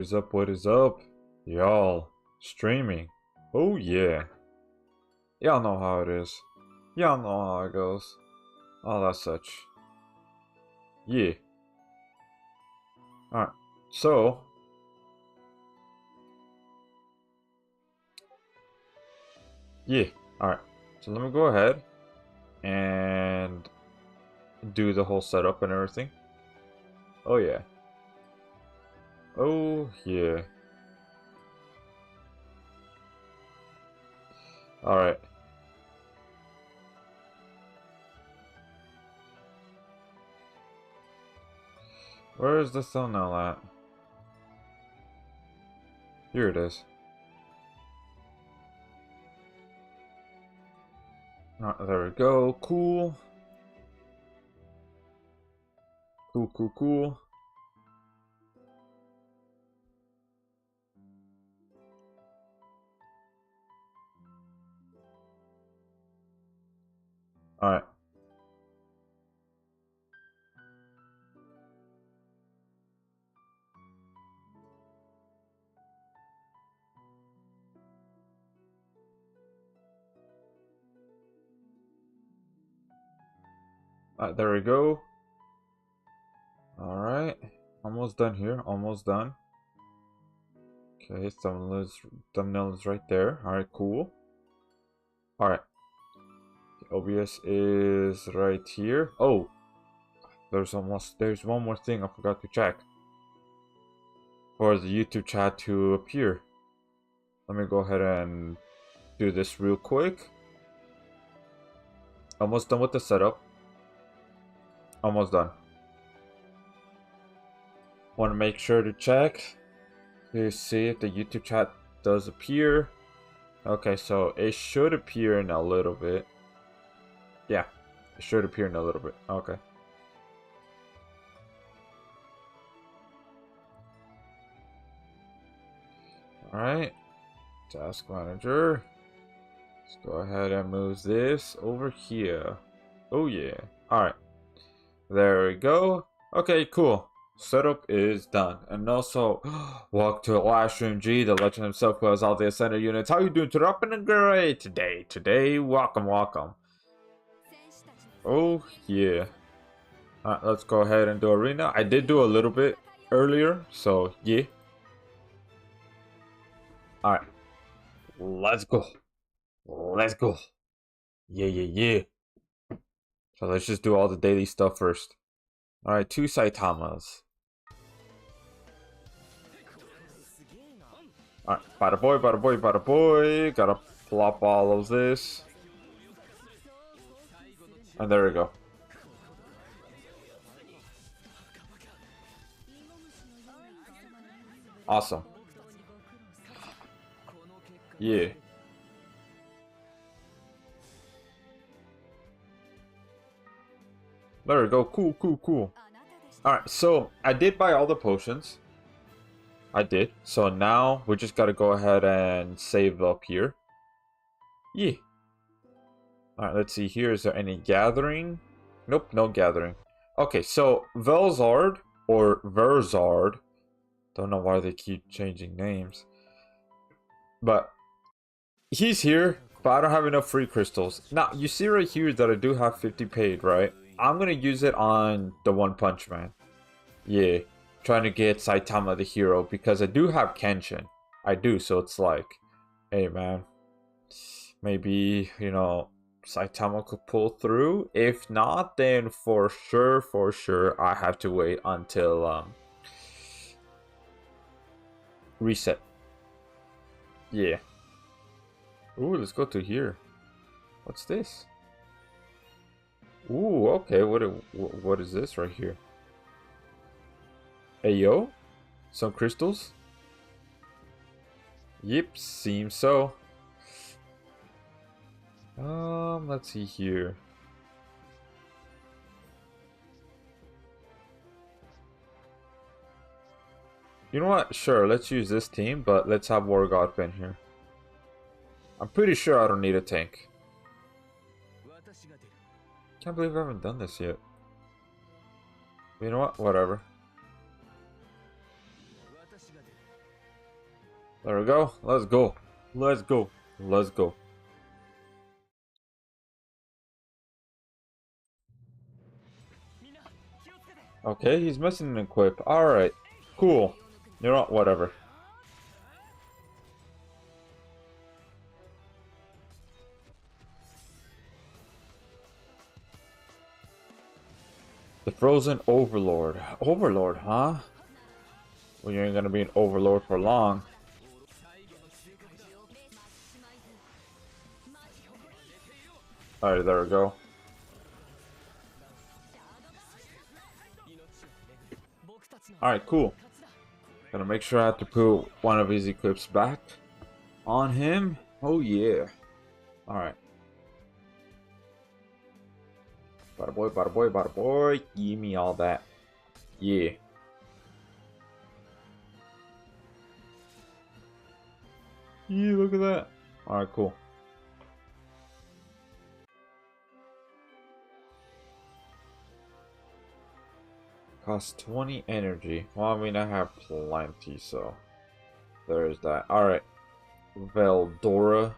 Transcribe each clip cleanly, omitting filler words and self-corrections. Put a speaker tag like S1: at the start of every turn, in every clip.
S1: What is up? What is up? Y'all streaming. Oh yeah. Y'all know how it is. Y'all know how it goes. All that such. Yeah. Alright. So yeah. Alright. So let me go ahead and do the whole setup and everything. Oh yeah. Oh yeah. Alright. Where is the thumbnail at? Here it is. Alright, there we go. Cool. Cool. Alright. Alright, there we go. Alright. Almost done here. Almost done. Okay, thumbnail is right there. Alright, cool. Alright. The OBS is right here. Oh, there's one more thing I forgot to check. For the YouTube chat to appear. Let me go ahead and do this real quick. Almost done with the setup. Almost done. Want to make sure to check to see if the YouTube chat does appear. Okay, so it should appear in a little bit. Yeah, it should appear in a little bit. Okay. Alright. Task manager. Let's go ahead and move this over here. Oh yeah. Alright. There we go. Okay, cool. Setup is done. And also, welcome to live stream G, the legend himself who has all the ascended units. How you doing today? Up and great today. Welcome. Oh yeah. Alright, let's go ahead and do arena. I did do a little bit earlier, so yeah. Alright. Let's go. Yeah. So let's just do all the daily stuff first. Alright, 2 Saitamas. Alright, bada boy. Gotta plop all of this. And there we go. Awesome. Yeah. There we go. Cool. Alright, so I did buy all the potions. I did. So now we just gotta go ahead and save up here. Yeah. Alright, let's see here. Is there any gathering? Nope, no gathering. Okay, so Velzard or Verzard. Don't know why they keep changing names. But he's here, but I don't have enough free crystals. Now, you see right here that I do have 50 paid, right? I'm gonna use it on the One Punch Man. Yeah, trying to get Saitama the hero because I do have Kenshin. I do, so it's like, hey man, maybe, you know, Saitama could pull through. If not, then for sure, I have to wait until reset. Yeah. Ooh, let's go to here. What's this? Ooh, okay. What is this right here? Heyyyy? Some crystals? Yep, seems so. Let's see here. You know what? Sure, let's use this team, but let's have War God Pin here. I'm pretty sure I don't need a tank. Can't believe I haven't done this yet. You know what? Whatever. There we go. Let's go. Let's go. Let's go. Okay, he's missing an equip. Alright. Cool. You know, whatever. The Frozen Overlord. Overlord, huh? Well, you ain't gonna be an Overlord for long. Alright, there we go. Alright, cool. Gotta make sure I have to put one of his equips back on him. Oh yeah. Alright. Bada boy, bada boy, bada boy. Give me all that. Yeah. Yeah, look at that. Alright, cool. Costs 20 energy. Well, I mean, I have plenty, so there's that. Alright. Veldora.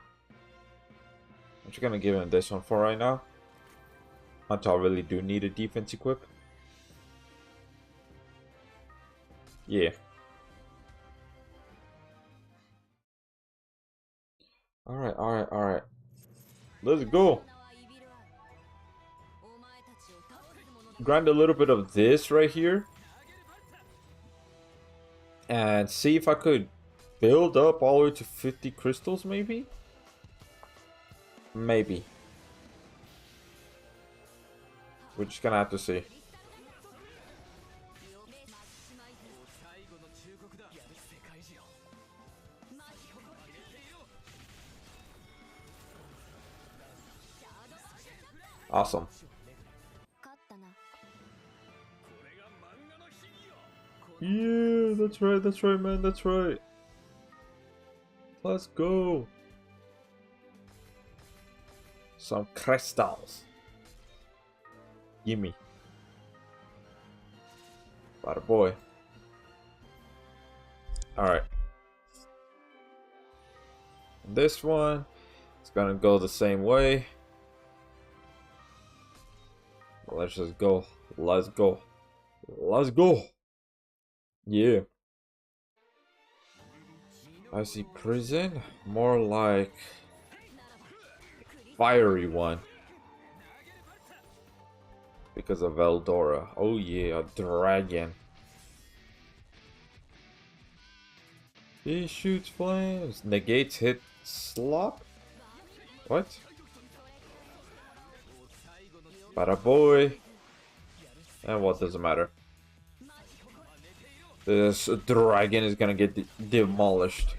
S1: What you gonna give him this one for right now? Until I really do need a defense equip. Yeah. Alright, alright, alright. Let's go. Grind a little bit of this right here. And see if I could build up all the way to 50 crystals, maybe? Maybe. We're just gonna have to see. Awesome. Yeah, that's right, man, that's right. Let's go. Some crystals. Gimme. Bada boy. Alright. This one is gonna go the same way. Let's just go. Let's go. Let's go. Yeah. I see prison. More like fiery one. Because of Eldora. Oh yeah, a dragon. He shoots flames. Negates hit slop? What? Bada boy. And what doesn't matter. This dragon is gonna get demolished.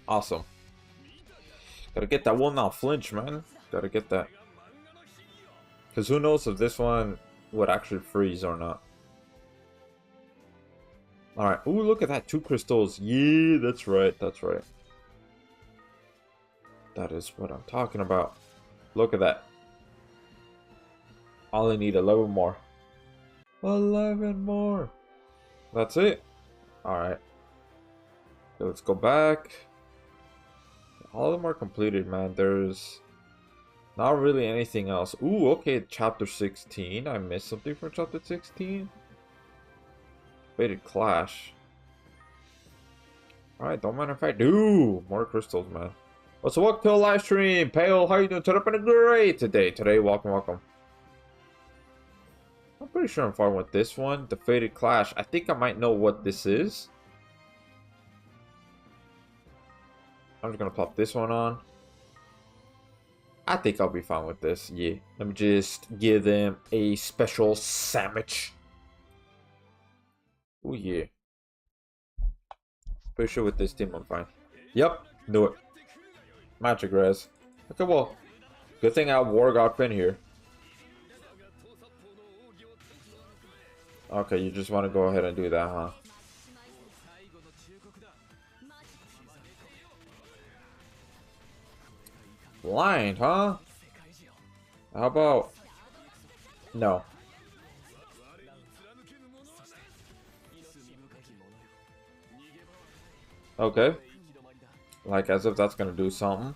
S1: Awesome. Gotta get that one now, flinch, man. Gotta get that. Because who knows if this one would actually freeze or not. Alright. Ooh, look at that. 2 crystals. Yeah, that's right. That's right. That is what I'm talking about. Look at that. I only need 11 more. 11 more. That's it. Alright. So let's go back. All of them are completed, man. There's not really anything else. Ooh, okay, chapter 16. I missed something from chapter 16. Fated Clash. Alright, don't mind if I do. More crystals, man. Well, so welcome to a live stream. Pale, how you doing? Turn up in a great today. Welcome. I'm pretty sure I'm fine with this one. The Fated Clash. I think I might know what this is. I'm just gonna pop this one on. I think I'll be fine with this. Yeah. Let me just give them a special sandwich. Oh yeah. Pretty sure with this team I'm fine. Yep. Do it. Magic res. Okay, well. Good thing I have War God Pin here. Okay, you just want to go ahead and do that, huh? Blind, huh? How about... No. Okay. Like as if that's gonna do something.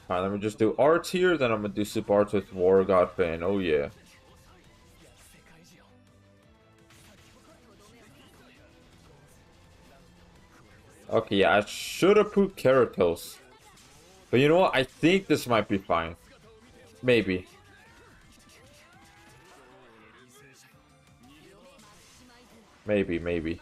S1: Alright, let me just do arts here, then I'm gonna do super arts with War God Fan. Oh yeah. Okay, yeah, I should have put Keratos. But you know what? I think this might be fine. Maybe. Maybe.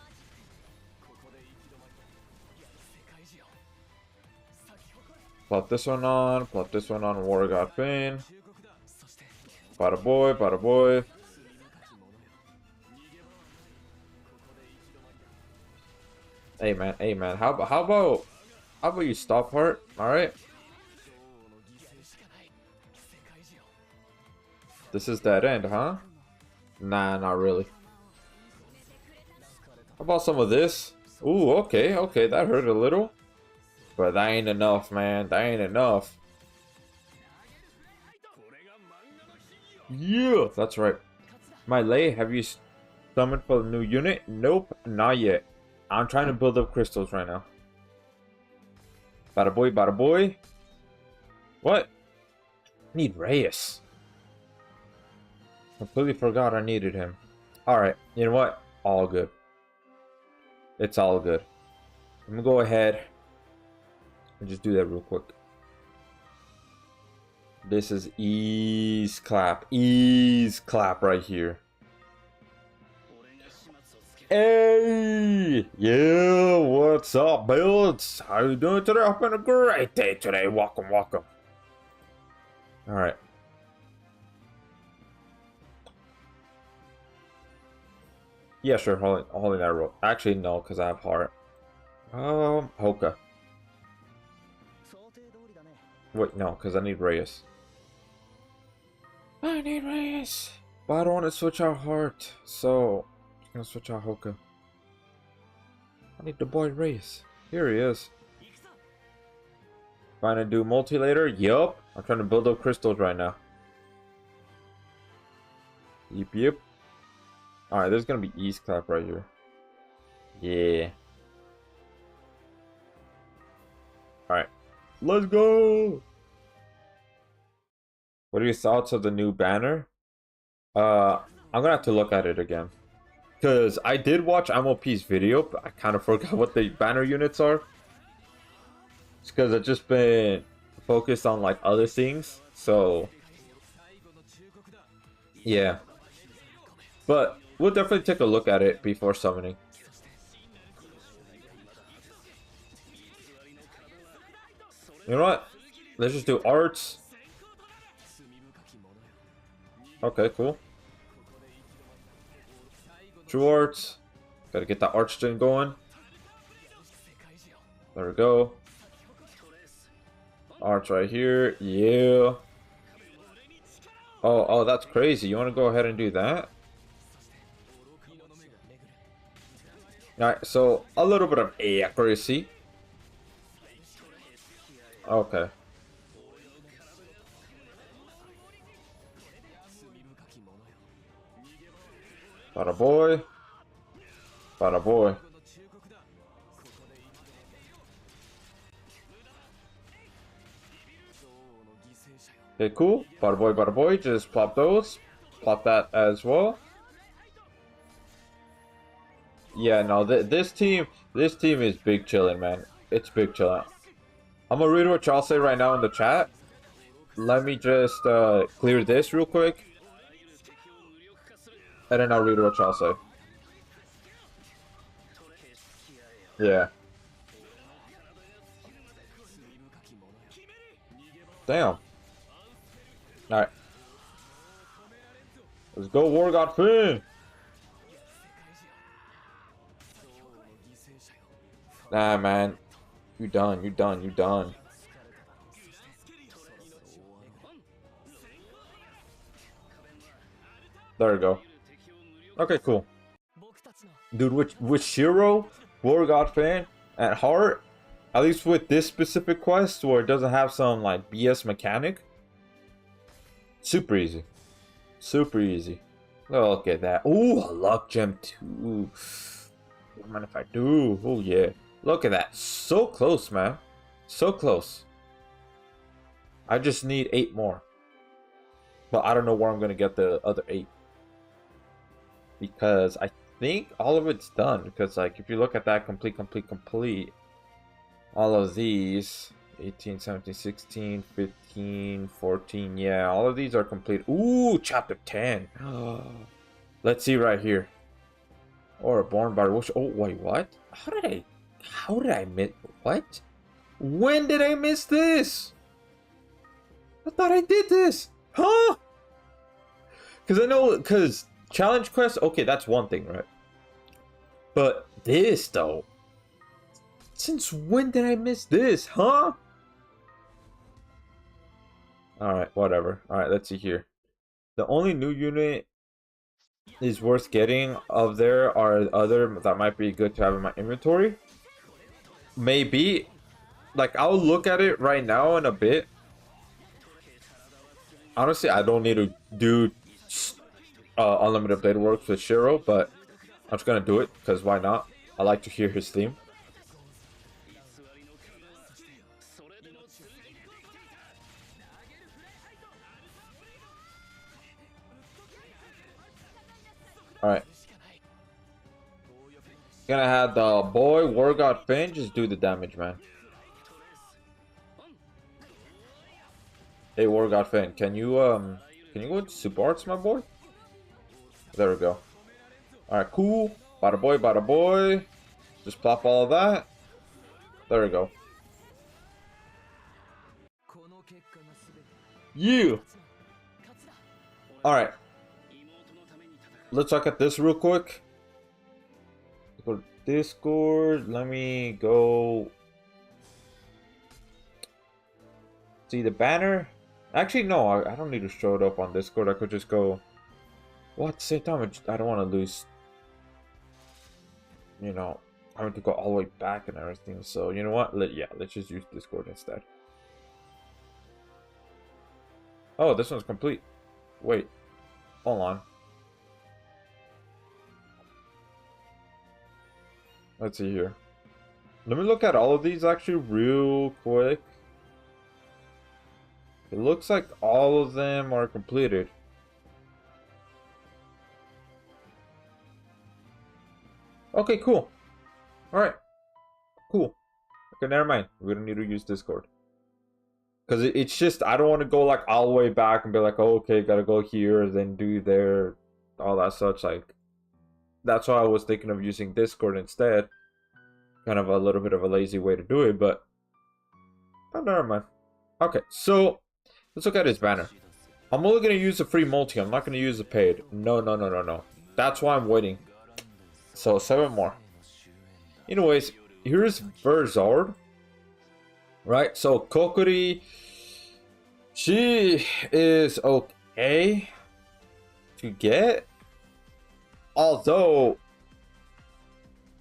S1: Plot this one on. Plot this one on. War God Fan. Bada boy. Bada boy. Hey man. How about you stop heart? All right. This is that end, huh? Nah, not really. How about some of this? Ooh, okay, that hurt a little. But that ain't enough, man. That ain't enough. Yeah, that's right. My lay, have you summoned for the new unit? Nope, not yet. I'm trying to build up crystals right now. Bada boy, bada boy. What? Need Reyes. Completely forgot I needed him. Alright, you know what? All good. It's all good. I'm gonna go ahead and just do that real quick. This is ease clap right here. Hey, yeah, what's up, builds? How you doing today? I've been a great day today. Welcome. All right. Yeah, sure. Holding that rope. Actually, no, because I have heart. Hoka. Wait, no, because I need Reyes. I need Reyes, but I don't want to switch out heart, so I'm gonna switch out Hoka. I need the boy Reyes. Here he is. Trying to do multi later? Yup. I'm trying to build up crystals right now. Yep. Alright, there's gonna be ease clap right here. Yeah. Alright. Let's go! What are your thoughts of the new banner? I'm gonna have to look at it again. Because I did watch MOP's video, but I kind of forgot what the banner units are. It's because I've just been focused on like other things. So, yeah. But we'll definitely take a look at it before summoning. You know what? Let's just do arts. Okay, cool. True arts. Gotta get that arch gen going. There we go. Arch right here. Yeah. Oh, that's crazy. You want to go ahead and do that? Alright, so a little bit of accuracy. Okay. Bada boy. Bada boy. Okay, cool. Bada boy. Just plop those. Plop that as well. Yeah, no, this team is big chillin', man. It's big chillin'. I'm gonna read what y'all say right now in the chat. Let me just clear this real quick. And then I'll read what y'all say. Yeah. Damn. Alright. Let's go, War God Finn! Nah, man. You done. There we go. Okay, cool. Dude, with Shiro, War God Fan, at heart, at least with this specific quest where it doesn't have some like BS mechanic, super easy. Look at that. Ooh, a luck gem too. What mind if I do? Oh yeah. Look at that. So close, man. So close. I just need 8 more. But I don't know where I'm gonna get the other 8. Because I think all of it's done. Because like if you look at that complete. All of these 18, 17, 16, 15, 14. Yeah, all of these are complete. Ooh, chapter 10. Let's see right here. Or born by wish. Oh wait, what? How did I miss what? When did I miss this? I thought I did this. Huh? Because challenge quest, okay, that's one thing, right? But this though. Since when did I miss this, huh? Alright, whatever. Alright, let's see here. The only new unit is worth getting of there are other that might be good to have in my inventory. Maybe. Like, I'll look at it right now in a bit. Honestly, I don't need to do Unlimited Blade Works with Shiro, but I'm just gonna do it, because why not? I like to hear his theme. Alright. Gonna have the boy War God Finn just do the damage, man. Hey War God Finn, can you go into Super Arts, my boy? There we go. Alright, cool. Bada boy. Just plop all of that. There we go. You. Alright. Let's look at this real quick. Go to Discord. Let me go see the banner. Actually, no, I don't need to show it up on Discord. I could just go. Well, at the same time, I don't want to lose. You know, having to go all the way back and everything. So you know what? Let's just use Discord instead. Oh, this one's complete. Wait, hold on. Let's see here. Let me look at all of these actually real quick. It looks like all of them are completed. Okay, cool. Alright. Cool. Okay, never mind. We don't need to use Discord. Because it's just, I don't want to go like all the way back and be like, oh, okay, gotta go here, then do there, all that such. Like, that's why I was thinking of using Discord instead. Kind of a little bit of a lazy way to do it, but never mind. Okay, so let's look at his banner. I'm only going to use the free multi. I'm not going to use the paid. No. That's why I'm waiting. So 7 more. Anyways, here's Verzard. Right, so Kokiri, she is okay to get. Although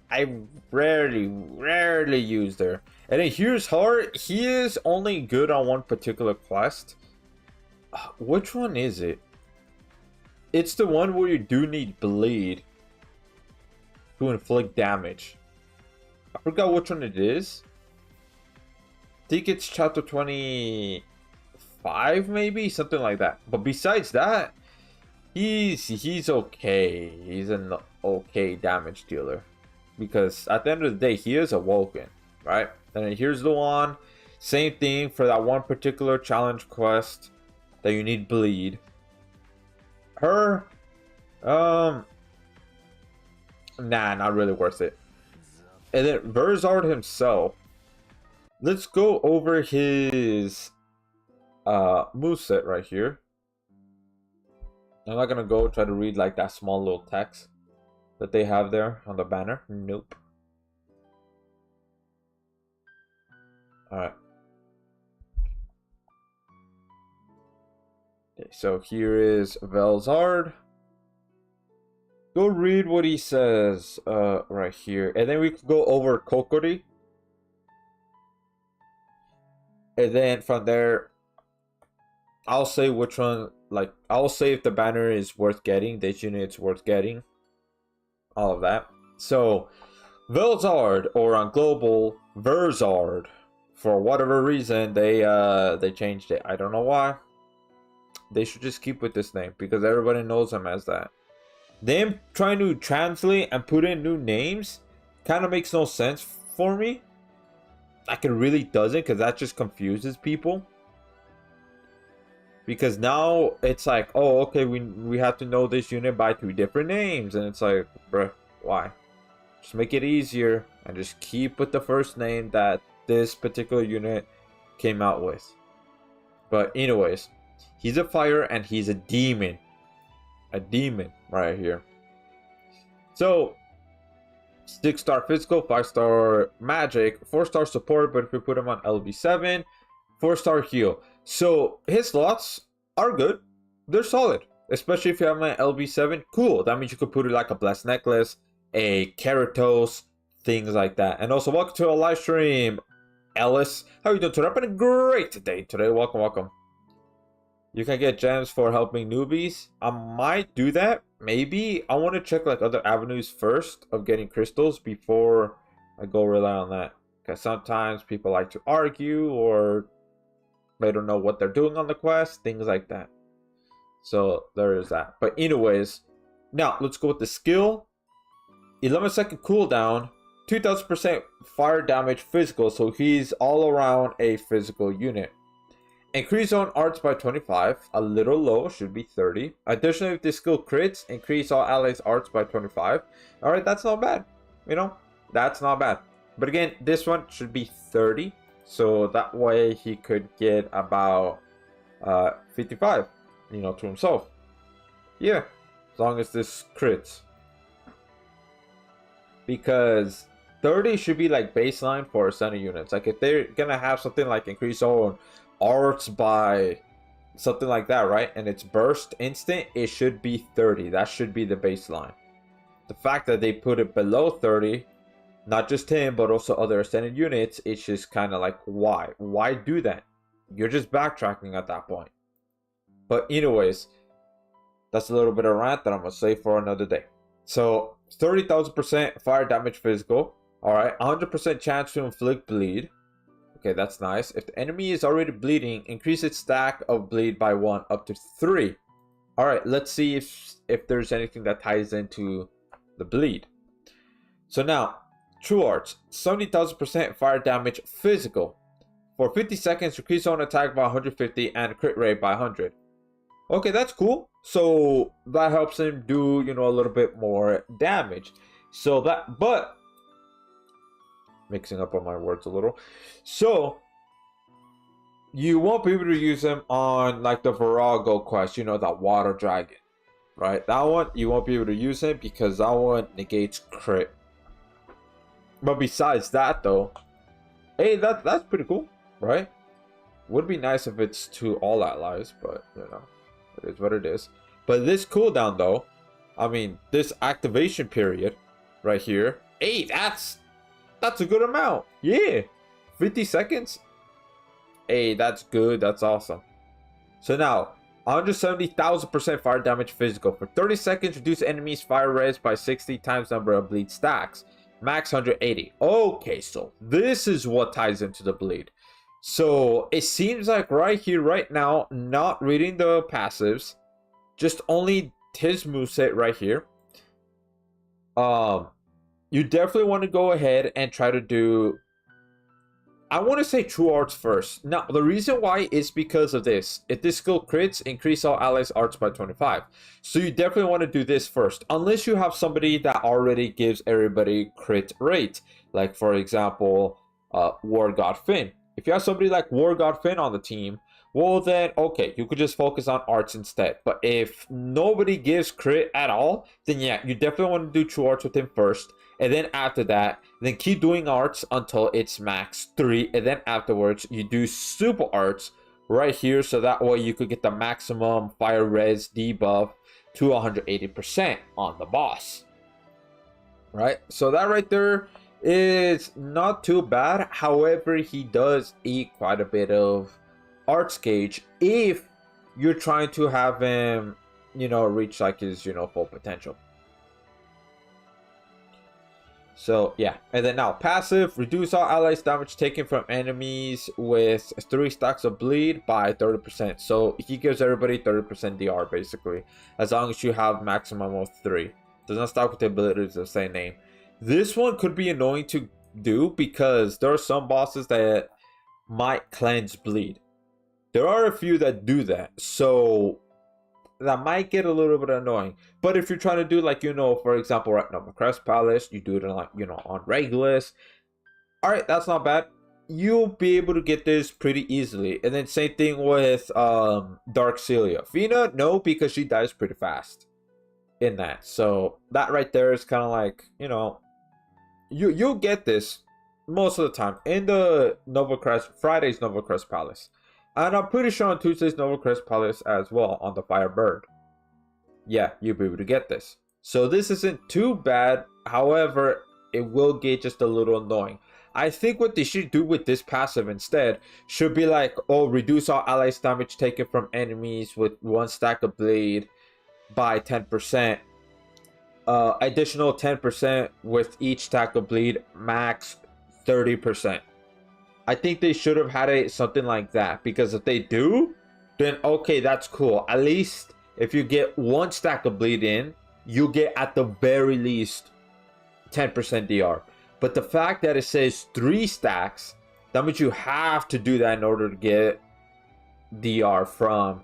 S1: I rarely use her. And then here's Heart. He is only good on one particular quest. Which one is it? It's the one where you do need bleed to inflict damage. I forgot which one it is. I think it's chapter 25, maybe something like that. But besides that, he's okay. He's an okay damage dealer, because at the end of the day, he is awoken, right? And then here's the one. Same thing for that one particular challenge quest that you need bleed. Her, nah, not really worth it. And then Verzard himself. Let's go over his moveset right here. I'm not gonna go try to read like that small little text that they have there on the banner. Nope. Alright. Okay, so here is Velzard. Go read what he says right here. And then we can go over Kokori. And then from there, I'll say which one, like, I'll say if the banner is worth getting, this unit's worth getting, all of that. So, Velzard, or on global, Verzard. For whatever reason, they changed it. I don't know why. They should just keep with this name because everybody knows him as that. Them trying to translate and put in new names kind of makes no sense for me. Like, it really doesn't, because that just confuses people. Because now it's like, oh, okay, we have to know this unit by 2 different names, and it's like, bruh, why? Just make it easier and just keep with the first name that this particular unit came out with. But anyways, he's a fire and he's a demon. A demon right here. So 6-star physical, 5-star magic, 4-star support, but if we put him on LB7, 4-star heal. So his slots are good. They're solid. Especially if you have an LB7. Cool. That means you could put it like a blessed necklace, a Keratos, things like that. And also, welcome to a live stream, Ellis. How are you doing today? I've been a great day today. Welcome. You can get gems for helping newbies. I might do that. Maybe. I want to check like other avenues first of getting crystals before I go rely on that. Because sometimes people like to argue or they don't know what they're doing on the quest. Things like that. So there is that. But anyways, now let's go with the skill. 11-second cooldown. 2000% fire damage physical. So he's all around a physical unit. Increase zone arts by 25, a little low, should be 30. Additionally, if this skill crits, increase all allies arts by 25. Alright, that's not bad. You know, that's not bad. But again, this one should be 30. So that way he could get about 55, you know, to himself. Yeah, as long as this crits. Because 30 should be like baseline for ascended units. Like if they're gonna have something like increase zone arts by something like that, right, and it's burst instant, it should be 30. That should be the baseline. The fact that they put it below 30, not just him but also other ascended units, it's just kind of like, why do that? You're just backtracking at that point. But anyways, that's a little bit of rant that I'm gonna save for another day. So 30,000% fire damage physical. All right, 100% chance to inflict bleed. Okay, that's nice. If the enemy is already bleeding, increase its stack of bleed by 1 up to 3. All right, let's see if there's anything that ties into the bleed. So now, true arts, 70,000% fire damage physical. For 50 seconds, increase zone attack by 150 and crit rate by 100. Okay, that's cool. So that helps him do, you know, a little bit more damage. So that, but mixing up on my words a little. So you won't be able to use them on like the Virago quest, you know, that water dragon, right? That one you won't be able to use him because that one negates crit. But besides that though, hey, that's pretty cool, right? Would be nice if it's to all allies, but you know, it is what it is. But this cooldown though, I mean, this activation period right here, hey, that's a good amount. Yeah, 50 seconds. Hey, that's good. That's awesome. So now, 170,000% fire damage physical. For 30 seconds, reduce enemies' fire res by 60 times number of bleed stacks. Max 180. Okay, so this is what ties into the bleed. So it seems like right here, right now, not reading the passives, just only his moveset right here. You definitely want to go ahead and try to do, I want to say true arts first. Now, the reason why is because of this. If this skill crits, increase all allies arts by 25. So you definitely want to do this first. Unless you have somebody that already gives everybody crit rate. Like, for example, War God Finn. If you have somebody like War God Finn on the team, well then, okay, you could just focus on arts instead. But if nobody gives crit at all, then yeah, you definitely want to do true arts with him first. And then after that, then keep doing arts until it's max 3. And then afterwards, you do super arts right here. So that way you could get the maximum fire res debuff to 180% on the boss. Right? So that right there is not too bad. However, he does eat quite a bit of arts gauge if you're trying to have him, you know, reach like his, you know, full potential. So yeah, and then now passive, reduce all allies damage taken from enemies with 3 stacks of bleed by 30%. So he gives everybody 30% DR basically, as long as you have maximum of 3. Does not stop with the abilities of the same name. This one could be annoying to do because there are some bosses that might cleanse bleed. There are a few that do that, so that might get a little bit annoying. But if you're trying to do, like, for example, right now, Crest Palace, you do it on, like, on Regulus. Alright, that's not bad. You'll be able to get this pretty easily. And then same thing with Dark Celia. Fina, no, because she dies pretty fast in that. So that right there is kind of like, you'll get this most of the time in the Friday's Nova Crest Palace. And I'm pretty sure on Tuesday's Nova Crest Palace as well on the Firebird. Yeah, you'll be able to get this. So this isn't too bad. However, it will get just a little annoying. I think what they should do with this passive instead should be like, oh, reduce all allies damage taken from enemies with 1 stack of bleed by 10%. Additional 10% with each stack of bleed, max 30%. I think they should have had something like that, because if they do, then okay, that's cool. At least if you get 1 stack of bleed in, you get at the very least 10% DR. But the fact that it says 3 stacks, that means you have to do that in order to get DR from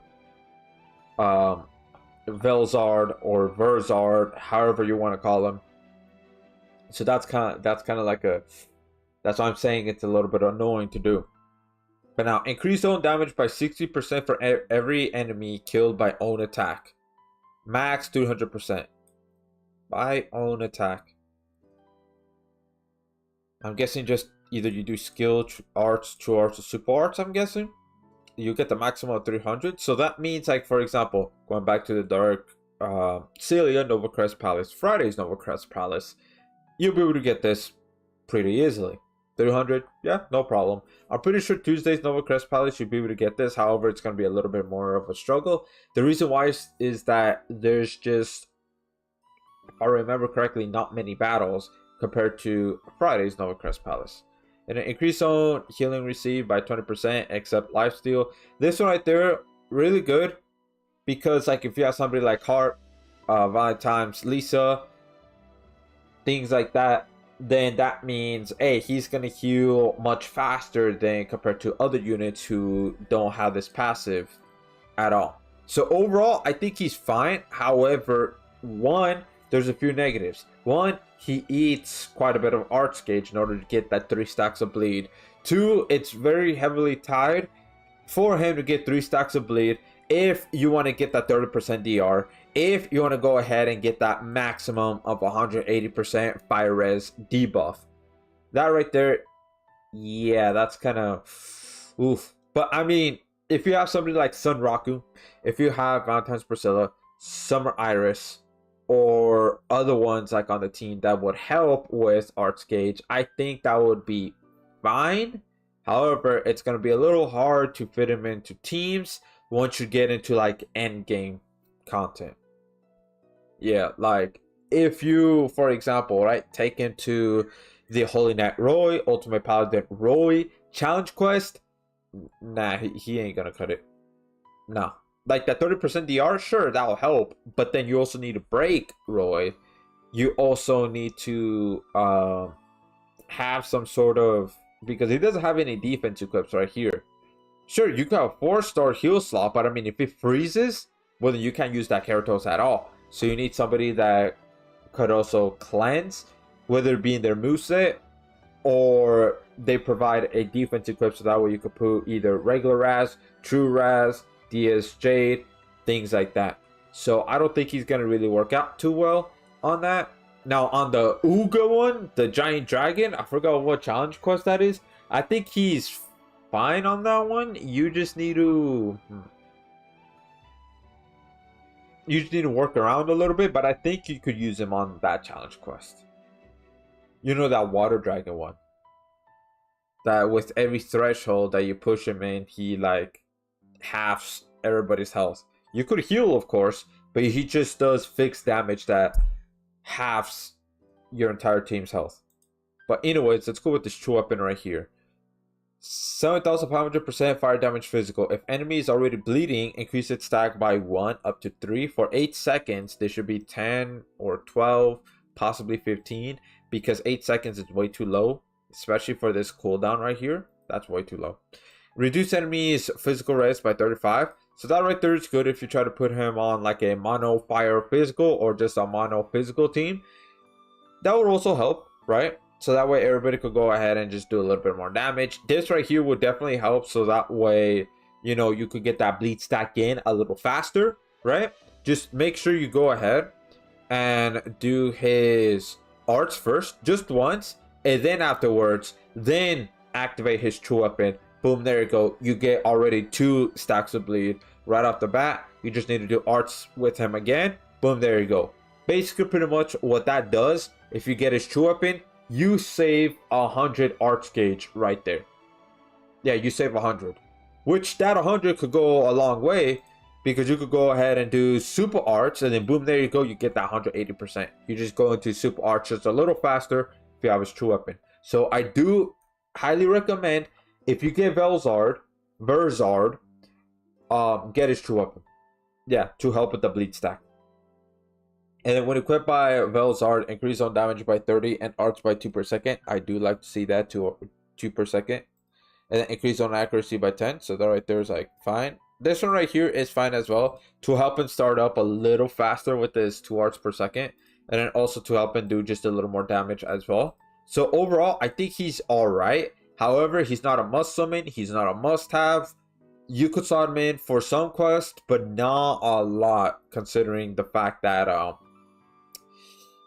S1: Velzard or Verzard, however you want to call them. So that's kind of like that's why I'm saying it's a little bit annoying to do. But now, increase zone damage by 60% for every enemy killed by own attack. Max 200%. By own attack. I'm guessing just either you do skill, arts, true arts, or super arts, I'm guessing. You get the maximum of 300. So that means, like, for example, going back to the Dark Celia Nova Crest Palace, Friday's Nova Crest Palace, you'll be able to get this pretty easily. 300, yeah, no problem. I'm pretty sure Tuesday's Nova Crest Palace you'll be able to get this. However, it's going to be a little bit more of a struggle. The reason why is that there's just, if I remember correctly, not many battles compared to Friday's Nova Crest Palace. And an increase on healing received by 20% except lifesteal. This one right there, really good. Because, like, if you have somebody like Hart, Valentine's, Lisa, things like that, then that means, hey, he's gonna heal much faster than compared to other units who don't have this passive at all. So overall, I think he's fine. However, one, there's a few negatives. One, he eats quite a bit of arts gauge in order to get that 3 stacks of bleed. Two, it's very heavily tied for him to get 3 stacks of bleed if you want to get that 30% DR. If you want to go ahead and get that maximum of 180% fire res debuff. That right there, yeah, that's kind of oof. But I mean, if you have somebody like Sun Raku, if you have Valentine's Priscilla, Summer Iris, or other ones like on the team that would help with Arts Gauge, I think that would be fine. However, it's going to be a little hard to fit him into teams once you get into like end game content. Yeah, like if you, for example, right, take into the Holy Knight Roy, Ultimate Paladin Roy challenge quest, nah, he ain't gonna cut it. No, like that 30% DR, sure, that'll help, but then you also need to break Roy. You also need to have some sort of, because he doesn't have any defense equips right here. Sure, you can have a 4-star heal slot, but I mean, if it freezes, well, then you can't use that Keratos at all. So you need somebody that could also cleanse, whether it be in their moveset or they provide a defense equip, so that way you could put either regular Raz, True Raz, DS Jade, things like that. So I don't think he's going to really work out too well on that. Now on the Uga one, the Giant Dragon, I forgot what challenge quest that is. I think he's fine on that one. You just need to work around a little bit, but I think you could use him on that challenge quest. You know, that Water Dragon one, that with every threshold that you push him in, he like halves everybody's health. You could heal, of course, but he just does fixed damage that halves your entire team's health. But anyways, let's go with this true weapon right here. 7,500% fire damage physical. If enemy is already bleeding, increase its stack by 1 up to 3. For 8 seconds, there should be 10 or 12, possibly 15. Because 8 seconds is way too low. Especially for this cooldown right here. That's way too low. Reduce enemies physical res by 35. So that right there is good if you try to put him on like a mono fire physical or just a mono physical team. That would also help, right? So that way everybody could go ahead and just do a little bit more damage. This right here would definitely help. So that way, you know, you could get that bleed stack in a little faster, right? Just make sure you go ahead and do his arts first, just once. And then afterwards, then activate his true weapon. Boom, there you go. You get already 2 stacks of bleed right off the bat. You just need to do arts with him again. Boom, there you go. Basically, pretty much what that does, if you get his true weapon, you save 100 arts gauge right there. Yeah, you save 100. Which that 100 could go a long way, because you could go ahead and do super arts, and then boom, there you go. You get that 180%. You just go into super arts just a little faster if you have his true weapon. So I do highly recommend, if you get Verzard, get his true weapon. Yeah, to help with the bleed stack. And then when equipped by Velzard, increase on damage by 30 and arts by 2 per second. I do like to see that to 2 per second. And then increase on accuracy by 10. So that right there is like fine. This one right here is fine as well, to help him start up a little faster with this 2 arts per second. And then also to help him do just a little more damage as well. So overall, I think he's alright. However, he's not a must summon. He's not a must have. You could slot him in for some quests, but not a lot, considering the fact that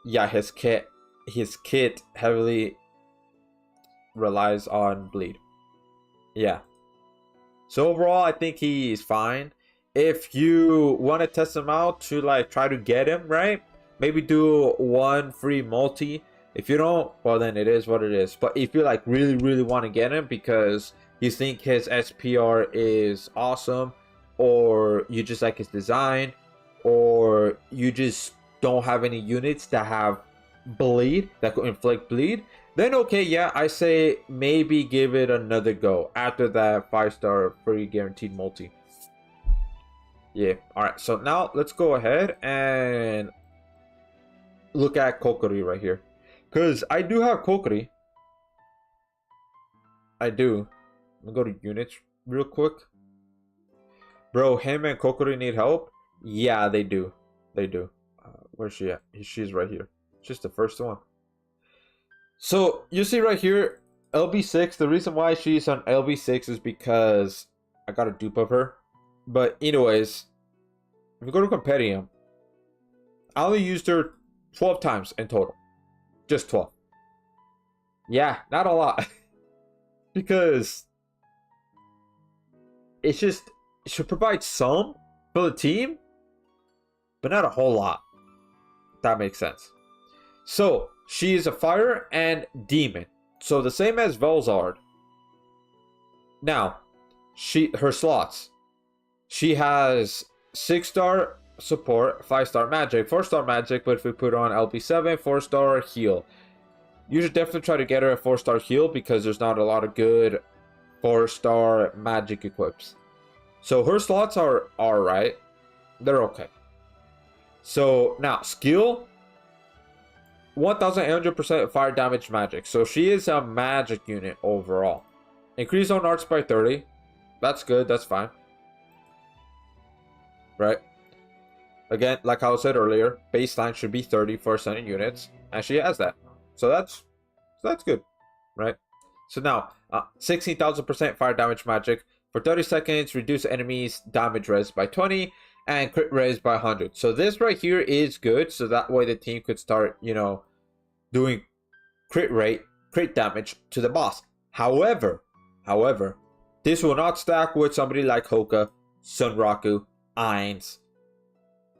S1: yeah, his kit heavily relies on bleed. Yeah. So overall, I think he's fine. If you want to test him out to like try to get him, right? Maybe do 1 free multi. If you don't, well then it is what it is. But if you like really want to get him because you think his SPR is awesome, or you just like his design, or you just don't have any units that have bleed, that could inflict bleed, then okay, yeah, I say maybe give it another go after that 5-star free guaranteed multi. Yeah, alright, so now let's go ahead and look at Kokiri right here. Because I do have Kokiri. I do. Let me go to units real quick. Bro, him and Kokiri need help? Yeah, they do. They do. Where's she at? She's right here. Just the first one. So, you see right here, LB6. The reason why she's on LB6 is because I got a dupe of her. But anyways, if you go to Compendium, I only used her 12 times in total. Just 12. Yeah, not a lot. Because it's just, it should provide some for the team, but not a whole lot. That makes sense. So she is a fire and demon, so the same as Velzard. Now her slots, she has 6-star support, 5-star magic, 4-star magic, but if we put on LP7, 4-star heal. You should definitely try to get her a 4-star heal, because there's not a lot of good 4-star magic equips. So her slots are alright. They're okay. So now skill, 1800% fire damage magic. So she is a magic unit overall. Increase on arts by 30. That's good, that's fine. Right? Again, like I said earlier, baseline should be 30 for ascending units, and she has that. So that's good, right? So now, 16,000% fire damage magic. For 30 seconds, reduce enemies damage res by 20 and crit res by 100. So this right here is good. So that way the team could start, you know, doing crit damage to the boss. However, this will not stack with somebody like Hoka, Sunraku, Ainz.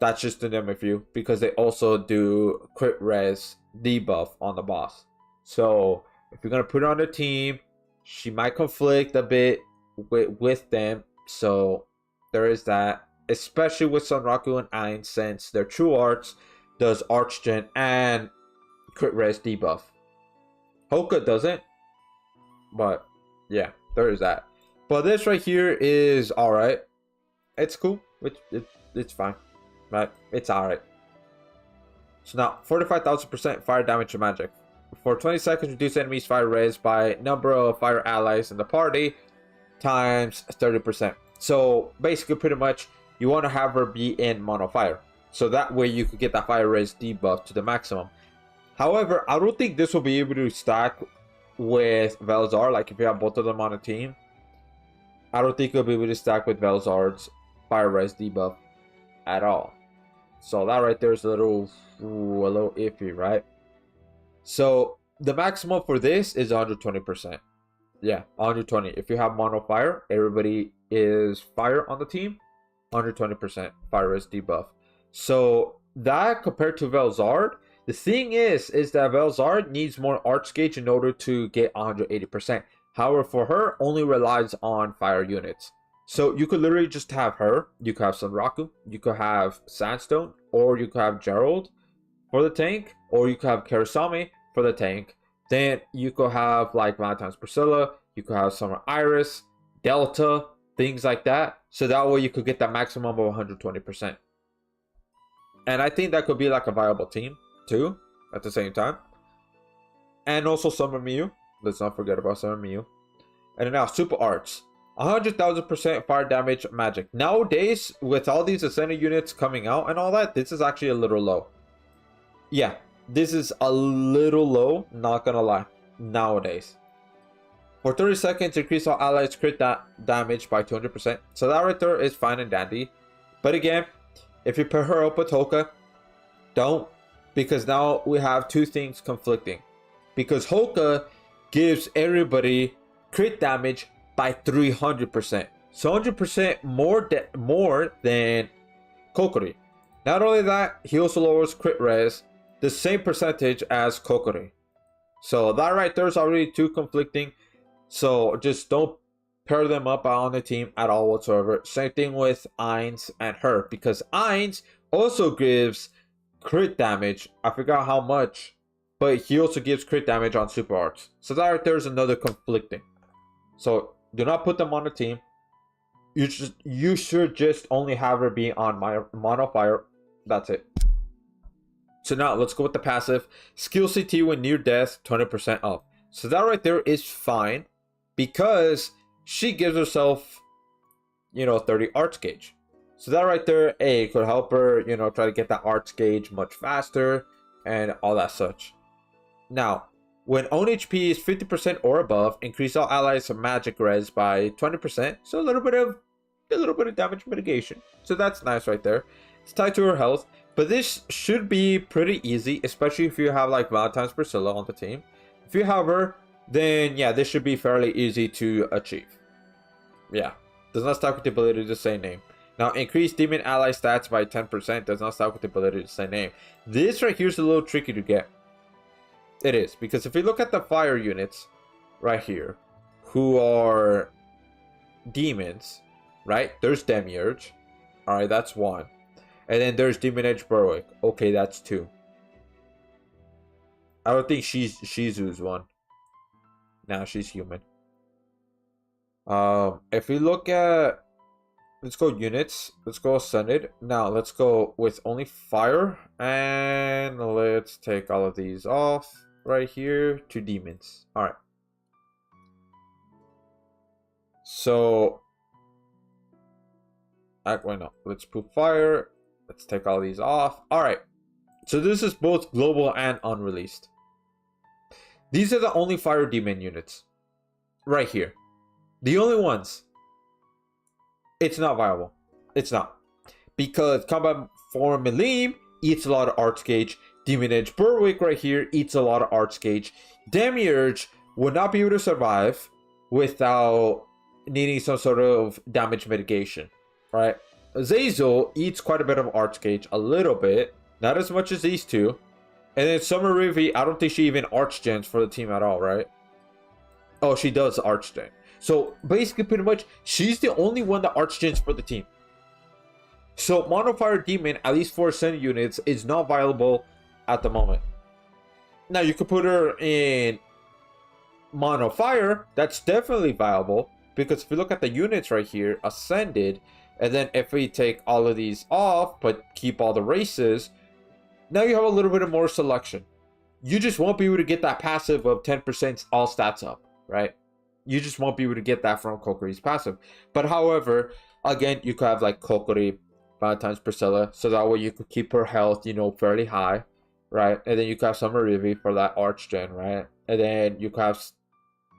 S1: That's just to name a few, because they also do crit res debuff on the boss. So if you're gonna put her on the team, she might conflict a bit with them. So there is that, especially with Sunraku and Ainz, since their true arts does Archgen and crit res debuff. Hoka doesn't. But yeah, there is that. But this right here is alright. It's cool. It's fine. Right? It's alright. So now, 45,000% fire damage to magic. For 20 seconds, reduce enemies' fire res by number of fire allies in the party times 30%. So basically, pretty much, you want to have her be in mono fire. So that way you could get that fire res debuff to the maximum. However, I don't think this will be able to stack with Velzard. Like if you have both of them on a team, I don't think you'll be able to stack with Velzard's fire res debuff at all. So that right there is a little iffy, right? So the maximum for this is 120%. Yeah, 120. If you have mono fire, everybody is fire on the team. 120% fire res debuff. So that compared to Velzard, the thing is that Velzard needs more arch gauge in order to get 180%. However, for her, only relies on fire units. So you could literally just have her. You could have Sunraku. You could have Sandstone. Or you could have Gerald for the tank. Or you could have Karasami for the tank. Then you could have like Valentine's Priscilla. You could have Summer Iris, Delta, things like that. So that way you could get that maximum of 120%. And I think that could be like a viable team too at the same time. And also Summer Miyu. Let's not forget about Summer Miyu. And then now Super Arts. 100,000% fire damage magic. Nowadays, with all these Ascended units coming out and all that, this is actually a little low. Yeah, this is a little low, not gonna lie, nowadays. For 30 seconds, increase all allies crit damage by 200%. So that right there is fine and dandy. But again, if you pair her up with Hoka, don't. Because now we have two things conflicting. Because Hoka gives everybody crit damage by 300%. So 100% more than Kokiri. Not only that, he also lowers crit res the same percentage as Kokiri. So that right there is already too conflicting. So just don't pair them up on the team at all whatsoever. Same thing with Ainz and her. Because Ainz also gives crit damage. I forgot how much. But he also gives crit damage on Super Arts. So that right there is another conflicting. So do not put them on the team. You should just only have her be on my mono fire. That's it. So now let's go with the passive. Skill CT when near death, 20% up. So that right there is fine because she gives herself, 30 arch gauge. So that right there, could help her, try to get that arch gauge much faster and all that such. Now, when own HP is 50% or above, increase all allies magic res by 20%. So a little bit of damage mitigation. So that's nice right there. It's tied to her health, but this should be pretty easy, especially if you have like Valentine's Priscilla on the team. If you have her, then yeah, this should be fairly easy to achieve. Yeah, does not stack with the ability to say name. Now, increase demon ally stats by 10%. Does not stack with the ability to say name. This right here is a little tricky to get. It is, because if you look at the fire units right here, who are demons, right? There's Demiurge. Alright, that's one. And then there's Demon Edge Berwick. Okay, that's two. I don't think Shizu's one. Nah, she's human. If we look at, let's go units. Let's go Ascended. Now let's go with only fire, and let's take all of these off right here to demons. All right. So, wait, no. Let's put fire. Let's take all these off. All right. So this is both global and unreleased. These are the only fire demon units right here. The only ones. It's not viable. It's not. Because Combat Form Melim eats a lot of arch gauge. Demon Edge Berwick right here eats a lot of arch gauge. Demiurge would not be able to survive without needing some sort of damage mitigation. Right? Azazel eats quite a bit of arch gauge. A little bit. Not as much as these two. And then Summer Rivi, I don't think she even arch gens for the team at all, right? Oh, she does arch gen. So basically, pretty much, she's the only one that arch gens for the team. So Mono Fire Demon, at least for Ascended units, is not viable at the moment. Now you could put her in mono fire, that's definitely viable. Because if you look at the units right here, Ascended, and then if we take all of these off, but keep all the races, now you have a little bit of more selection. You just won't be able to get that passive of 10% all stats up, right? You just won't be able to get that from Kokori's passive. But however, again, you could have like Kokori 5 times Priscilla, so that way you could keep her health, you know, fairly high, right? And then you could have Samarivi for that Archgen, right? And then you could have,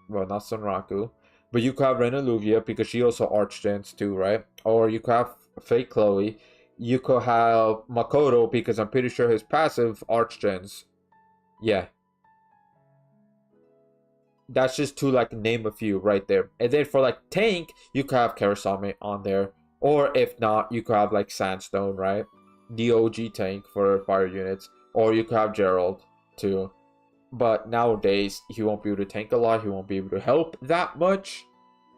S1: well, not Sunraku, but you could have Renaluvia because she also Archgens too, right? Or you could have Fake Chloe. You could have Makoto because I'm pretty sure his passive Archgens. Yeah. That's just to like name a few right there. And then for like tank, you could have Karasame on there. Or if not, you could have like Sandstone, right? The OG tank for fire units. Or you could have Gerald too. But nowadays, he won't be able to tank a lot. He won't be able to help that much.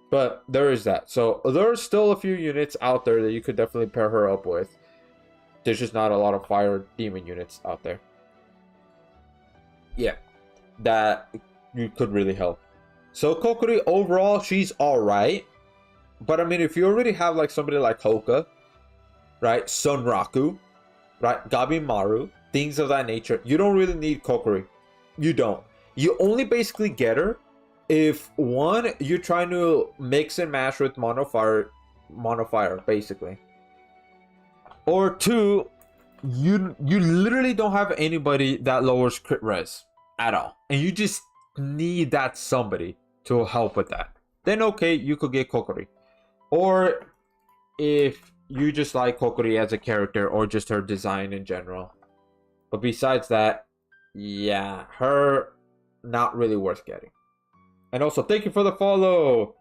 S1: But there is that. So there's still a few units out there that you could definitely pair her up with. There's just not a lot of fire demon units out there. Yeah. That you could really help. So Kokori overall, she's alright. But I mean, if you already have like somebody like Hoka, right? Sunraku, right? Gabimaru, things of that nature, you don't really need Kokori. You don't. You only basically get her if one, you're trying to mix and match with mono fire, basically. Or two, you literally don't have anybody that lowers crit res at all. And you just need that somebody to help with that. Then okay, you could get Kokori. Or if you just like Kokori as a character or just her design in general. But besides that, yeah, her not really worth getting. And also, thank you for the follow,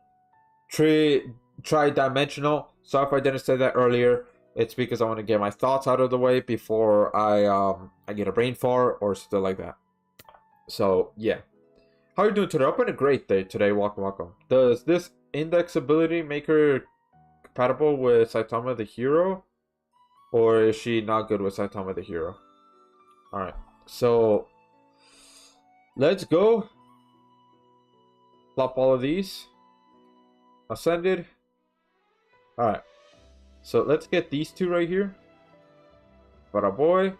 S1: Tri-dimensional. Sorry if I didn't say that earlier. It's because I want to get my thoughts out of the way before I get a brain fart or stuff like that. So yeah, how are you doing today? I've been a great day today. Welcome, welcome. Does this index ability make her compatible with Saitama the hero, or is she not good with Saitama the hero? All right, so let's go. Flop all of these. Ascended. Alright. So let's get these two right here. Bada boy.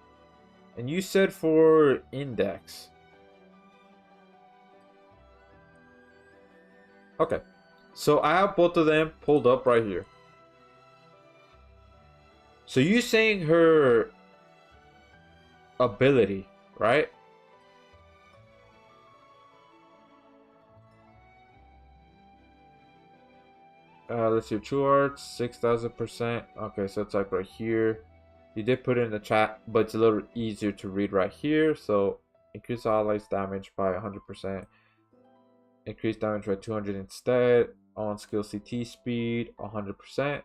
S1: And you said for index. Okay. So I have both of them pulled up right here. So you're saying her ability, right? Let's see, True Arts, 6,000%. Okay, so it's like right here. You did put it in the chat, but it's a little easier to read right here. So, increase allies damage by 100%. Increase damage by 200 instead. On skill CT speed, 100%.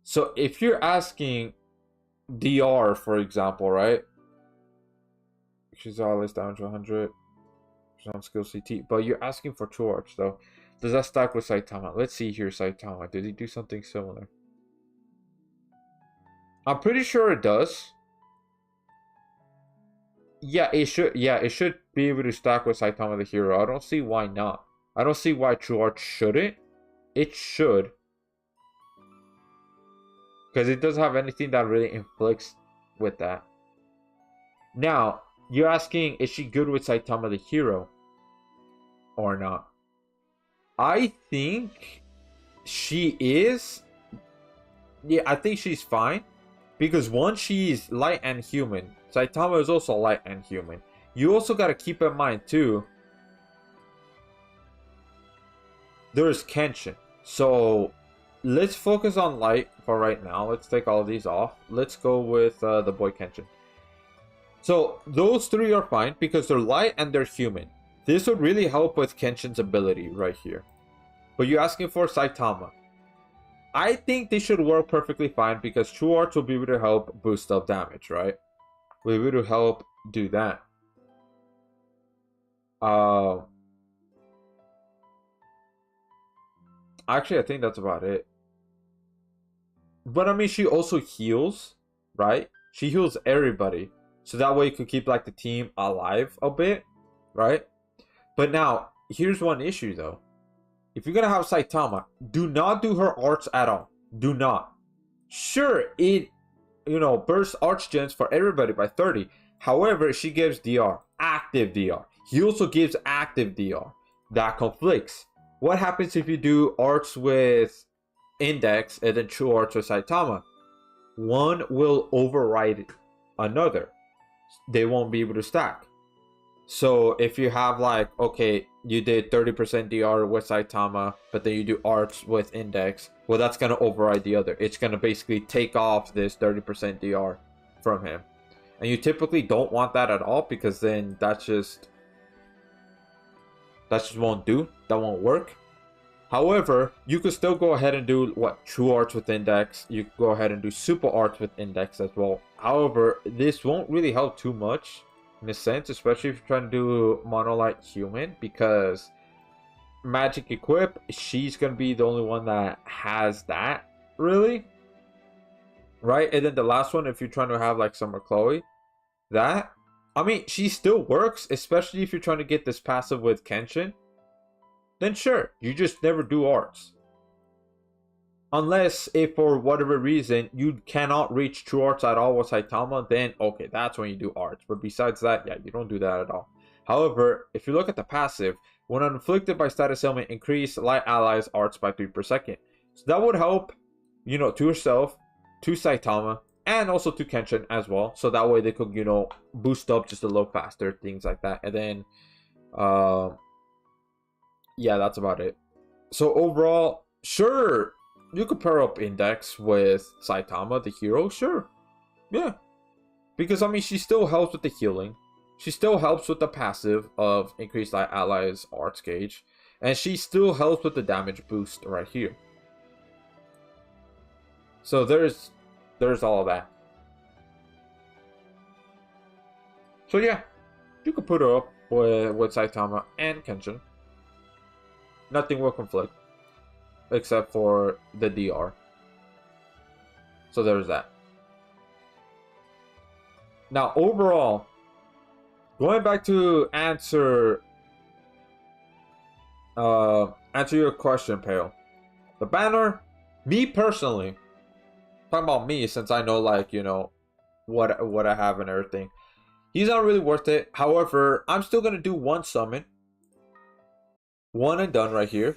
S1: So, if you're asking DR, for example, right? Increase allies damage 100. On skill CT, but you're asking for True Arch though. Does that stack with Saitama? Let's see here. Saitama, did he do something similar? I'm pretty sure it does. Yeah, it should. Yeah, it should be able to stack with Saitama the hero. I don't see why not. I don't see why True Arch shouldn't. It should, because it doesn't have anything that really inflicts with that. Now you're asking, is she good with Saitama the hero or not? I think she is. Yeah, I think she's fine. Because one, she's light and human. Saitama is also light and human. You also got to keep in mind too, there's Kenshin. So let's focus on light for right now. Let's take all of these off. Let's go with the boy Kenshin. So those three are fine because they're light and they're human. This would really help with Kenshin's ability right here. But you're asking for Saitama. I think they should work perfectly fine because True Arts will be able to help boost up damage, right? We'll be able to help do that. Actually, I think that's about it. But I mean, she also heals, right? She heals everybody. So that way you could keep like the team alive a bit, right? But now, here's one issue though. If you're gonna have Saitama, do not do her arts at all. Do not. Sure, it, bursts arch gens for everybody by 30. However, she gives DR, active DR. He also gives active DR. That conflicts. What happens if you do arts with Index and then true arts with Saitama? One will override another. They won't be able to stack. So if you have like, okay, you did 30% DR with Saitama, but then you do arts with Index, well, that's going to override the other. It's going to basically take off this 30% DR from him. And you typically don't want that at all, because then that just won't do. That won't work. However, you could still go ahead and do true arts with Index. You could go ahead and do super arts with Index as well. However, this won't really help too much in a sense, especially if you're trying to do Monolite Human, because Magic Equip, she's gonna be the only one that has that, really, right? And then the last one, if you're trying to have like Summer Chloe, that, I mean, she still works, especially if you're trying to get this passive with Kenshin. Then sure, you just never do arts. Unless if for whatever reason you cannot reach true arts at all with Saitama, then okay, that's when you do arts. But besides that, yeah, you don't do that at all. However, if you look at the passive, when inflicted by status ailment, increase light allies arts by 3 per second. So that would help, to yourself, to Saitama, and also to Kenshin as well. So that way they could, boost up just a little faster, things like that. And then, yeah, that's about it. So overall, sure, you could pair up Index with Saitama, the hero, sure. Yeah. Because, I mean, she still helps with the healing. She still helps with the passive of increased light allies arts gauge. And she still helps with the damage boost right here. So there's all of that. So yeah, you could put her up with Saitama and Kenshin. Nothing will conflict. Except for the DR. So there's that. Now overall, going back to answer your question, Pale. The banner, me personally, talking about me since I know like, what I have and everything. He's not really worth it. However, I'm still gonna do one summon. One and done right here.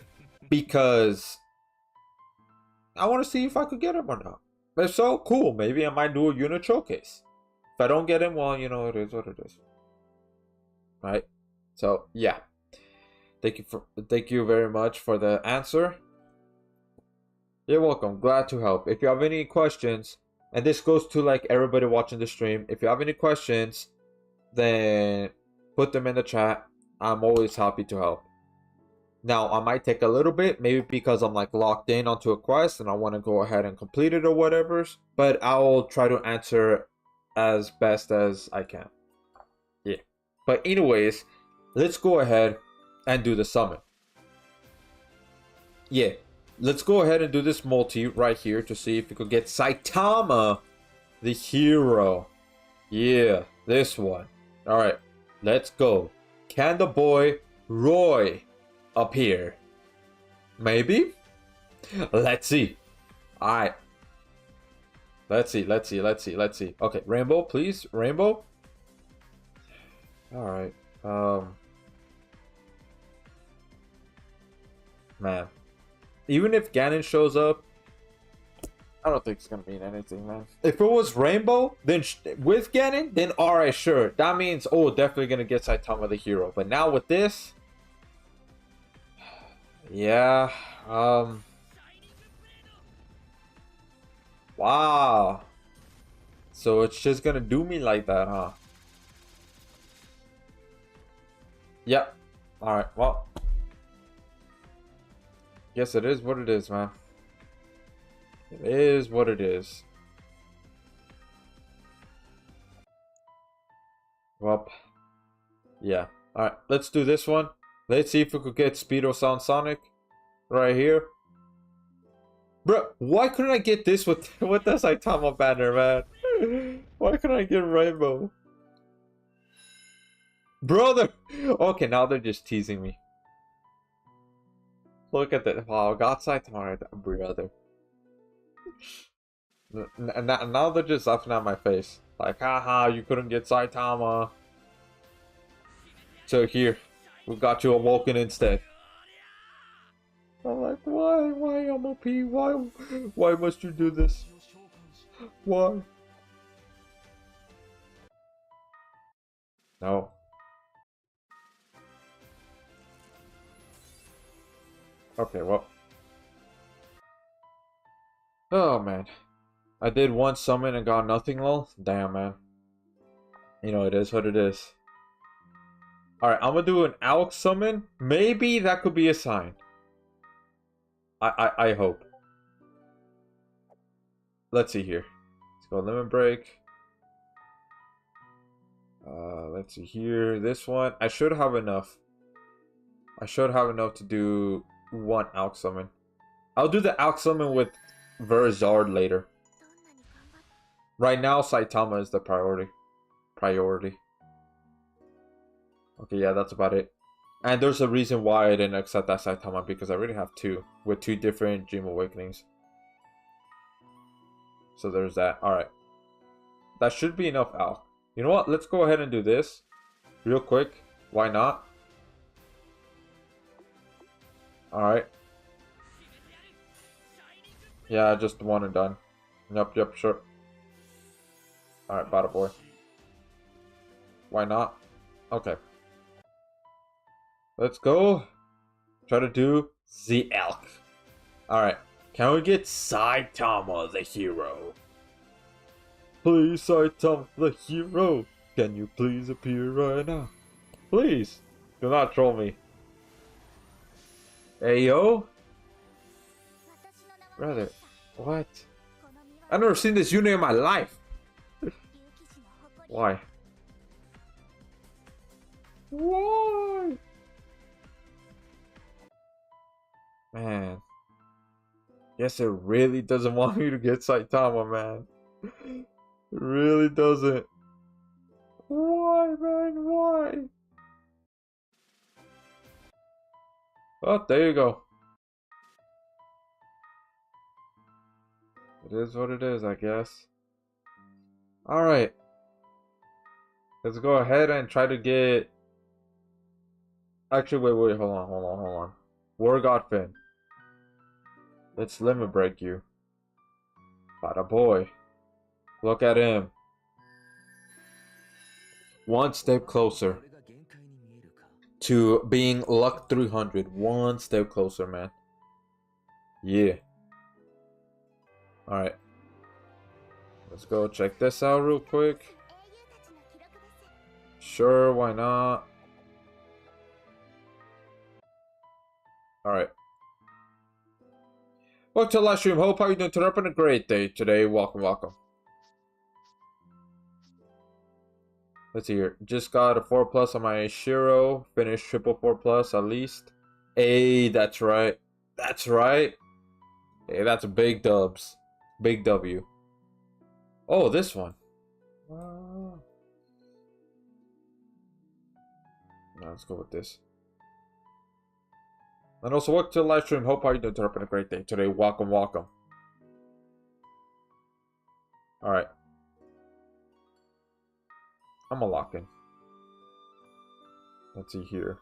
S1: Because I want to see if I could get him or not. If so, cool. Maybe I might do a unit showcase. If I don't get him, well, it is what it is. Right? So, yeah. Thank you very much for the answer. You're welcome. Glad to help. If you have any questions, and this goes to like everybody watching the stream, if you have any questions, then put them in the chat. I'm always happy to help. Now, I might take a little bit, maybe because I'm like locked in onto a quest and I want to go ahead and complete it or whatever, but I'll try to answer as best as I can. Yeah. But anyways, let's go ahead and do the summon. Yeah. Let's go ahead and do this multi right here to see if we could get Saitama, the hero. Yeah, this one. Alright, let's go. Can the boy Roy appear? Maybe? Let's see. Alright. Let's see. Okay, rainbow, please. Rainbow. Alright. Man. Even if Ganon shows up, I don't think it's gonna mean anything, man. If it was Rainbow, then with Ganon, then alright, sure. That means, oh, definitely gonna get Saitama the hero. But now with this, yeah, wow. So it's just gonna do me like that, huh? Yep. Alright, well. Guess it is what it is, man. It is what it is. Well, yeah. Alright, let's do this one. Let's see if we could get Speedo Sound Sonic right here. Bro, why couldn't I get this with the Saitama banner, man? Why couldn't I get Rainbow? Brother! Okay, now they're just teasing me. Look at that. Wow, got Saitama, brother. Now they're just laughing at my face. Like, haha, you couldn't get Saitama. So here, we got you a Vulcan instead. I'm like, why? Why, MOP? Why must you do this? Why? No. Okay, well. Oh, man. I did one summon and got nothing, lol. Damn, man. You know, it is what it is. Alright, I'm gonna do an Alex summon. Maybe that could be a sign. I hope. Let's see here. Let's go limit break. Let's see here. This one. I should have enough. I should have enough to do one Alex summon. I'll do the Alex summon with Verzard later. Right now, Saitama is the priority. Okay, yeah, that's about it. And there's a reason why I didn't accept that Saitama, because I already have two, with two different Dream Awakenings. So there's that. Alright. That should be enough, Al. You know what? Let's go ahead and do this. Real quick. Why not? Alright. Yeah, just one and done. Yep, sure. Alright, bada boy. Why not? Okay. Let's go. Try to do the elk. Alright. Can we get Saitama the hero? Please, Saitama the hero. Can you please appear right now? Please. Do not troll me. Hey, yo. Brother, what? I've never seen this unit in my life. Why? Why? Man. Yes, it really doesn't want me to get Saitama, man. It really doesn't. Why, man? Why? Oh, there you go. It is what it is, I guess. Alright. Let's go ahead and try to get... Actually, wait, hold on. War God Finn. Let's limit break you. Bada boy. Look at him. One step closer to being luck 300. One step closer, man. Yeah. Alright. Let's go check this out real quick. Sure, why not? Alright. Welcome to the live stream. Hope how you doing today. Up on a great day today. Welcome. Let's see here. Just got a 4+ on my Shiro. Finished triple 4+ at least. Hey, that's right. That's right. Hey, that's big dubs. Big W. Oh, this one. No, let's go with this. And also, welcome to the live stream. Hope how you doing today. Up on a great day today. Welcome. Alright. I'm gonna lock in. Let's see here.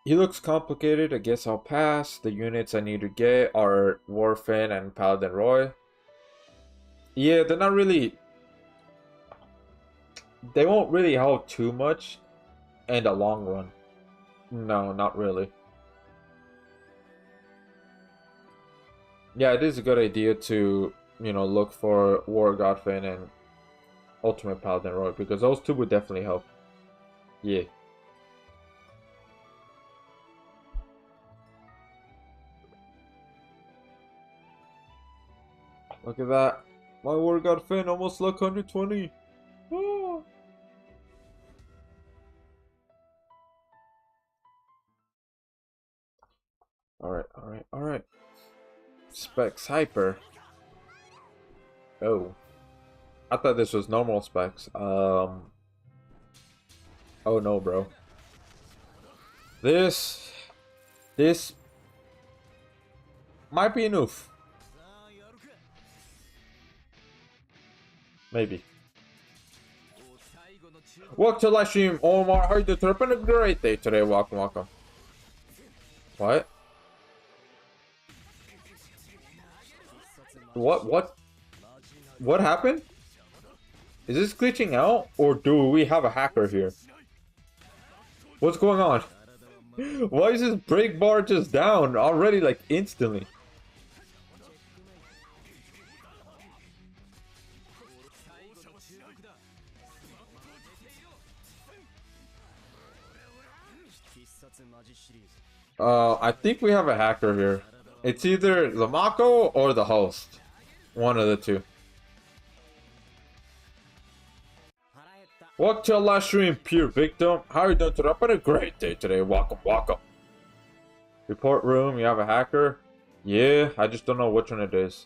S1: He looks complicated. I guess I'll pass. The units I need to get are Warfin and Paladin Roy. Yeah, they're not really... They won't really help too much in the long run. No, not really. Yeah, it is a good idea to, you know, look for War Godfin and Ultimate Paladin Roy, because those two would definitely help. Yeah. Look at that. My War Godfin almost luck 120. Oh. Alright. Specs Hyper. Oh. I thought this was normal specs. Oh no, bro. This might be an oof. Maybe. Welcome to the live stream, Omar. How are you doing? It's been a great day today. Welcome, welcome. What? What happened? Is this glitching out, or do we have a hacker here? What's going on? Why is this break bar just down already, like instantly? I think we have a hacker here. It's either the Mako or the host. One of the two. Welcome to the live stream, Pure Victim. How are you doing today? I've had a great day today. Welcome, welcome. Report room, you have a hacker? Yeah, I just don't know which one it is.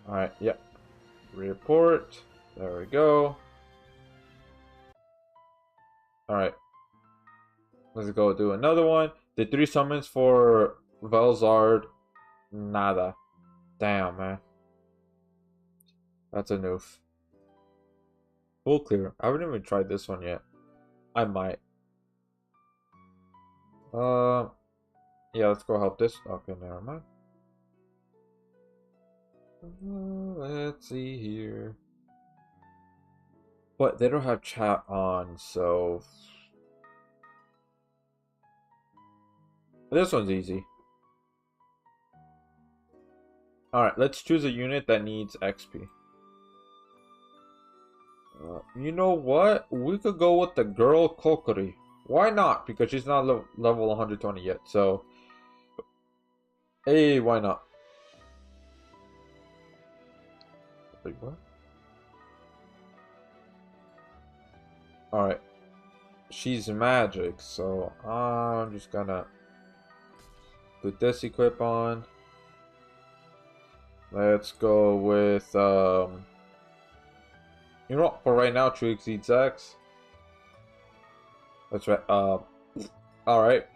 S1: Alright, yep. Report. There we go. Alright. Let's go do another one. Did 3 summons for Velzard. Nada. Damn, man. That's a noof. Full clear. I haven't even tried this one yet. I might. Yeah, let's go help this. Okay, never mind. Let's see here. But they don't have chat on, so this one's easy. Alright, let's choose a unit that needs XP. You know what? We could go with the girl Kokori. Why not? Because she's not level 120 yet, so... Hey, why not? Wait, what? Alright. She's magic, so I'm just gonna put this equip on. Let's go with, you know what, for right now, True exceeds X. That's right, alright.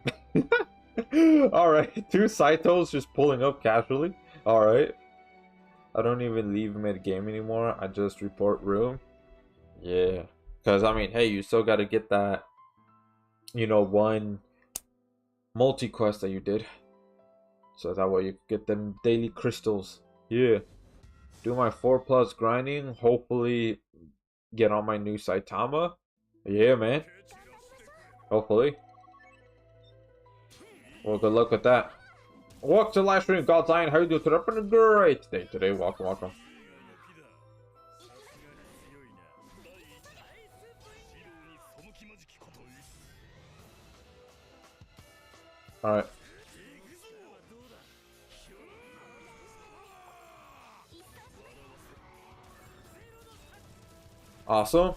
S1: Alright, 2 Saitos just pulling up casually. Alright. I don't even leave mid-game anymore, I just report room. Yeah. Because, I mean, hey, you still gotta get that, you know, 1 multi-quest that you did. So that way you get them daily crystals. Yeah. Do my 4+ grinding. Hopefully get on my new Saitama. Yeah, man. Hopefully. Well, good luck with that. Welcome to the live stream, God's Lion. How are you doing today? It's been a great day today. Welcome, welcome. Alright. Awesome.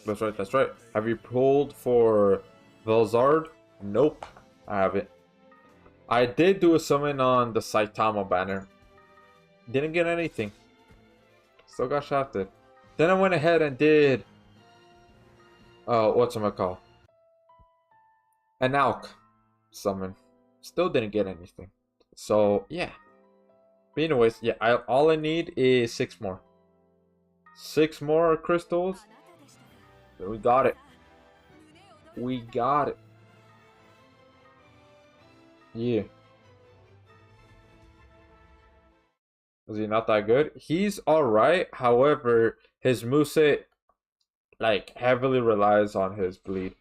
S1: That's right, that's right. Have you pulled for Velzard? Nope, I haven't. I did do a summon on the Saitama banner. Didn't get anything. Still got shafted. Then I went ahead and did... whatchamacall? An Alk summon. Still didn't get anything. So, yeah. But anyways, yeah, all I need is 6 more. 6 more crystals. We got it. We got it. Yeah. Is he not that good? He's alright. However, his moveset, like, heavily relies on his bleed.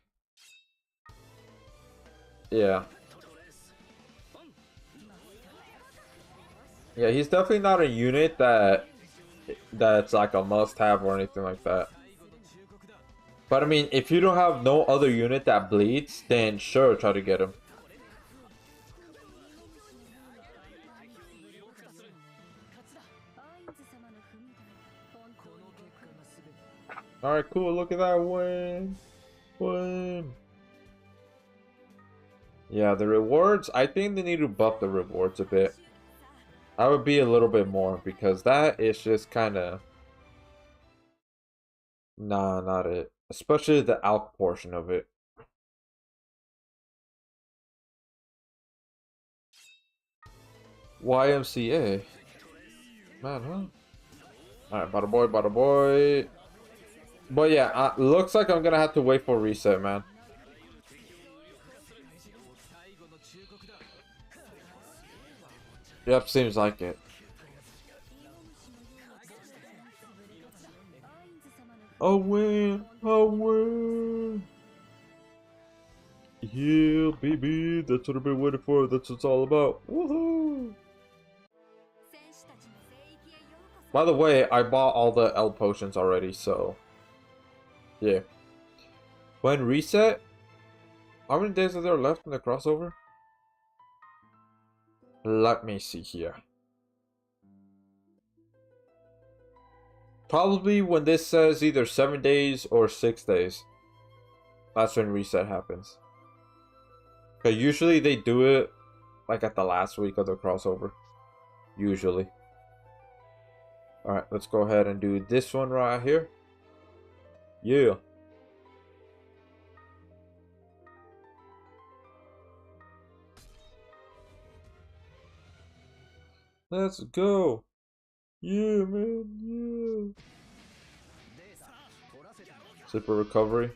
S1: Yeah. Yeah, he's definitely not a unit that's like a must-have or anything like that. But I mean, if you don't have no other unit that bleeds, then sure, try to get him. Alright, cool. Look at that win. Win. Yeah, the rewards, I think they need to buff the rewards a bit. I would be a little bit more because that is just kind of... Nah, not it. Especially the alch portion of it. YMCA? Man, huh? Alright, bada boy, bada boy. But yeah, looks like I'm gonna have to wait for reset, man. Yep, seems like it. A win! A win! Yeah, baby, that's what I've been waiting for. That's what it's all about. Woohoo! By the way, I bought all the L potions already, so yeah. When reset, how many days are there left in the crossover? Let me see here. Probably when this says either 7 days or 6 days. That's when reset happens. Because usually they do it like at the last week of the crossover. Usually. Alright, let's go ahead and do this one right here. Yeah. Let's go. Yeah, man. Yeah. Super recovery.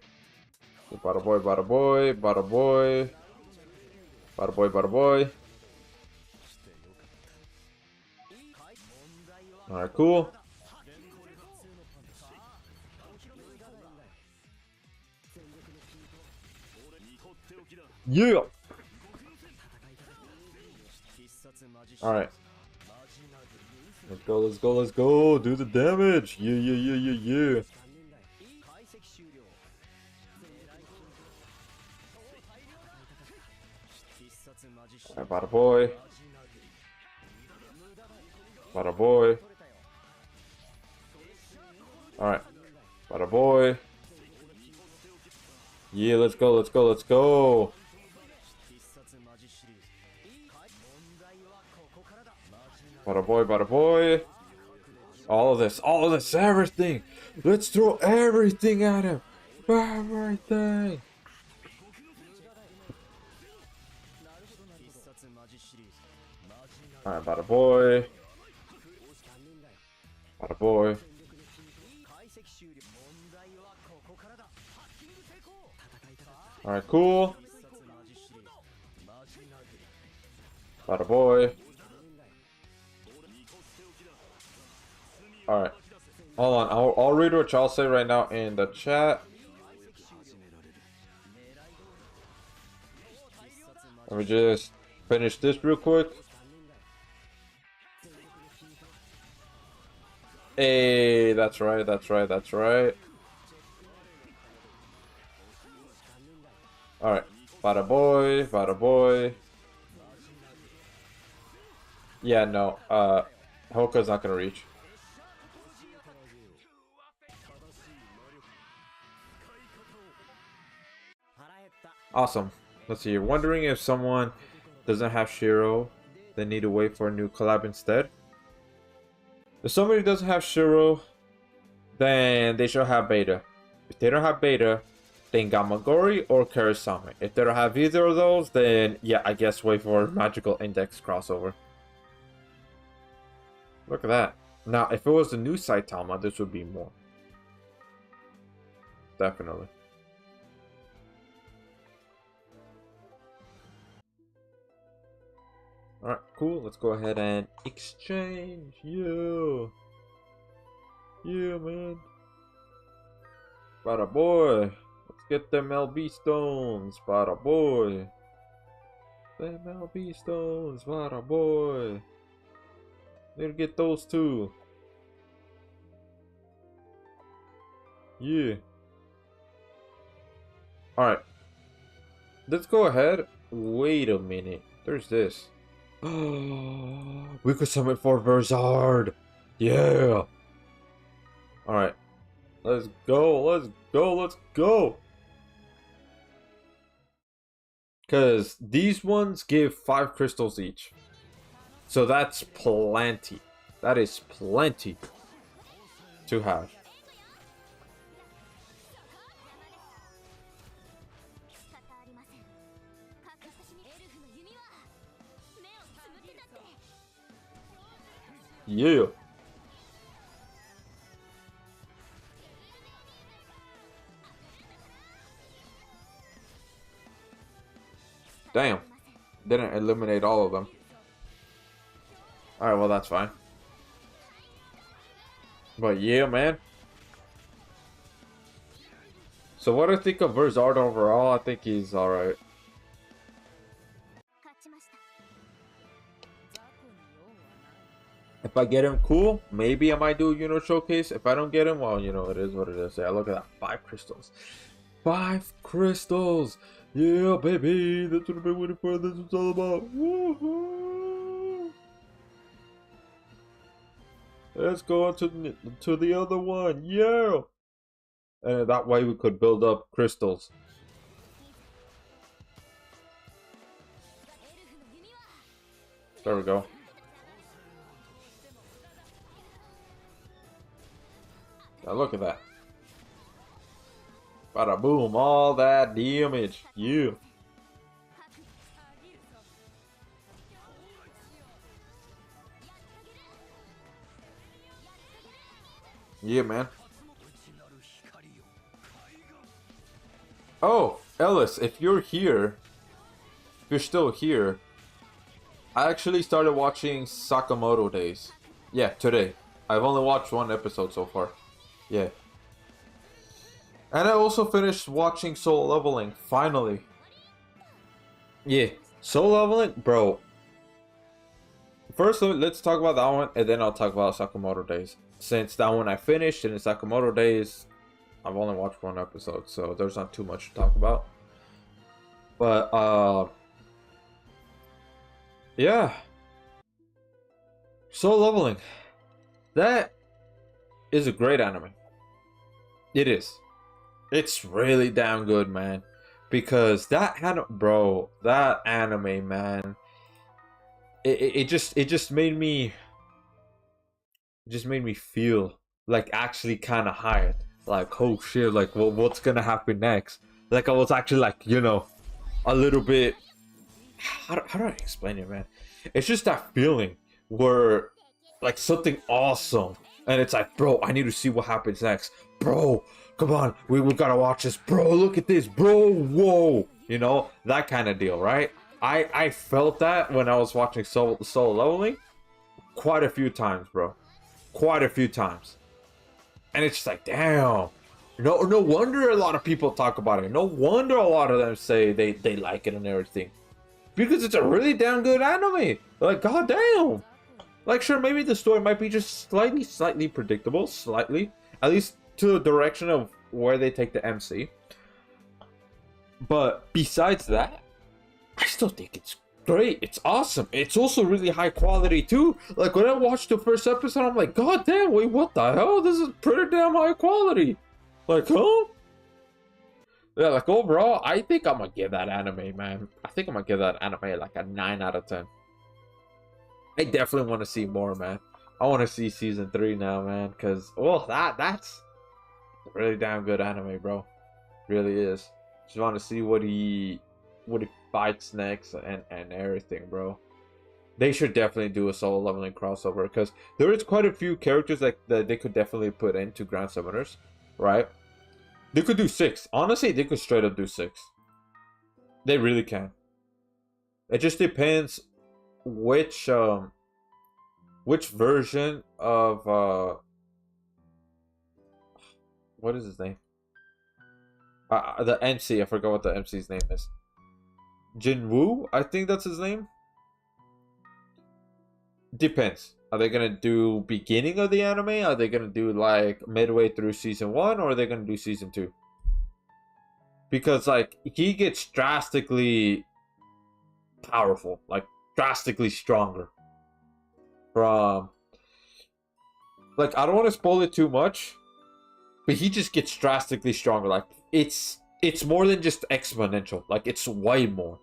S1: Bada boy, bada boy, bada boy. Bada boy, bada boy. Alright, cool. Yeah. Alright. Let's go, let's go, let's go. Do the damage. Yeah. Alright, bada boy. Bada boy. Alright. Bada boy. Yeah, let's go, let's go, let's go. Bada boy, bada boy. All of this, everything. Let's throw everything at him. Everything. Alright, bada boy. Bada boy. Alright, cool. Bada boy. Alright. Hold on. I'll read what y'all say right now in the chat. Let me just finish this real quick. Hey, that's right, that's right, that's right. Alright. Bada boy, bada boy. Yeah, no. Hoka's not gonna reach. Awesome. Let's see. You're wondering if someone doesn't have Shiro, they need to wait for a new collab instead. If somebody doesn't have Shiro, then they should have Beta. If they don't have Beta, then Gamagori or Karasame. If they don't have either of those, then yeah, I guess wait for Magical Index crossover. Look at that. Now, if it was the new Saitama, this would be more. Definitely. Alright, cool. Let's go ahead and exchange. Yeah. Yeah, man. Bada boy. Let's get them LB stones. Bada boy. Them LB stones. Bada boy. Need to get those too. Yeah. Alright. Let's go ahead. Wait a minute. There's this. We could summon for Verzard. Yeah. Alright. Let's go. Let's go. Let's go. Because these ones give 5 crystals each. So that's plenty. That is plenty to have. Yeah. Damn. Didn't eliminate all of them. Alright, well, that's fine. But yeah, man. So what I think of Verzard overall, I think he's alright. If I get him, cool. Maybe I might do a showcase. If I don't get him, well, it is what it is. Yeah, look at that. 5 crystals. 5 crystals! Yeah, baby! That's what I've been waiting for. That's what it's all about. Woohoo! Let's go on to the other one. Yeah! And that way we could build up crystals. There we go. Now look at that. Bada boom, all that damage. Yeah. Yeah, man. Oh, Ellis, if you're here, if you're still here, I actually started watching Sakamoto Days. Yeah, today. I've only watched 1 episode so far. Yeah. And I also finished watching Soul Leveling, finally. Yeah, Soul Leveling, bro. First, let's talk about that one, and then I'll talk about Sakamoto Days. Since that one I finished, and in Sakamoto Days, I've only watched 1 episode, so there's not too much to talk about. But, yeah. Soul Leveling. That is a great anime. It is. It's really damn good, man. Because that anime, man. It just made me feel like actually kind of hyped. Like, oh shit, like what's gonna happen next? Like I was actually like, a little bit, how do I explain it, man? It's just that feeling where like something awesome, and it's like, bro, I need to see what happens next. Bro, come on, we gotta watch this. Bro, look at this. Bro, whoa. That kind of deal, right? I felt that when I was watching Soul Leveling quite a few times, bro. Quite a few times. And it's just like, damn. No wonder a lot of people talk about it. No wonder a lot of them say they like it and everything. Because it's a really damn good anime. Like, goddamn. Like, sure, maybe the story might be just slightly predictable. Slightly. At least to the direction of where they take the MC. But besides that, I still think it's great. It's awesome. It's also really high quality too. Like when I watched the first episode, I'm like, God damn, wait, what the hell? This is pretty damn high quality. Like, huh? Yeah, like overall, I think I'm gonna give that anime, man. I think I'm gonna give that anime like a 9 out of 10. I definitely want to see more, man. I want to see season 3 now, man. Cause that's a really damn good anime, bro. Really is. Just want to see what he fights next and everything, bro. They should definitely do a Soul Leveling crossover because there is quite a few characters that they could definitely put into Grand Summoners, right? They could do 6. Honestly, they could straight up do 6. They really can. It just depends which version of what is his name? The MC. I forgot what the MC's name is. Jinwoo, I think that's his name. Depends. Are they gonna do beginning of the anime? Are they gonna do like midway through season 1, or are they gonna do season 2? Because like he gets drastically powerful, like drastically stronger. From like, I don't want to spoil it too much, but he just gets drastically stronger. Like it's more than just exponential. Like it's way more.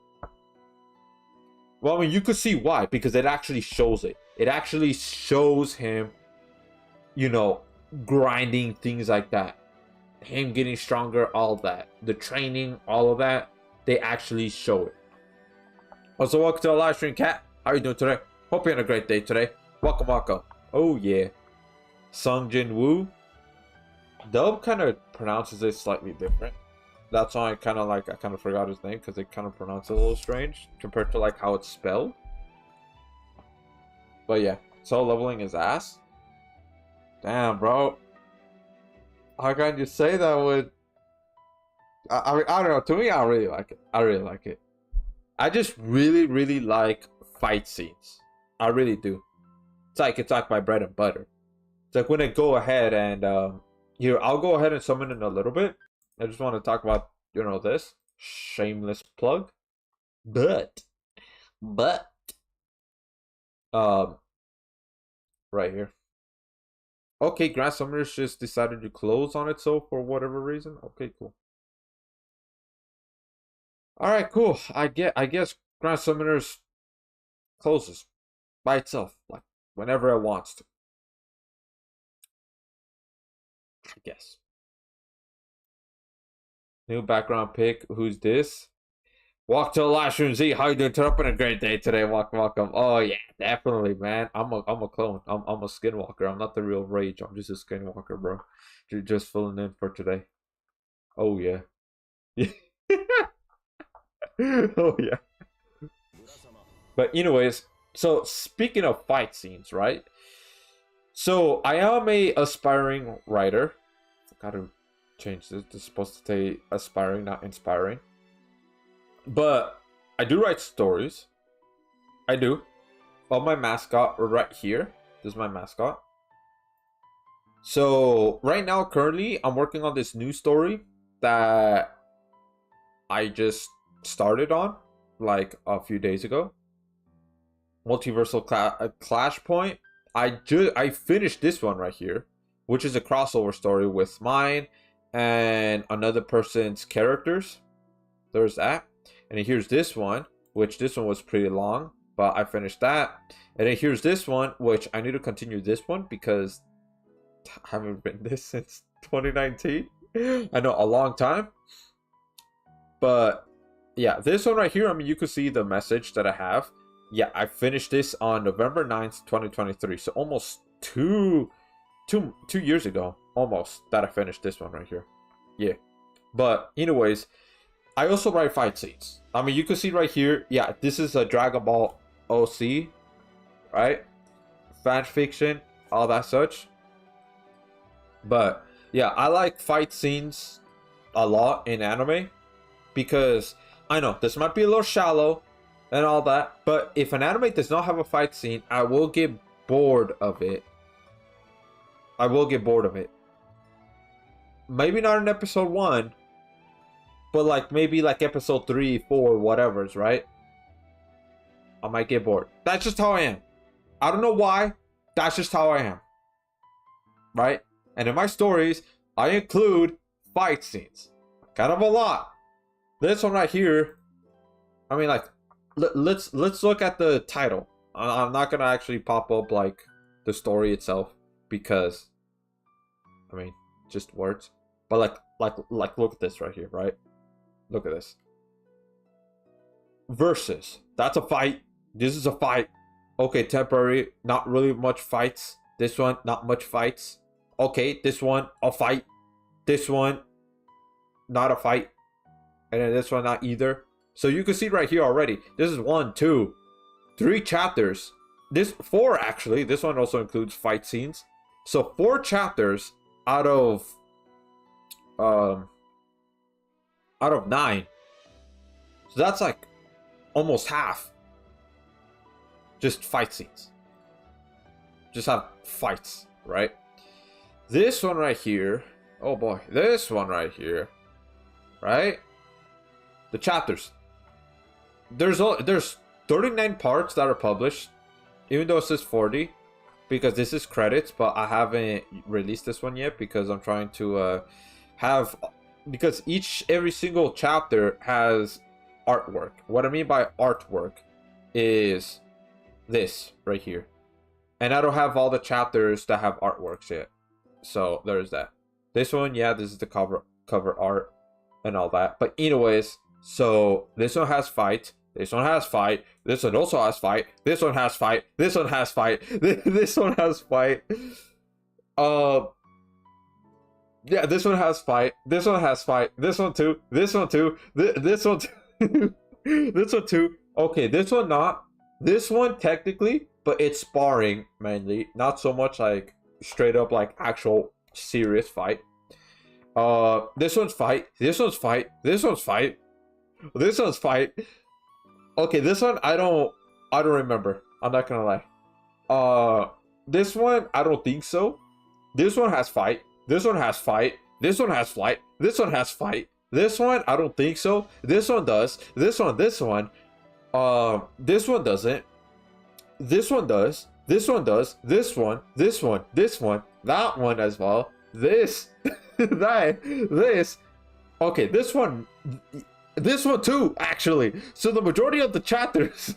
S1: Well, I mean, you could see why, because it actually shows it. It actually shows him, you know, grinding, things like that. Him getting stronger, all that. The training, all of that. They actually show it. Also, welcome to the live stream, Cat. How are you doing today? Hope you're having a great day today. Welcome, welcome. Oh, yeah. Sung Jin Woo. Dub kind of pronounces it slightly different. That's why I kind of forgot his name, because they kind of pronounce it a little strange compared to like how it's spelled. But yeah, so leveling his ass. Damn, bro. How can you say that with... I mean, I don't know. To me, I really like it. I really like it. I just really like fight scenes. I really do. It's like my bread and butter. It's like when I go ahead and here, I'll go ahead and summon in a little bit. I just want to talk about, you know, this shameless plug. But right here. Okay, Grand Summoners just decided to close on it, so for whatever reason. Okay, cool. Alright, cool. I guess Grand Summoners closes by itself, like whenever it wants to. I guess. New background pic. Who's this? Walk to the live stream, Z. How you doing? Turn up in a great day today. Welcome. Oh yeah, definitely, man. I'm a clone. I'm a skinwalker. I'm not the real Rage. I'm just a skinwalker, bro. Just filling in for today. Oh yeah. Oh yeah. But anyways, so speaking of fight scenes, right? So I am a aspiring writer. I gotta change this. This is supposed to say aspiring, not inspiring. But I do write stories. I do. Oh, my mascot right here. This is my mascot. So right now, currently, I'm working on this new story that I just started on like a few days ago. Multiversal Clash Point. I finished this one right here, which is a crossover story with mine and another person's characters. There's that. And then here's this one, which this one was pretty long, but I finished that. And then here's this one, which I need to continue this one because I haven't written this since 2019. I know, a long time. But yeah, this one right here, I mean, you could see the message that I have. Yeah, I finished this on November 9th, 2023. So almost two years ago, almost, that I finished this one right here. Yeah. But anyways, I also write fight scenes. I mean, you can see right here. Yeah, this is a Dragon Ball OC, right? Fan fiction, all that such. But yeah, I like fight scenes a lot in anime because I know this might be a little shallow and all that, but if an anime does not have a fight scene, I will get bored of it. I will get bored of it. Maybe not in episode 1. But like maybe like episode 3, 4, whatever's, right? I might get bored. That's just how I am. I don't know why. That's just how I am. Right? And in my stories, I include fight scenes. Kind of a lot. This one right here, I mean, like, let's look at the title. I'm not gonna actually pop up like the story itself because, I mean, just words. But like look at this right here, right? Look at this. Versus. That's a fight. This is a fight. Okay, temporary. Not really much fights. This one, not much fights. Okay, this one, a fight. This one, not a fight. And then this one, not either. So you can see right here already. This is 1, 2, 3 chapters. This 4 actually. This one also includes fight scenes. So 4 chapters out of 9. So that's like almost half. Just fight scenes. Just have fights, right? This one right here. Oh boy, this one right here. Right? The chapters. There's 39 parts that are published, even though it says 40, because this is credits, but I haven't released this one yet because I'm trying to have, because every single chapter has artwork. What I mean by artwork is this right here. And I don't have all the chapters that have artworks yet. So there's that. This one, yeah, this is the cover art and all that. But anyways, so this one has fight. This one has fight. This one also has fight. This one has fight. This one has fight. This one has fight. Yeah, this one has fight. This one has fight. This one too. This one too. This one too. This one too. Okay, this one not. This one technically, but it's sparring mainly. Not so much like straight up like actual serious fight. This one's fight. This one's fight. This one's fight. This one's fight. Okay, this one I don't remember. I'm not gonna lie. This one I don't think so. This one has fight. This one has fight. This one has flight. This one has fight. This one I don't think so. This one does. This one. This one doesn't. This one does. This one does. This one. This one. This one. That one as well. This. That. This. Okay, this one. This one too, actually. So the majority of the chapters.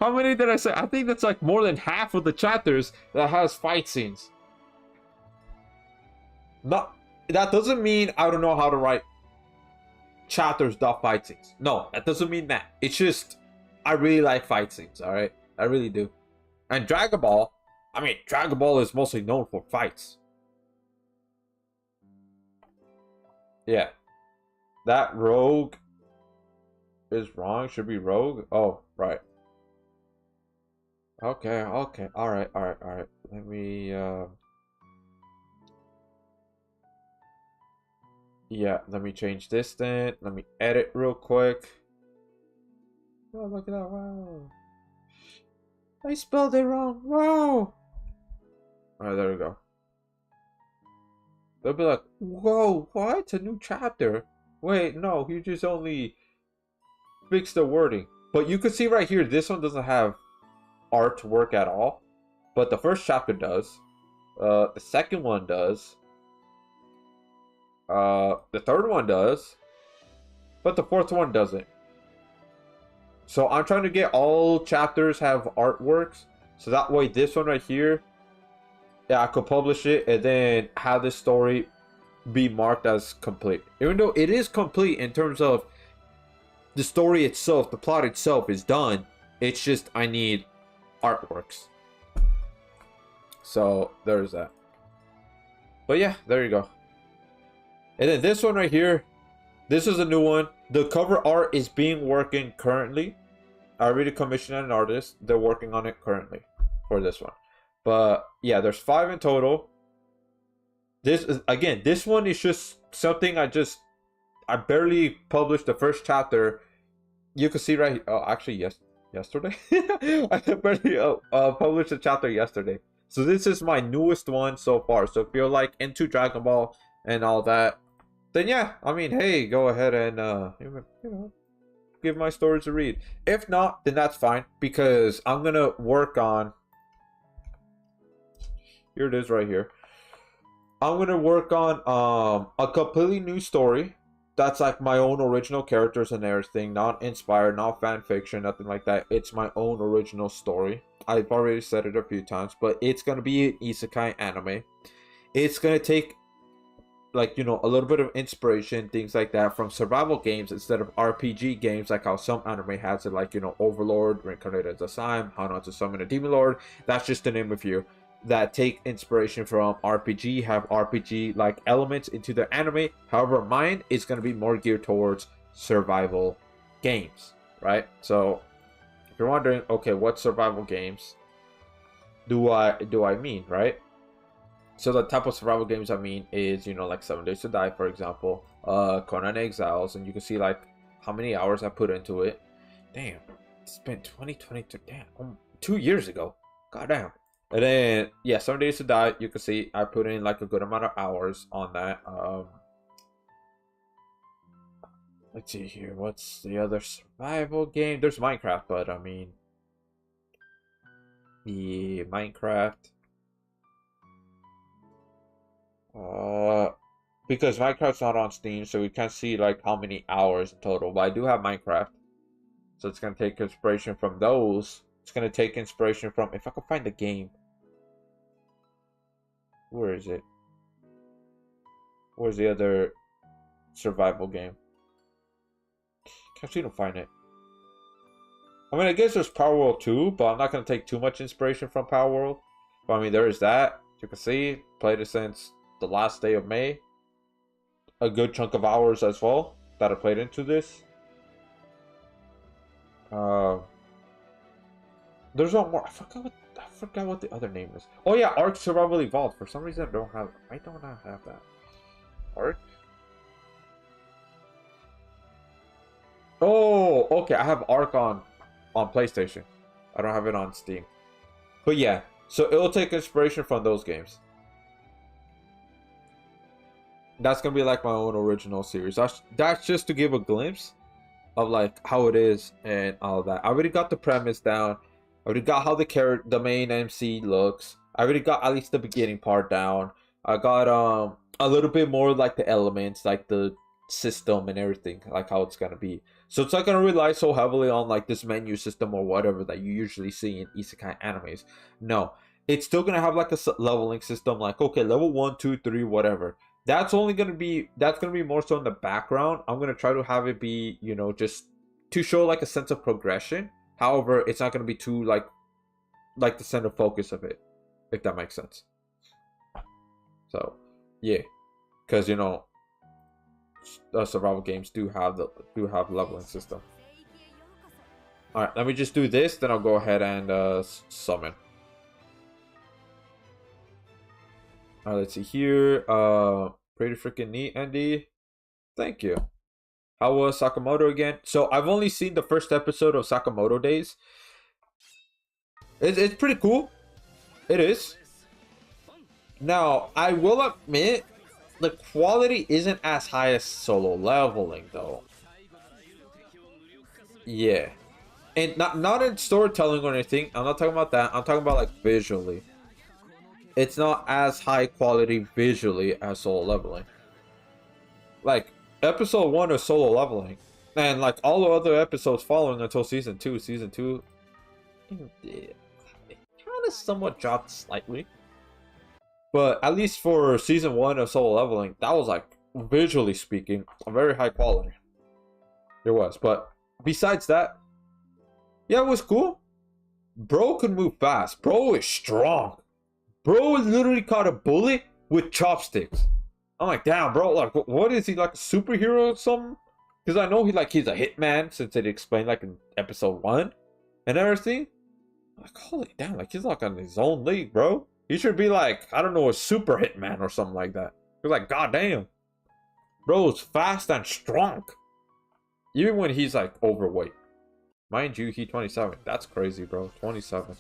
S1: How many did I say? I think that's like more than half of the chapters that has fight scenes. Not. That doesn't mean I don't know how to write chapters dot fight scenes. No, that doesn't mean that. It's just I really like fight scenes. All right, I really do. And Dragon Ball. I mean, Dragon Ball is mostly known for fights. Yeah. That rogue is wrong. Should be rogue. Oh, right. Okay, okay. Alright. Let me yeah, let me change this then. Let me edit real quick. Oh, look at that. Wow. I spelled it wrong. Wow. Alright, there we go. They'll be like, whoa, what? A new chapter? Wait, no, you just only fixed the wording. But you can see right here, this one doesn't have artwork at all. But the first chapter does. The second one does. The third one does. But the fourth one doesn't. So I'm trying to get all chapters have artworks. So that way this one right here, yeah, I could publish it and then have this story be marked as complete. Even though it is complete in terms of the story itself, the plot itself is done. It's just I need artworks. So there's that. But yeah, there you go. And then this one right here, this is a new one. The cover art is being working currently. I already commissioned an artist. They're working on it currently for this one. But yeah, there's 5 in total. This is, again, this one is just something I barely published the first chapter. You can see right, oh, actually, yesterday. I barely published a chapter yesterday. So this is my newest one so far. So if you're like into Dragon Ball and all that, then yeah, I mean, hey, go ahead and you know, give my stories a read. If not, then that's fine, because I'm gonna work on, here it is right here. I'm gonna work on a completely new story that's like my own original characters and everything, not inspired, not fan fiction, nothing like that. It's my own original story. I've already said it a few times, but it's gonna be an isekai anime. It's gonna take, like, you know, a little bit of inspiration, things like that, from survival games instead of RPG games, like how some anime has it, like, you know, Overlord, Reincarnated as a Slime, How Not to Summon a Demon Lord. That's just to name a few that take inspiration from RPG, have RPG like elements into the anime. However, mine is going to be more geared towards survival games, right? So if you're wondering, okay, what survival games do I mean, right? So the type of survival games I mean is, you know, like 7 Days to Die, for example, Conan Exiles, and you can see like how many hours I put into it. Damn, it's been 2022, damn, 2 years ago. Goddamn. And then, yeah, 7 Days to Die, you can see I put in like a good amount of hours on that. Let's see here, what's the other survival game? There's Minecraft, but I mean, yeah, Minecraft. Because Minecraft's not on Steam, so we can't see like how many hours in total. But I do have Minecraft. So it's gonna take inspiration from those. It's gonna take inspiration from, if I can find the game. Where is it? Where's the other survival game? Can't seem to find it. I mean, I guess there's Power World 2, but I'm not gonna take too much inspiration from Power World. But I mean, there is that. You can see, played it since the last day of May. A good chunk of hours as well that I played into this. There's one more. I forgot what the other name is. Oh yeah, Ark Survival Evolved. For some reason, I don't have that. Ark. Oh, okay. I have Ark on PlayStation. I don't have it on Steam. But yeah, so it'll take inspiration from those games. That's gonna be like my own original series. That's just to give a glimpse of like how it is and all that. I already got the premise down. I already got how the main MC looks. I already got at least the beginning part down. I got a little bit more like the elements, like the system and everything, like how it's gonna be. So it's not gonna rely so heavily on like this menu system or whatever that you usually see in isekai animes. No, it's still gonna have like a leveling system, like okay, level 1, 2, 3, whatever. That's gonna be more so in the background. I'm gonna try to have it be, you know, just to show like a sense of progression. However, it's not gonna be too like the center focus of it, if that makes sense. So yeah, because you know, survival games do have leveling system. All right, let me just do this, then I'll go ahead and summon. All right, let's see here. Pretty freaking neat, Andy. Thank you. How was Sakamoto again? So I've only seen the first episode of Sakamoto Days. It's pretty cool. It is. Now, I will admit, the quality isn't as high as Solo Leveling, though. Yeah. And not in storytelling or anything. I'm not talking about that. I'm talking about, like, visually. It's not as high quality visually as Solo Leveling. Like, episode 1 of Solo Leveling. And, like, all the other episodes following until Season 2. Season 2... it kind of somewhat dropped slightly. But at least for Season 1 of Solo Leveling, that was, like, visually speaking, a very high quality. It was. But besides that, yeah, it was cool. Bro could move fast. Bro is strong. Bro literally caught a bullet with chopsticks. I'm like, damn, bro. Like, what is he, like a superhero or something? Because I know he's a hitman, since it explained like in episode 1 and everything. I'm like, holy damn, like he's like on his own league, bro. He should be like, I don't know, a super hitman or something like that. He's like, goddamn, bro's fast and strong, even when he's like overweight. Mind you, he 27. That's crazy, bro. 27.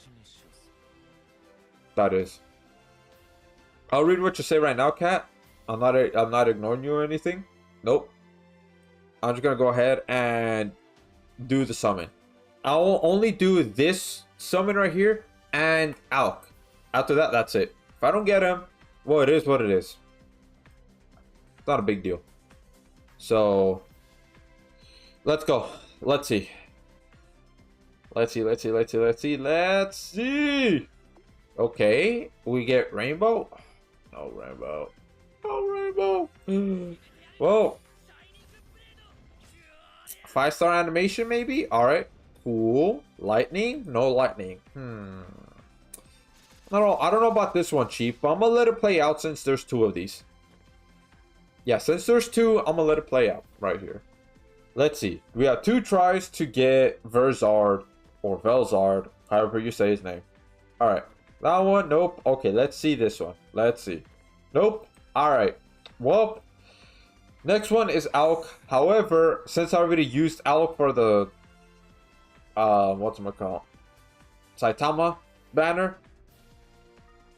S1: That is. I'll read what you say right now, Kat. I'm not ignoring you or anything. Nope. I'm just gonna go ahead and do the summon. I'll only do this summon right here and Alk. After that, that's it. If I don't get him, well, it is what it is. It's not a big deal. So let's go. Let's see. Let's see. Okay, we get Rainbow. No Rainbow. No Rainbow. Whoa. 5-star animation, maybe? Alright. Cool. Lightning? No lightning. I don't know about this one, Chief, but I'm gonna let it play out since there's 2 of these. Yeah, since there's 2, I'm gonna let it play out right here. Let's see. We have 2 tries to get Verzard or Velzard, however you say his name. Alright. That one, nope. Okay, let's see this one. Let's see. Nope. Alright. Well, next one is Alk. However, since I already used Alk for the whatchamacallit, Saitama banner,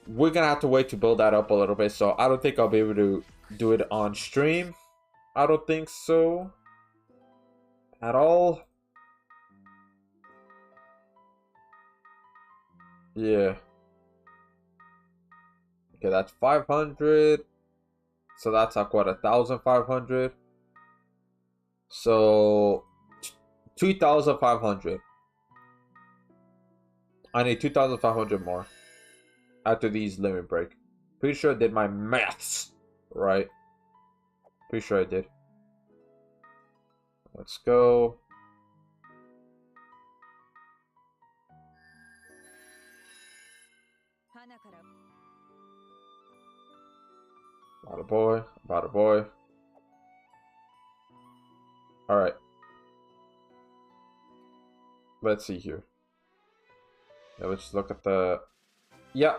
S1: we're gonna have to wait to build that up a little bit. So I don't think I'll be able to do it on stream. I don't think so at all. Yeah. Okay, that's 500. So that's like what, 1,500. So 2,500. I need 2,500 more after these limit break. Pretty sure I did my maths right. Pretty sure I did. Let's go. About a boy. About a boy. Alright. Let's see here. Yeah, let's look at the... Yeah.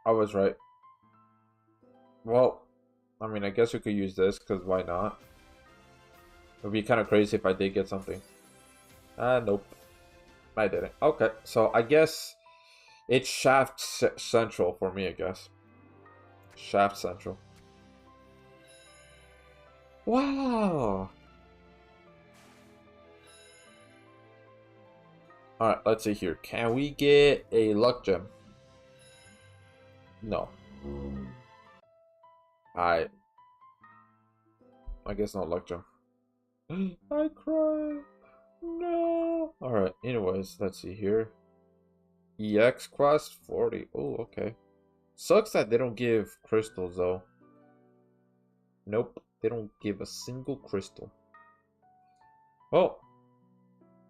S1: I was right. Well, I mean, I guess we could use this, because why not? It would be kind of crazy if I did get something. Nope. I didn't. Okay, so I guess it's Shaft Central for me, I guess. Shaft Central. Wow! Alright, let's see here. Can we get a luck gem? No. I guess not luck gem. I cry. No. Alright, anyways, let's see here. EX quest 40. Oh, okay. Sucks that they don't give crystals though. Nope, they don't give a single crystal. Well,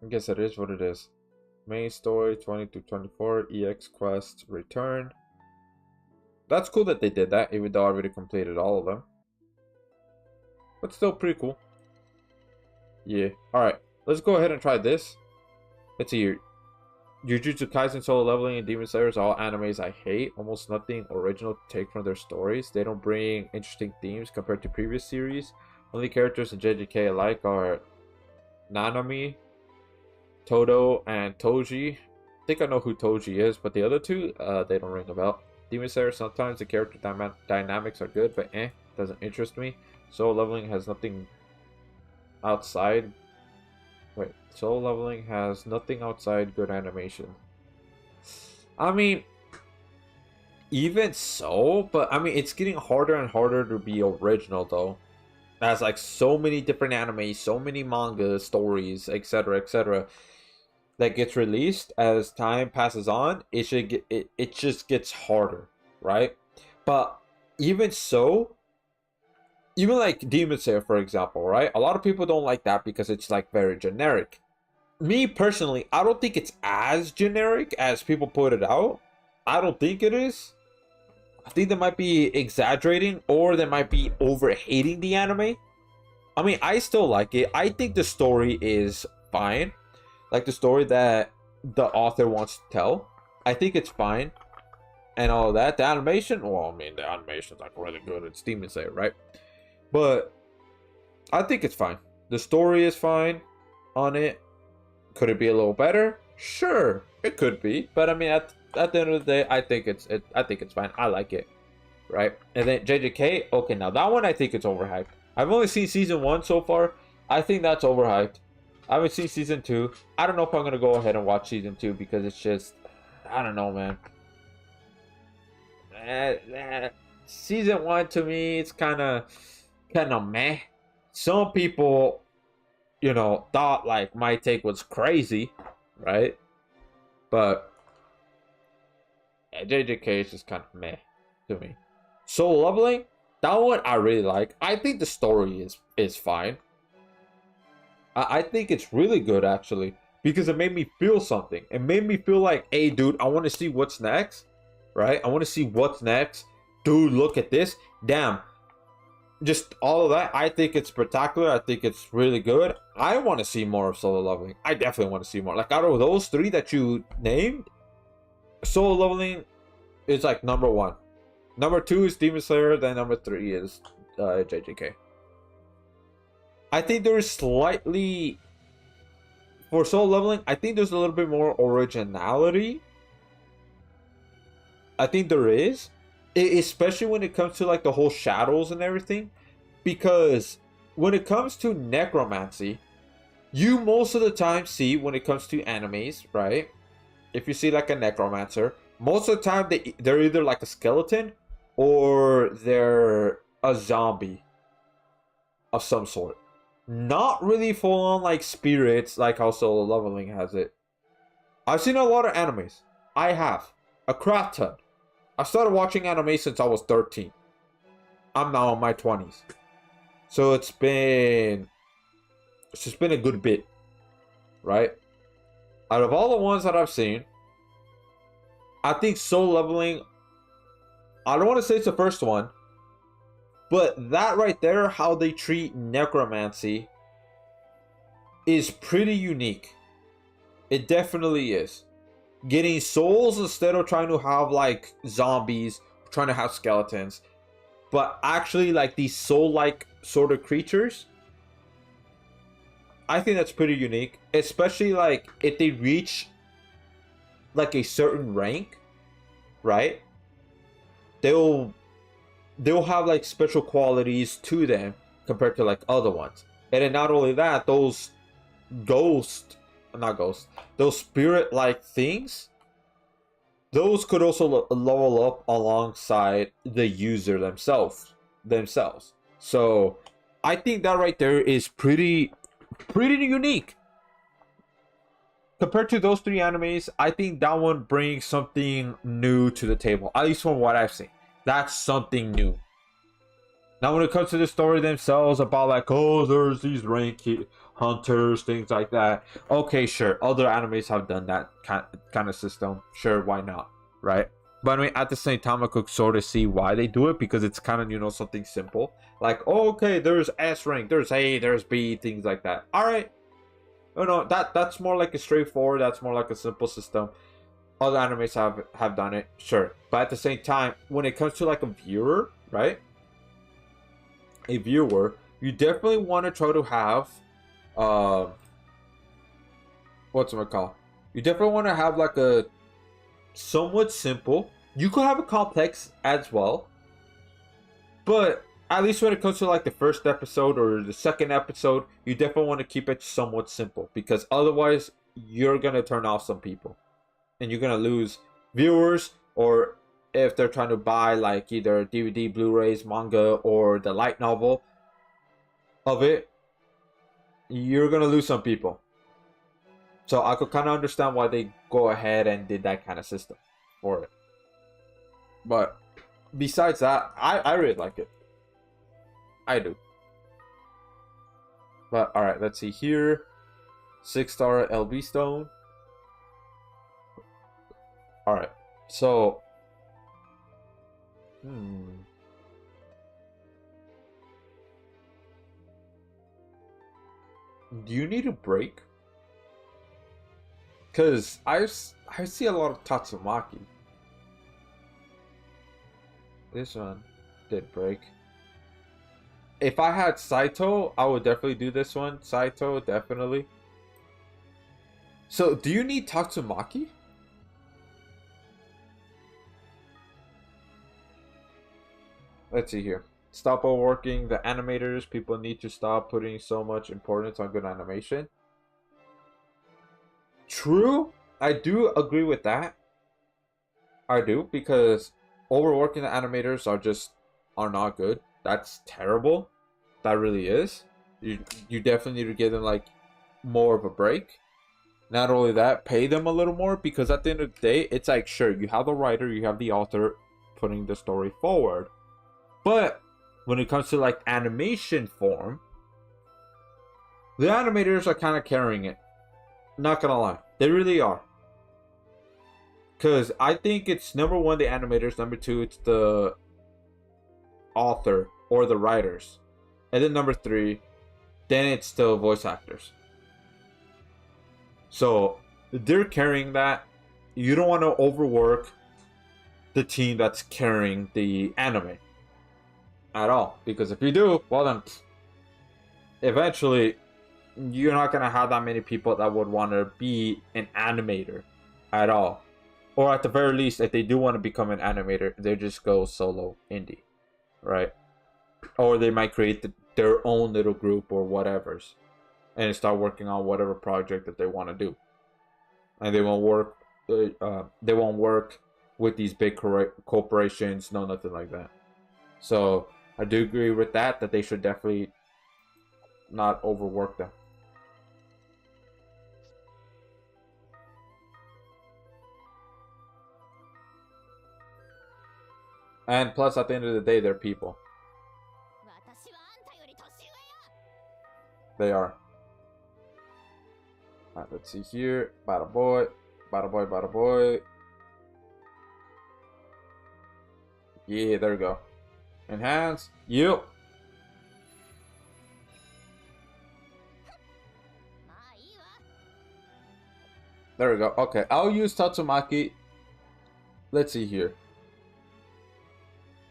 S1: I guess it is what it is. Main story 20 to 24. EX quest return. That's cool that they did that, even though I already completed all of them. But still pretty cool. Yeah. Alright, let's go ahead and try this. Let's see here. Jujutsu Kaisen, Solo Leveling, and Demon Slayer are all animes I hate. Almost nothing original to take from their stories. They don't bring interesting themes compared to previous series. Only characters in JJK alike are Nanami, Todo, and Toji. I think I know who Toji is, but the other two, they don't ring a bell. Demon Slayer, sometimes the character dynamics are good, but doesn't interest me. Solo Leveling has nothing outside. Wait, Solo Leveling has nothing outside good animation. I mean, even so, but I mean, it's getting harder and harder to be original though. There's like so many different animes, so many manga stories, etc., that gets released as time passes on. It should get it just gets harder, right? But even so, even like Demon Slayer, for example, right? A lot of people don't like that because it's like very generic. Me personally, I don't think it's as generic as people put it out. I don't think it is. I think they might be exaggerating, or they might be over hating the anime. I mean, I still like it. I think the story is fine. Like the story that the author wants to tell. I think it's fine. And all of that. The animation, well, I mean, the animation's like really good. It's Demon Slayer, right? But I think it's fine. The story is fine on it. Could it be a little better? Sure, it could be. But I mean, at the end of the day, I think it's fine. I like it, right? And then JJK, okay, now that one I think it's overhyped. I've only seen season 1 so far. I think that's overhyped. I haven't seen season 2. I don't know if I'm gonna go ahead and watch season 2 because it's just, I don't know, man. Season 1 to me, it's kind of meh. Some people, you know, thought like my take was crazy, right? But JJK is just kind of meh to me. Solo Leveling, that one I really like. I think the story is fine. I think it's really good actually, because it made me feel something. It made me feel like, hey dude, I want to see what's next, right? I want to see what's next. Dude, look at this. Damn. Just all of that. I think it's spectacular. I think it's really good. I want to see more of Solo Leveling. I definitely want to see more. Like out of those 3 that you named, Solo Leveling is like number 1. Number 2 is Demon Slayer. Then number 3 is JJK. I think there's slightly, for Solo Leveling, I think there's a little bit more originality. I think there is. Especially when it comes to like the whole shadows and everything. Because when it comes to necromancy, you most of the time see, when it comes to animes, right? If you see like a necromancer, most of the time they're either like a skeleton or they're a zombie of some sort. Not really full on like spirits, like how Solo Leveling has it. I've seen a lot of animes. I have. A crap ton. I started watching anime since I was 13. I'm now in my 20s. So it's just been a good bit. Right? Out of all the ones that I've seen, I think Soul Leveling, I don't want to say it's the first one, but that right there, how they treat necromancy, is pretty unique. It definitely is. Getting souls instead of trying to have like zombies, trying to have skeletons, but actually like these soul-like sort of creatures. I think that's pretty unique, especially like if they reach like a certain rank, right? They'll have like special qualities to them compared to like other ones. And then not only that, those those spirit like things, those could also level up alongside the user themselves. So I think that right there is pretty unique. Compared to those three animes, I think that one brings something new to the table. At least from what I've seen. That's something new. Now when it comes to the story themselves about like, oh, there's these rank hunters, things like that. Okay, sure. Other animes have done that kind of system. Sure, why not? Right? But I mean, at the same time, I could sort of see why they do it, because it's kind of, you know, something simple. Like, oh, okay, there's S rank, there's A, there's B, things like that. Alright. You know, that's more like a straightforward, that's more like a simple system. Other animes have done it, sure. But at the same time, when it comes to like a viewer, right? A viewer, you definitely want to try to have what's it called? You definitely want to have like a somewhat simple. You could have a complex as well, but at least when it comes to like the first episode or the second episode, you definitely want to keep it somewhat simple, because otherwise you're gonna turn off some people and you're gonna lose viewers. Or if they're trying to buy like either DVD, Blu-rays, manga, or the light novel of it, you're gonna lose some people. So I could kind of understand why they go ahead and did that kind of system for it. But besides that, I really like it. I do. But alright, let's see here. 6-star LB Stone. Alright, so do you need a break? Because I see a lot of Tatsumaki. This one did break. If I had Saito, I would definitely do this one. Saito, definitely. So, do you need Tatsumaki? Let's see here. Stop overworking the animators. People need to stop putting so much importance on good animation. True, I do agree with that. I do, because overworking the animators are not good. That's terrible. That really is. You definitely need to give them like more of a break. Not only that, pay them a little more, because at the end of the day, it's like, sure, you have the writer, you have the author putting the story forward. But when it comes to like animation form, the animators are kind of carrying it. Not gonna lie, they really are. Because I think it's number one, the animators, number two, it's the author or the writers, and then number three, then it's the voice actors. So they're carrying that. You don't want to overwork the team that's carrying the anime at all, because if you do, well then eventually you're not gonna have that many people that would want to be an animator at all. Or at the very least, if they do want to become an animator, they just go solo indie, right? Or they might create their own little group or whatever's, and start working on whatever project that they want to do. And they won't work. They won't work with these big corporations. No, nothing like that. So I do agree with that. That they should definitely not overwork them. And plus, at the end of the day, they're people. They are. Alright, let's see here. Bada boy. Bada boy, bada boy. Yeah, there we go. Enhance. You. There we go. Okay, I'll use Tatsumaki. Let's see here.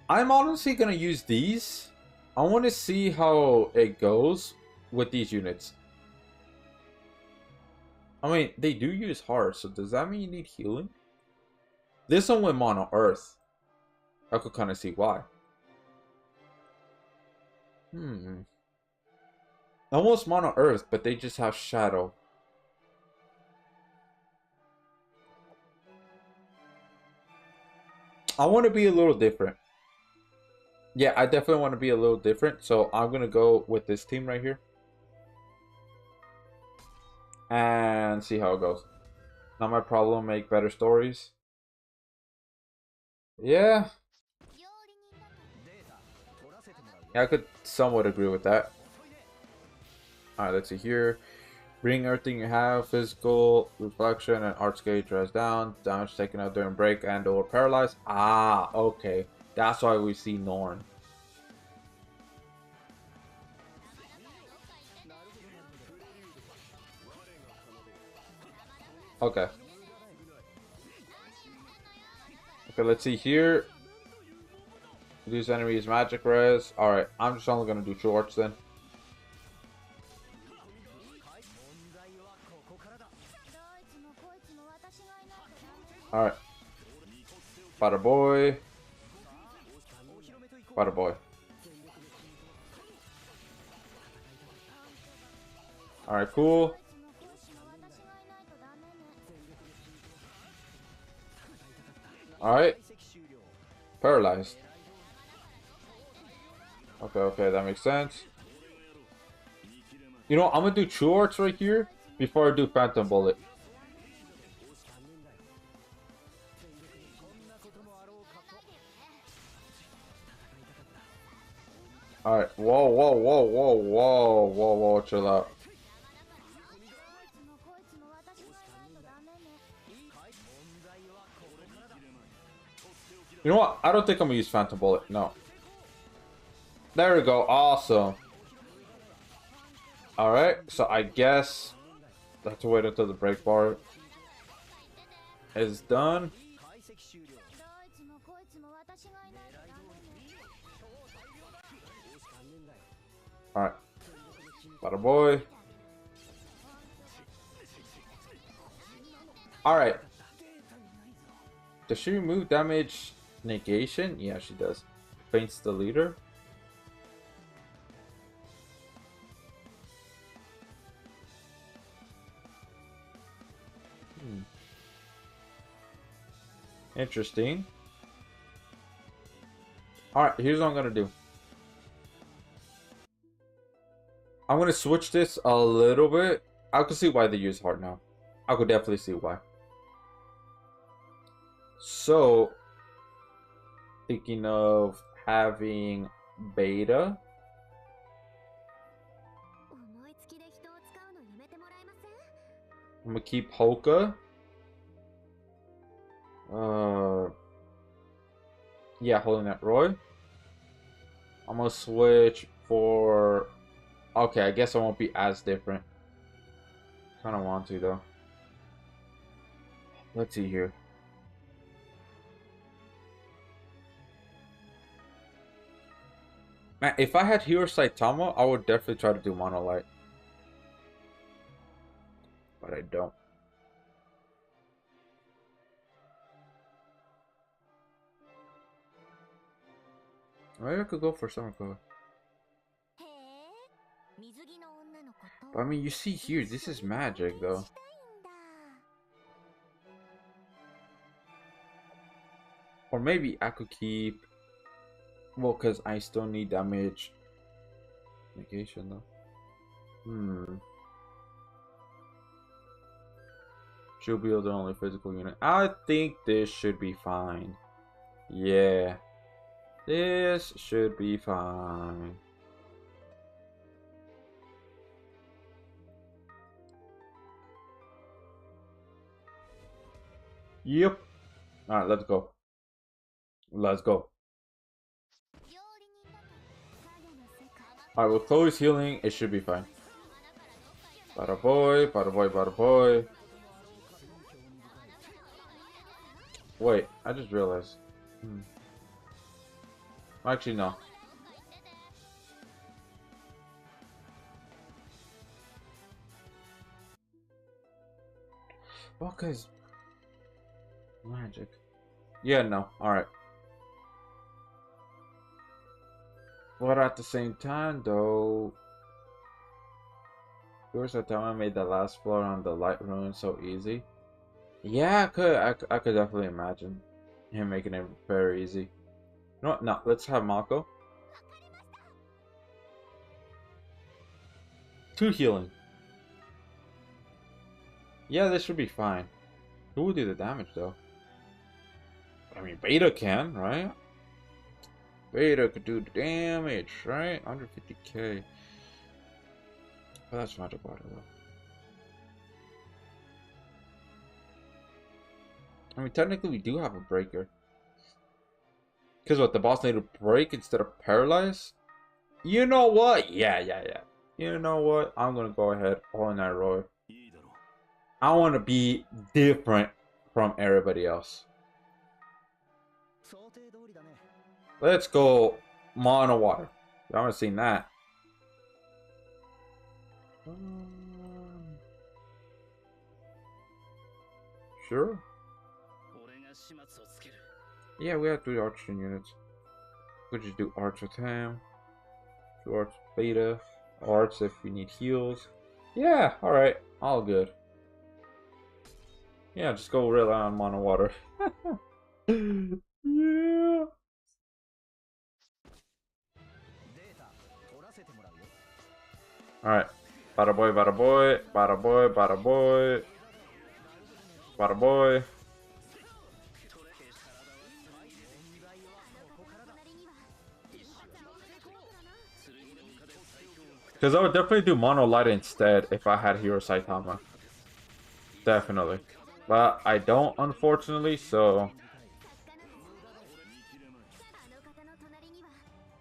S1: I'm honestly gonna use these. I want to see how it goes with these units. I mean, they do use heart, so does that mean you need healing? This one went mono earth. I could kind of see why. Almost mono earth, but they just have shadow. I want to be a little different. Yeah, I definitely want to be a little different. So I'm going to go with this team right here. And see how it goes. Not my problem, make better stories. Yeah. Yeah, I could somewhat agree with that. Alright, let's see here. Bring everything you have, physical, reflection, and art scale dress down. Damage taken out during break and or paralyzed. Ah, okay. That's why we see Norn. Okay. Okay, let's see here. Reduce enemies magic res. Alright, I'm just only gonna do shorts then. Alright. Bada boy. Bada boy. Alright, cool. Alright. Paralyzed. Okay, that makes sense. You know what, I'm gonna do True Arts right here before I do Phantom Bullet. Alright, whoa, chill out. You know what, I don't think I'm gonna use Phantom Bullet, no. There we go, awesome. Alright, so I guess I have to wait until the break bar is done. Alright. Bada boy. Alright. Does she remove damage negation? Yeah, she does. Faints the leader. Interesting. Alright, here's what I'm gonna do. I'm gonna switch this a little bit. I can see why they use heart now. I could definitely see why. So, thinking of having beta. I'm gonna keep Hoka. Yeah, holding that Roy. I'm gonna switch for. Okay, I guess I won't be as different. Kind of want to though. Let's see here. Man, if I had Hero Saitama, I would definitely try to do Monolight. But I don't. Maybe I could go for Summer Color. But I mean, you see here, this is magic though. Or maybe I could keep. Well, because I still need damage negation though. Should be the only physical unit. I think this should be fine. Yeah. This should be fine. Yep. Alright, let's go. Let's go. Alright, with Chloe's healing, it should be fine. Bada boy, bada boy, bada boy. Wait, I just realized. Actually, no. Well, cause magic. Yeah, no. Alright. But at the same time, though, there was a time I made the last floor on the light ruin so easy. Yeah, I could definitely imagine him making it very easy. You know what? No, let's have Mako. 2 healing. Yeah, this should be fine. Who will do the damage, though? I mean, Beta can, right? Beta could do the damage, right? 150k. But that's not about it, though. I mean, technically, we do have a breaker. Because what, the boss needed to break instead of paralyze? You know what? Yeah. You know what? I'm gonna go ahead all night Roy. I want to be different from everybody else. Let's go mono water. I haven't seen that. Sure. Yeah, we have 3 archer units. We could just do arch with him. 2 arch beta. Arch if we need heals. Yeah, alright. All good. Yeah, just go rely on mono water. Yeah. Alright. Bada boy, bada boy, bada boy, bada boy. Bada boy. Because I would definitely do mono light instead if I had Hero Saitama. Definitely. But I don't, unfortunately, so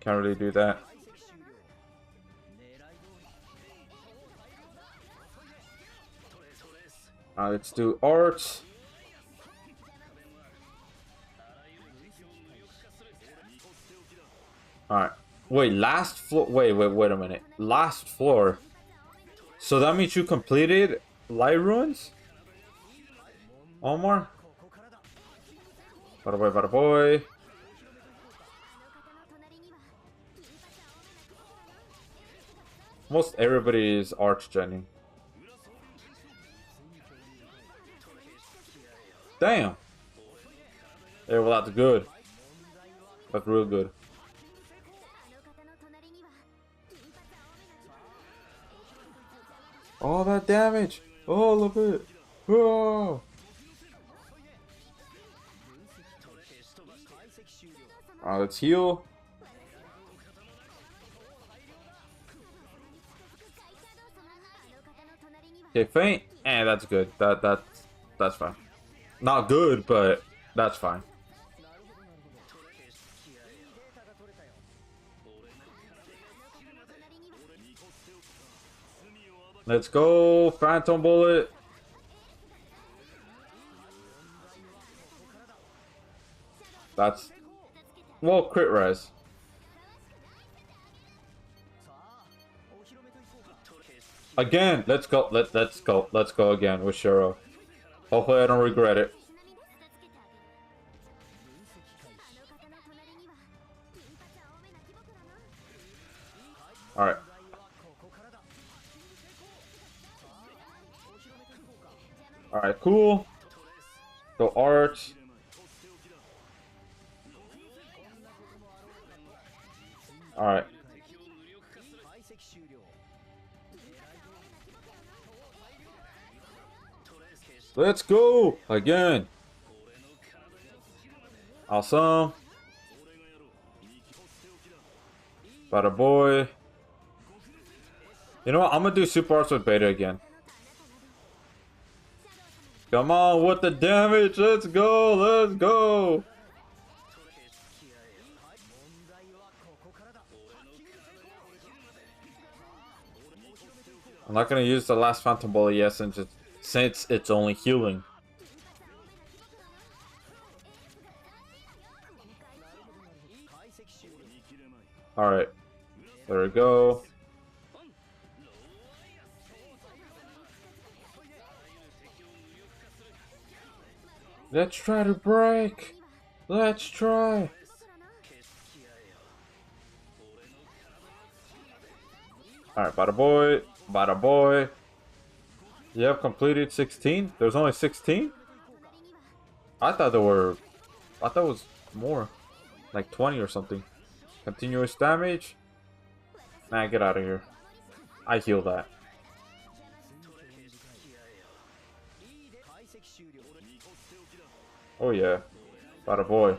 S1: can't really do that. Let's do art. Alright. Wait, last floor. Wait a minute. Last floor. So that means you completed Light Ruins? Omar? Bada boy, bada boy. Most everybody is arch-genning. Damn. Yeah, well, that's good. That's real good. All that damage. All of it. Oh. Let's heal. Okay, faint. And that's good. That's fine. Not good, but that's fine. Let's go, Phantom Bullet. That's, well, crit res. Again, let's go. Let's go again with Shiro. Hopefully I don't regret it. Alright. Alright, cool. So art. Alright. Let's go! Again! Awesome! Bada boy. You know what? I'm gonna do super arts with beta again. Come on with the damage! Let's go! Let's go! I'm not gonna use the last Phantom Bullet yet since it's only healing. Alright. There we go. Let's try to break. Let's try. Alright, bada boy. Bada boy. You have completed 16? There's only 16? I thought it was more. Like 20 or something. Continuous damage. Nah, get out of here. I heal that. Oh yeah. Bada boy.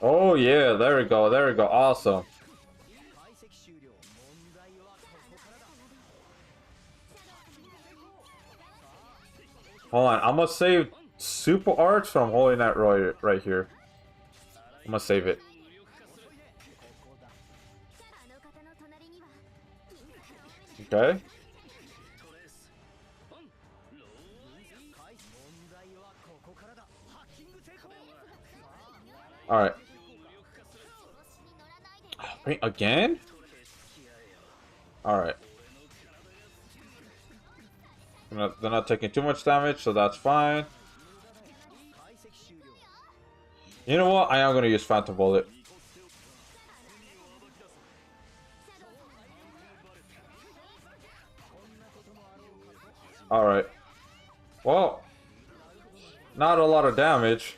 S1: Oh yeah, there we go, there we go. Awesome. Hold on, I'm gonna save Super Arts from Holy Knight right here. I'm gonna save it. Okay. Alright. Wait, again? Alright. They're not taking too much damage, so that's fine. You know what? I am going to use Phantom Bullet. Alright. Well, not a lot of damage.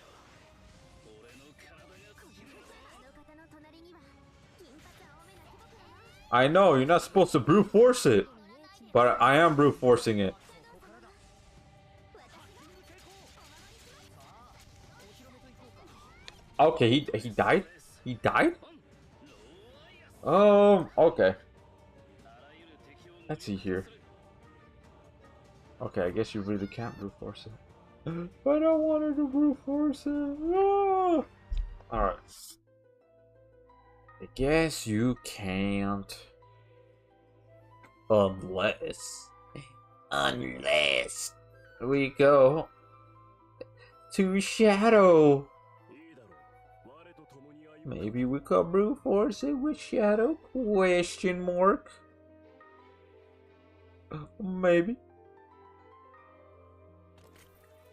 S1: I know, you're not supposed to brute force it. But I am brute forcing it. Okay, he died? He died? Okay. Let's see here. Okay, I guess you really can't brute force it. But I wanted to brute force it. Ah! Alright. I guess you can't. Unless we go to Shadow. Maybe we could brute force it with Shadow? Question mark. Maybe.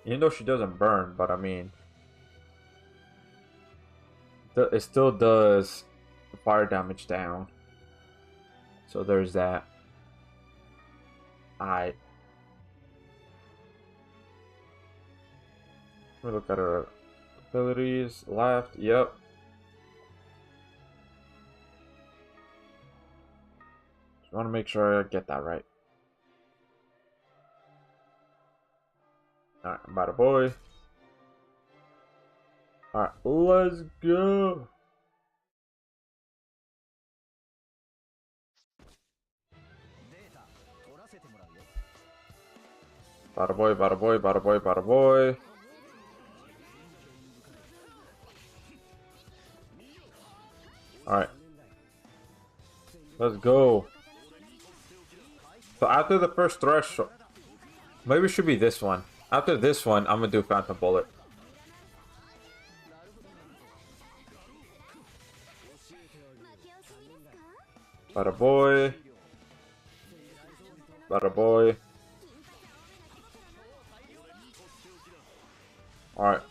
S1: Even though she doesn't burn, but I mean, it still does fire damage down. So there's that. Let me look at her abilities. Left, yep. Just want to make sure I get that right. Alright, bada boy. Alright, let's go. Bada boy, bada boy, bada boy, bada boy. Alright. Let's go. So after the first threshold, maybe it should be this one. After this one, I'm gonna do Phantom Bullet. Bada boy. Bada boy. Alright.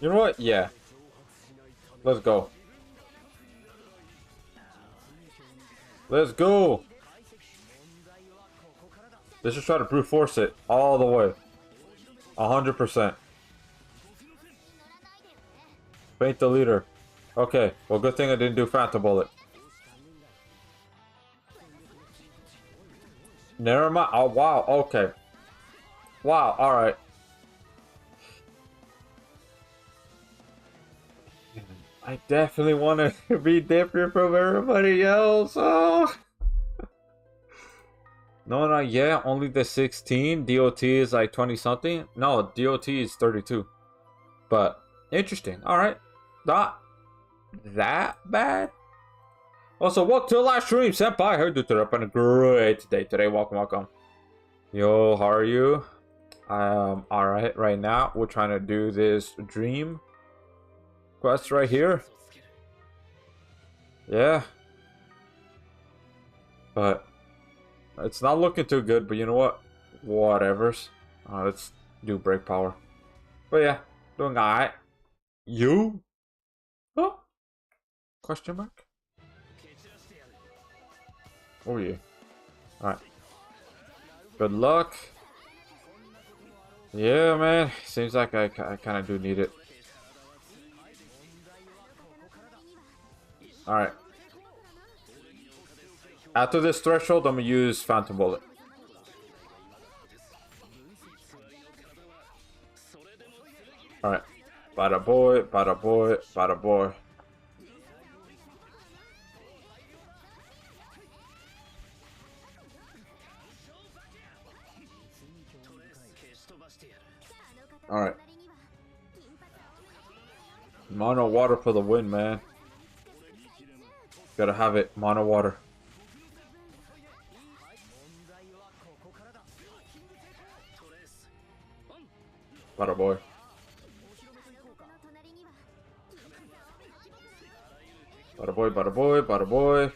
S1: You know what? Yeah. Let's go. Let's go. Let's just try to brute force it all the way. 100%. Faint the leader. Okay. Well, good thing I didn't do Phantom Bullet. Never mind. Oh, wow. Okay. Wow. All right. I definitely want to be different from everybody else. Oh. No, not yet. Only the 16. DOT is like 20 something. No, DOT is 32. But interesting. All right. Not that bad. Also, welcome to the live stream, Senpai. How are you doing today? Having a great day today. Welcome, welcome. Yo, how are you? Alright. Right now, we're trying to do this dream quest right here. Yeah. But it's not looking too good, but you know what? Whatevers. Let's do break power. But yeah, doing alright. You? Oh? Question mark? Oh yeah. Alright. Good luck. Yeah, man. Seems like I kind of do need it. Alright. After this threshold, I'm gonna use Phantom Bullet. Alright. Bada boy, bada boy, bada boy. Alright. Mono water for the win, man. Gotta have it. Mono water. Bada boy. Bada boy, bada boy, bada boy.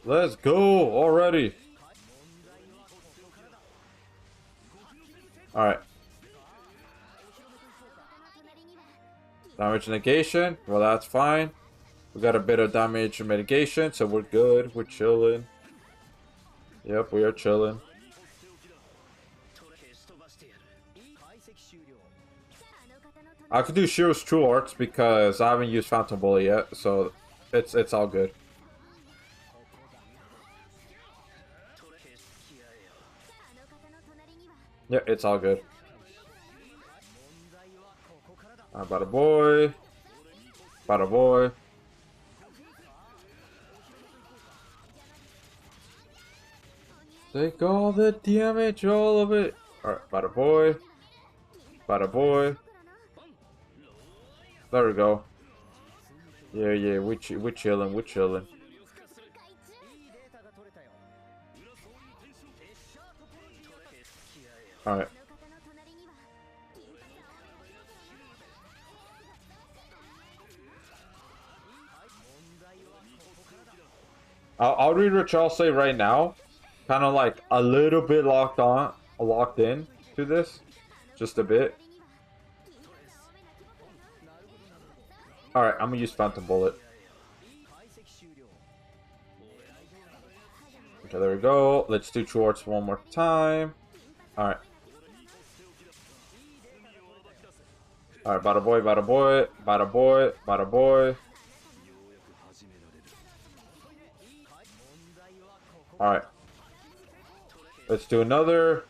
S1: Let's go already. Alright. Damage negation. Well, that's fine. We got a bit of damage mitigation, so we're good. We're chilling. Yep, we are chilling. I could do Shiro's True Arts because I haven't used Phantom Bullet yet, so it's all good. Yeah, it's all good. Bada boy. Bada boy. Take all the damage, all of it. Alright, bada boy. Bada boy. There we go. Yeah, we're chilling, we're chilling. Alright. I'll read what y'all say right now. Kind of like a little bit locked in to this. Just a bit. Alright, I'm gonna use Phantom Bullet. Okay, there we go. Let's do True Arts one more time. Alright. Alright, bada boy, bada boy, bada boy, bada boy. Alright. Let's do another.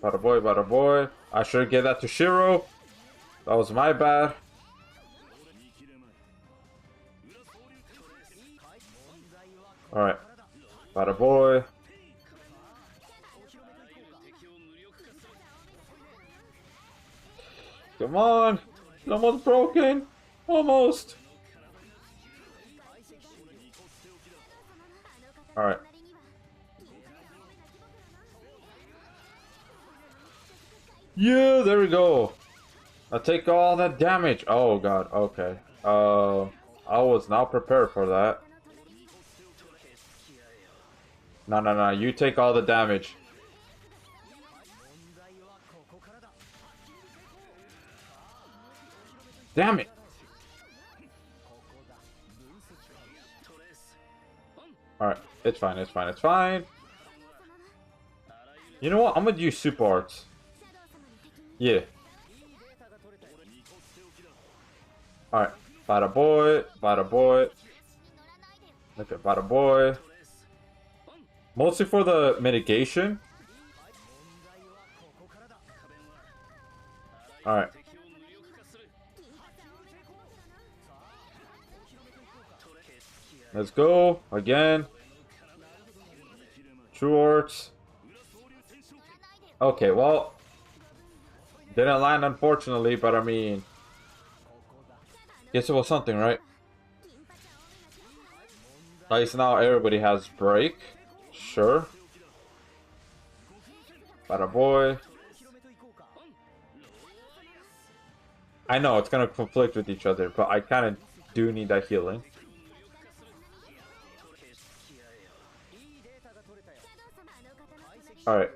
S1: Bada boy, bada boy. I should give that to Shiro. That was my bad. Alright. Bada boy. Come on. It's almost broken. Almost. Alright. Yeah, there we go. I take all that damage. Oh god, okay. I was not prepared for that. No, you take all the damage. Damn it. Alright, it's fine, it's fine, it's fine. You know what? I'm gonna use Super Arts. Yeah. Alright. Bada boy. Bada boy. Okay, bada boy. Mostly for the mitigation. Alright. Let's go. Again. True Arts. Okay, well. Didn't land, unfortunately, but I mean. Guess it was something, right? At least now everybody has break. Sure. Bada boy. I know it's gonna conflict with each other, but I kind of do need that healing. Alright.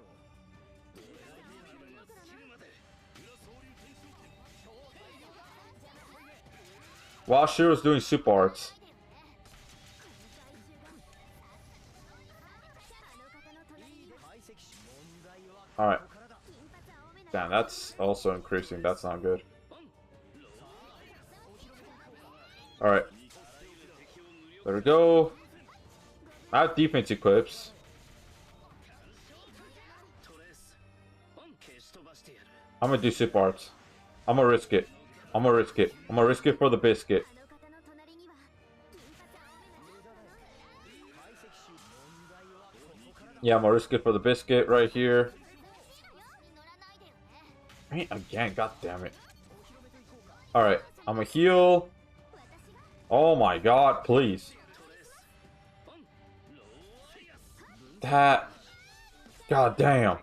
S1: While Shiro's doing super arts. Alright. Damn, that's also increasing. That's not good. Alright. There we go. I have defense equips. I'm gonna do super arts. I'm gonna risk it. I'm gonna risk it. I'm gonna risk it for the biscuit. Yeah, I'm gonna risk it for the biscuit right here. Again, god damn it. Alright, I'm gonna heal. Oh my god, please. That. God damn.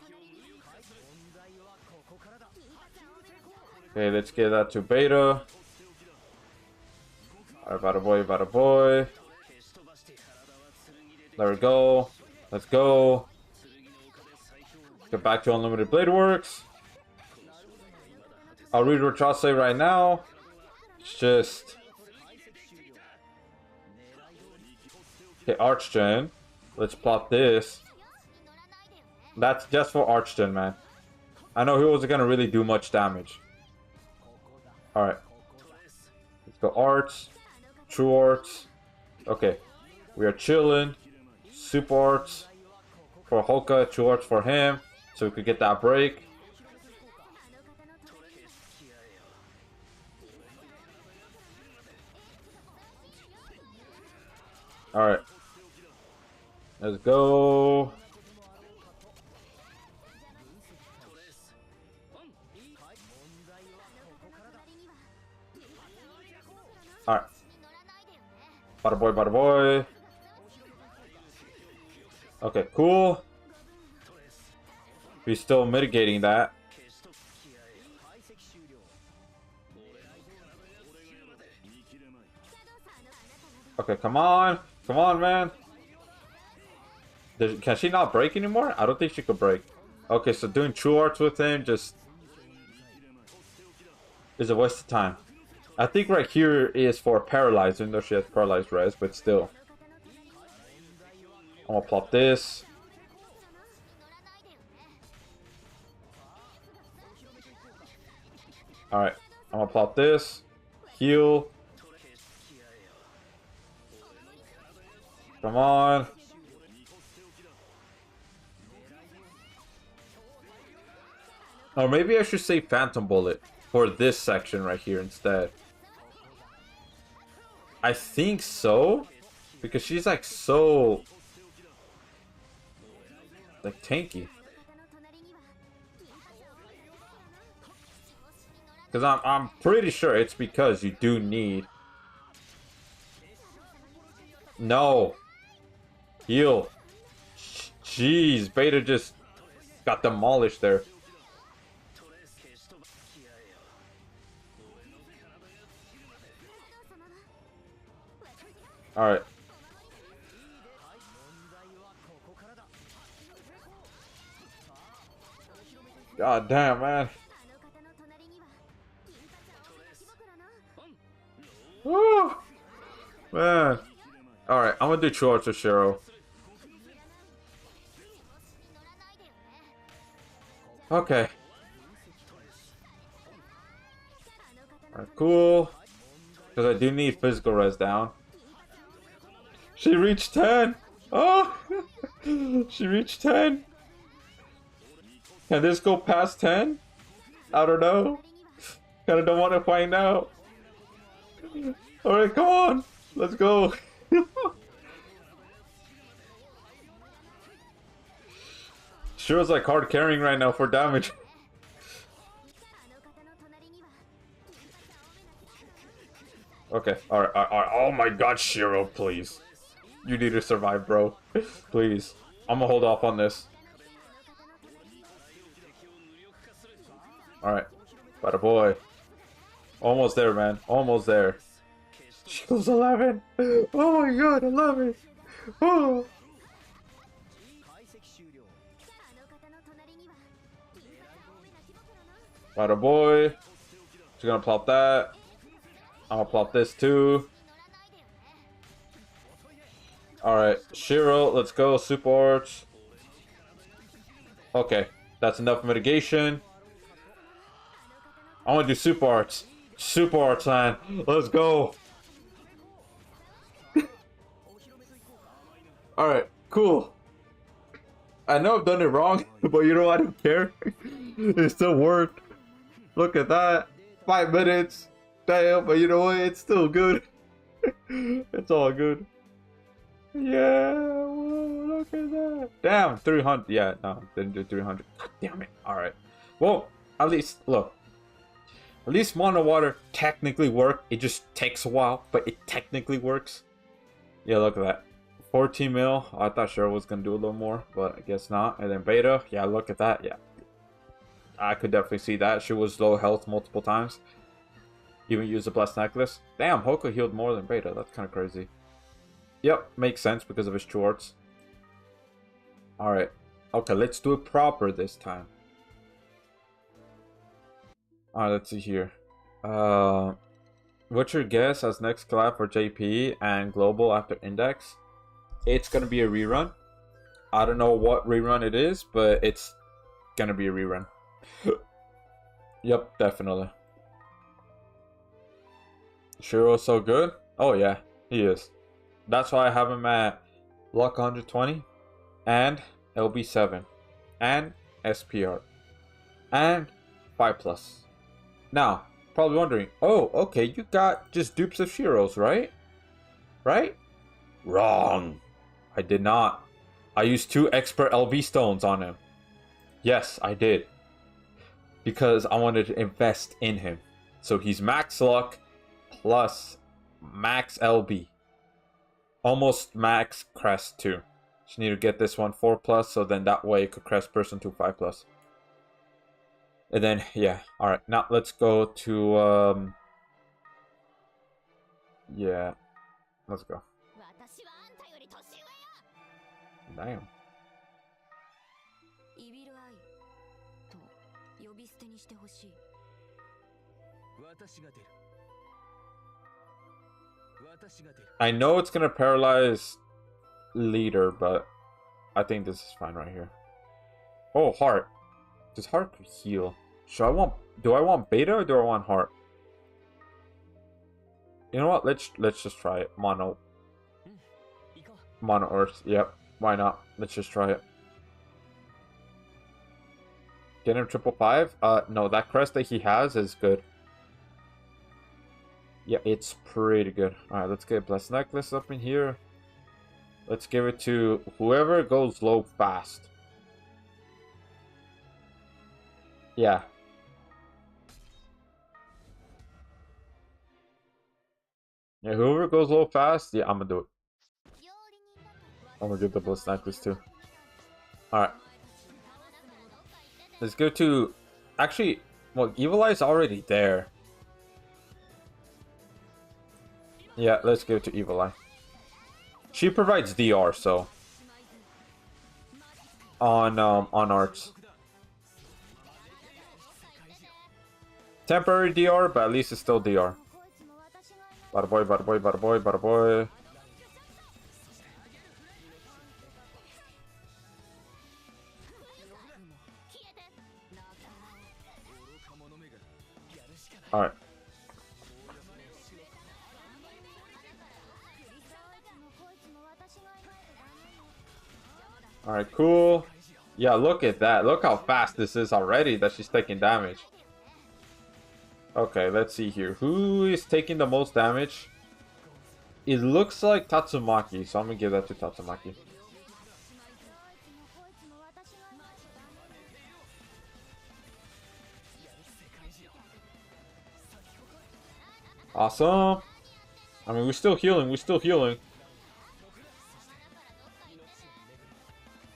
S1: Okay, let's get that to beta. Alright, bada boy, bada boy. There we go. Let's go. Get back to Unlimited Blade Works. I'll read what y'all say right now. It's just. Okay, Archgen. Let's plot this. That's just for Archgen, man. I know he wasn't gonna really do much damage. Alright. Let's go Arts. True Arts. Okay. We are chilling. Super Arts for Hoka. True Arts for him. So we could get that break. Alright. Let's go. Alright. Bada boy, bada boy. Okay, cool. We're still mitigating that. Okay, come on. Come on, man. Can she not break anymore? I don't think she could break. Okay, so doing True Arts with him just is a waste of time. I think right here is for Paralyzed, even though she has Paralyzed res, but still. I'm gonna plop this. Alright, I'm gonna plop this. Heal. Come on. Or maybe I should say Phantom Bullet for this section right here instead. I think so. Because she's like so... like tanky. Because I'm pretty sure it's because you do need... No. Heal. Jeez, Beta just got demolished there. Alright. God damn, man. Woo! Man. Alright, I'm gonna do True Arts with Shiro. Okay. Alright, cool. Because I do need physical res down. She reached 10! Oh! She reached 10! Can this go past 10? I don't know. Kinda don't want to find out. Alright, come on! Let's go! Shiro's like hard carrying right now for damage. Okay, alright, alright. Oh my god, Shiro, please. You need to survive, bro. Please. I'm gonna hold off on this. Alright. Bada boy. Almost there, man. Almost there. She goes 11. Oh my god, 11. Oh. Bada boy. She's gonna plop that. I'm gonna plop this too. Alright, Shiro, let's go. Super Arts. Okay, that's enough mitigation. I want to do Super Arts. Super Arts, man. Let's go. Alright, cool. I know I've done it wrong, but you know what? I don't care. It still worked. Look at that. 5 minutes. Damn, but you know what? It's still good. It's all good. Yeah, whoa, look at that. Damn, 300. Yeah, no, didn't do 300. God damn it. Alright. Well, at least, look. At least mono water technically work. It just takes a while, but it technically works. Yeah, look at that. 14 mil. I thought Shiro was going to do a little more, but I guess not. And then beta. Yeah, look at that. Yeah. I could definitely see that. She was low health multiple times. Even used a blessed necklace. Damn, Hoko healed more than beta. That's kind of crazy. Yep, makes sense because of his shorts. Alright. Okay, let's do it proper this time. Alright, let's see here. What's your guess as next collab for JP and Global after Index? It's gonna be a rerun. I don't know what rerun it is, but it's gonna be a rerun. Yep, definitely. Shiro's so good? Oh yeah, he is. That's why I have him at Luck 120 and LB7 and SPR and 5+. Now, probably wondering, oh, okay, you got just dupes of Shiro's, right? Right? Wrong. I did not. I used 2 expert LB stones on him. Yes, I did. Because I wanted to invest in him. So he's max luck plus max LB. Almost max crest too. Just need to get this one 4+, so then that way it could crest person to 5+. And then, yeah. Alright, now let's go to, yeah. Let's go. Damn. I know it's gonna paralyze leader, but I think this is fine right here. Oh, heart. Does heart heal? Do I want beta or do I want heart? You know what? Let's just try it. Mono earth. Yep. Why not? Let's just try it. Get him 555? No, that crest that he has is good. Yeah, it's pretty good. Alright, let's get Blessed Necklace up in here. Let's give it to whoever goes low fast. Yeah. Yeah, whoever goes low fast, yeah, I'm gonna do it. I'm gonna give the Blessed Necklace too. Alright. Let's go to... Actually, well, Evil Eye's already there. Yeah, let's give it to Evil Eye. She provides DR, so... On arts. Temporary DR, but at least it's still DR. Bada boy, bada boy, bada boy, bada boy. Alright. Alright, cool. Yeah, look at that. Look how fast this is already that she's taking damage. Okay, let's see here. Who is taking the most damage? It looks like Tatsumaki, so I'm gonna give that to Tatsumaki. Awesome. I mean, we're still healing. We're still healing.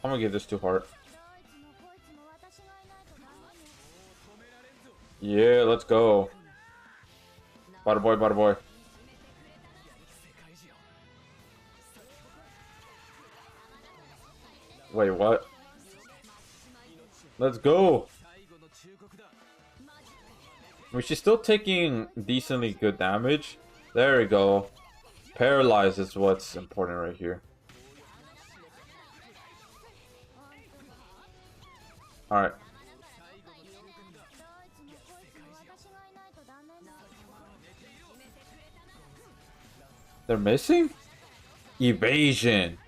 S1: I'm gonna give this to Heart. Yeah, let's go. Bada boy, bada boy. Wait, what? Let's go. I mean, she's still taking decently good damage. There we go. Paralyze is what's important right here. Alright. They're missing? Evasion.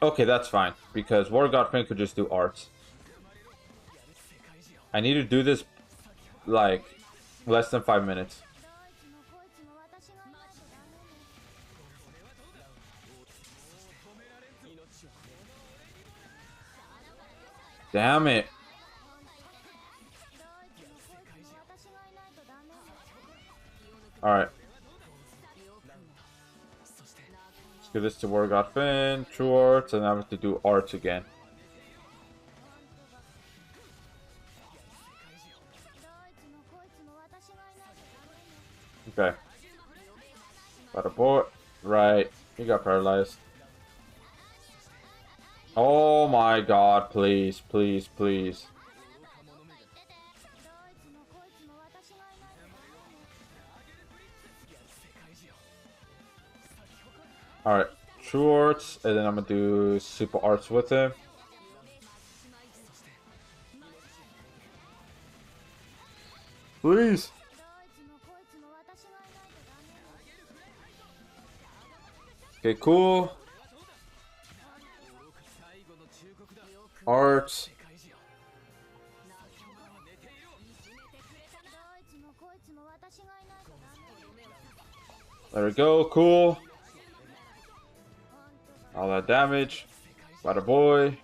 S1: Okay, that's fine. Because War God Fang could just do arts. I need to do this like less than 5 minutes. Damn it. Alright. Let's give this to War God Fang, True Arts, and I have to do arts again. Okay. Bada boy. Right. He got paralyzed. Oh my god, please, please, please. Alright, True Arts, and then I'm gonna do Super Arts with him. Please. Okay, cool. Arts. There we go, cool. All that damage. Bada boy.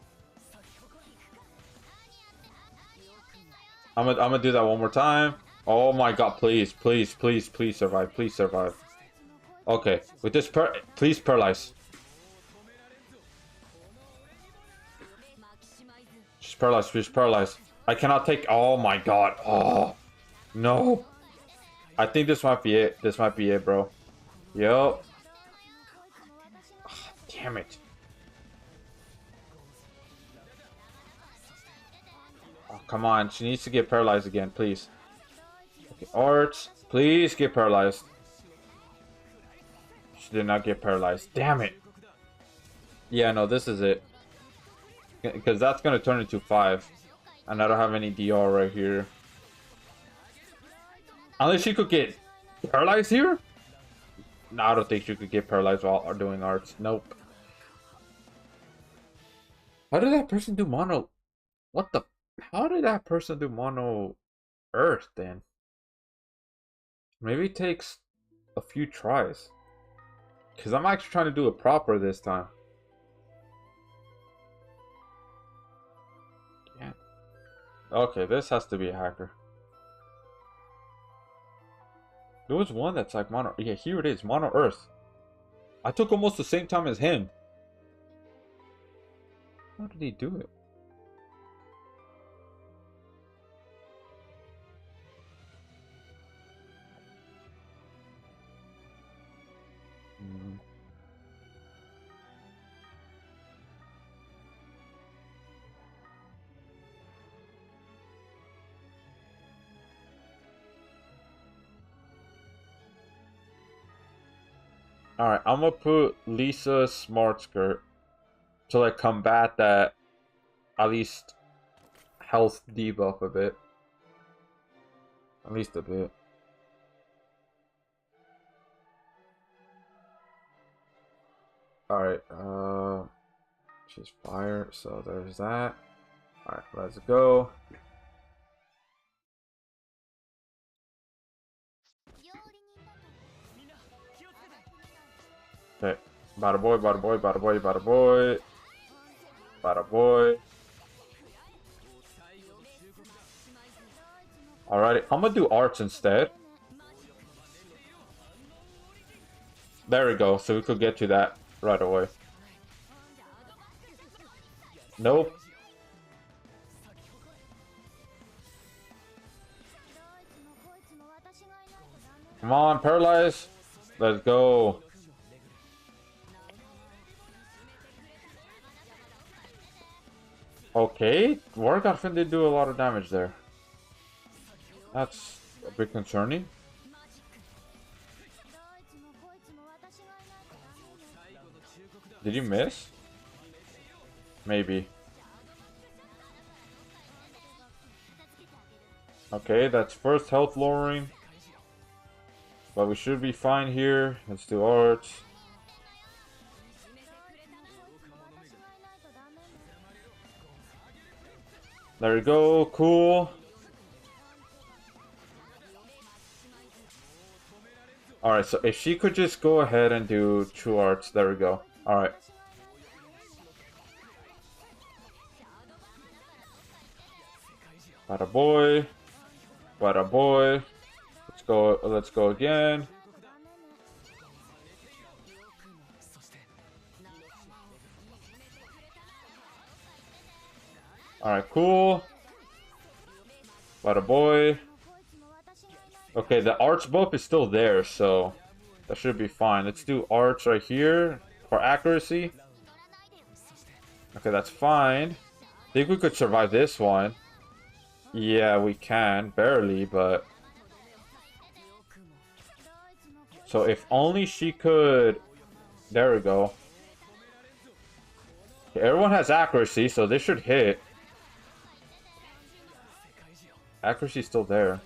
S1: I'm gonna do that one more time. Oh my god, please, please, please, please survive. Please survive. Okay, with this please paralyze. Just paralyze, just paralyze. I cannot take. Oh my god. Oh no. I think this might be it. This might be it, bro. Yup. Oh, damn it. Oh, come on. She needs to get paralyzed again, please. Okay, Arts, please get paralyzed. She did not get paralyzed. Damn it. Yeah, no, this is it. Because that's going to turn into 5. And I don't have any DR right here. Unless she could get paralyzed here? No, I don't think she could get paralyzed while doing arts. Nope. How did that person do mono? What the? How did that person do mono earth then? Maybe it takes a few tries. Because I'm actually trying to do it proper this time. Yeah. Okay, this has to be a hacker. There was one that's like mono. Yeah, here it is. Mono earth. I took almost the same time as him. How did he do it? Alright, I'm gonna put Lisa's Smart Skirt to like combat that at least health debuff a bit. At least a bit. Alright, She's fire, so there's that. Alright, let's go. Okay. Bada boy, bada boy, bada boy, bada boy. Bada boy. Alrighty, I'm gonna do arts instead. There we go, so we could get to that right away. Nope. Come on, paralyze. Let's go. Okay, Wargotfin did do a lot of damage there. That's a bit concerning. Did you miss? Maybe. Okay, that's first health lowering. But we should be fine here. Let's do arts. There we go, cool. Alright, so if she could just go ahead and do true arts, there we go. Alright. Bada boy. Bada boy. Let's go again. Alright, cool. Bada boy. Okay, the arch buff is still there, so that should be fine. Let's do arch right here for accuracy. Okay, that's fine. I think we could survive this one. Yeah, we can. Barely, but... So if only she could... There we go. Okay, everyone has accuracy, so this should hit. Accuracy's still there.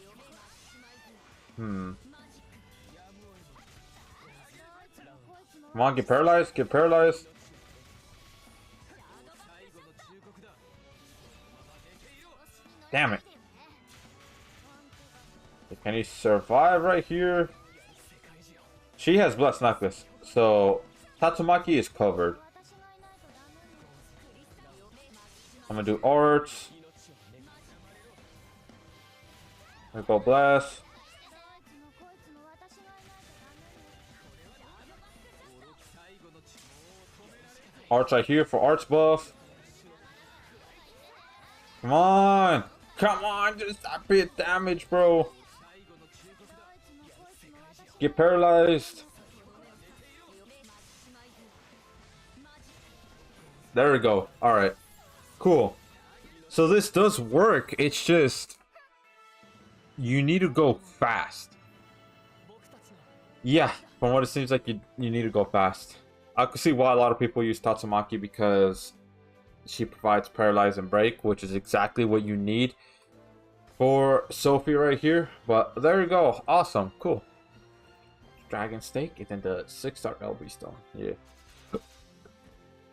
S1: Come on, get paralyzed, get paralyzed. Damn it. Can he survive right here? She has Blessed Necklace, so Tatsumaki is covered. I'm gonna do arts. I'm gonna go blast. Arts right here for arts buff. Come on! Come on! Just stop it damage, bro! Get paralyzed! There we go. Alright. Cool. So this does work. It's just... You need to go fast. Yeah, from what it seems like you need to go fast. I could see why a lot of people use Tatsumaki because she provides paralyze and break, which is exactly what you need for Sophie right here. But there you go. Awesome. Cool. Dragon Stake and then the 6-star LB Stone. Yeah.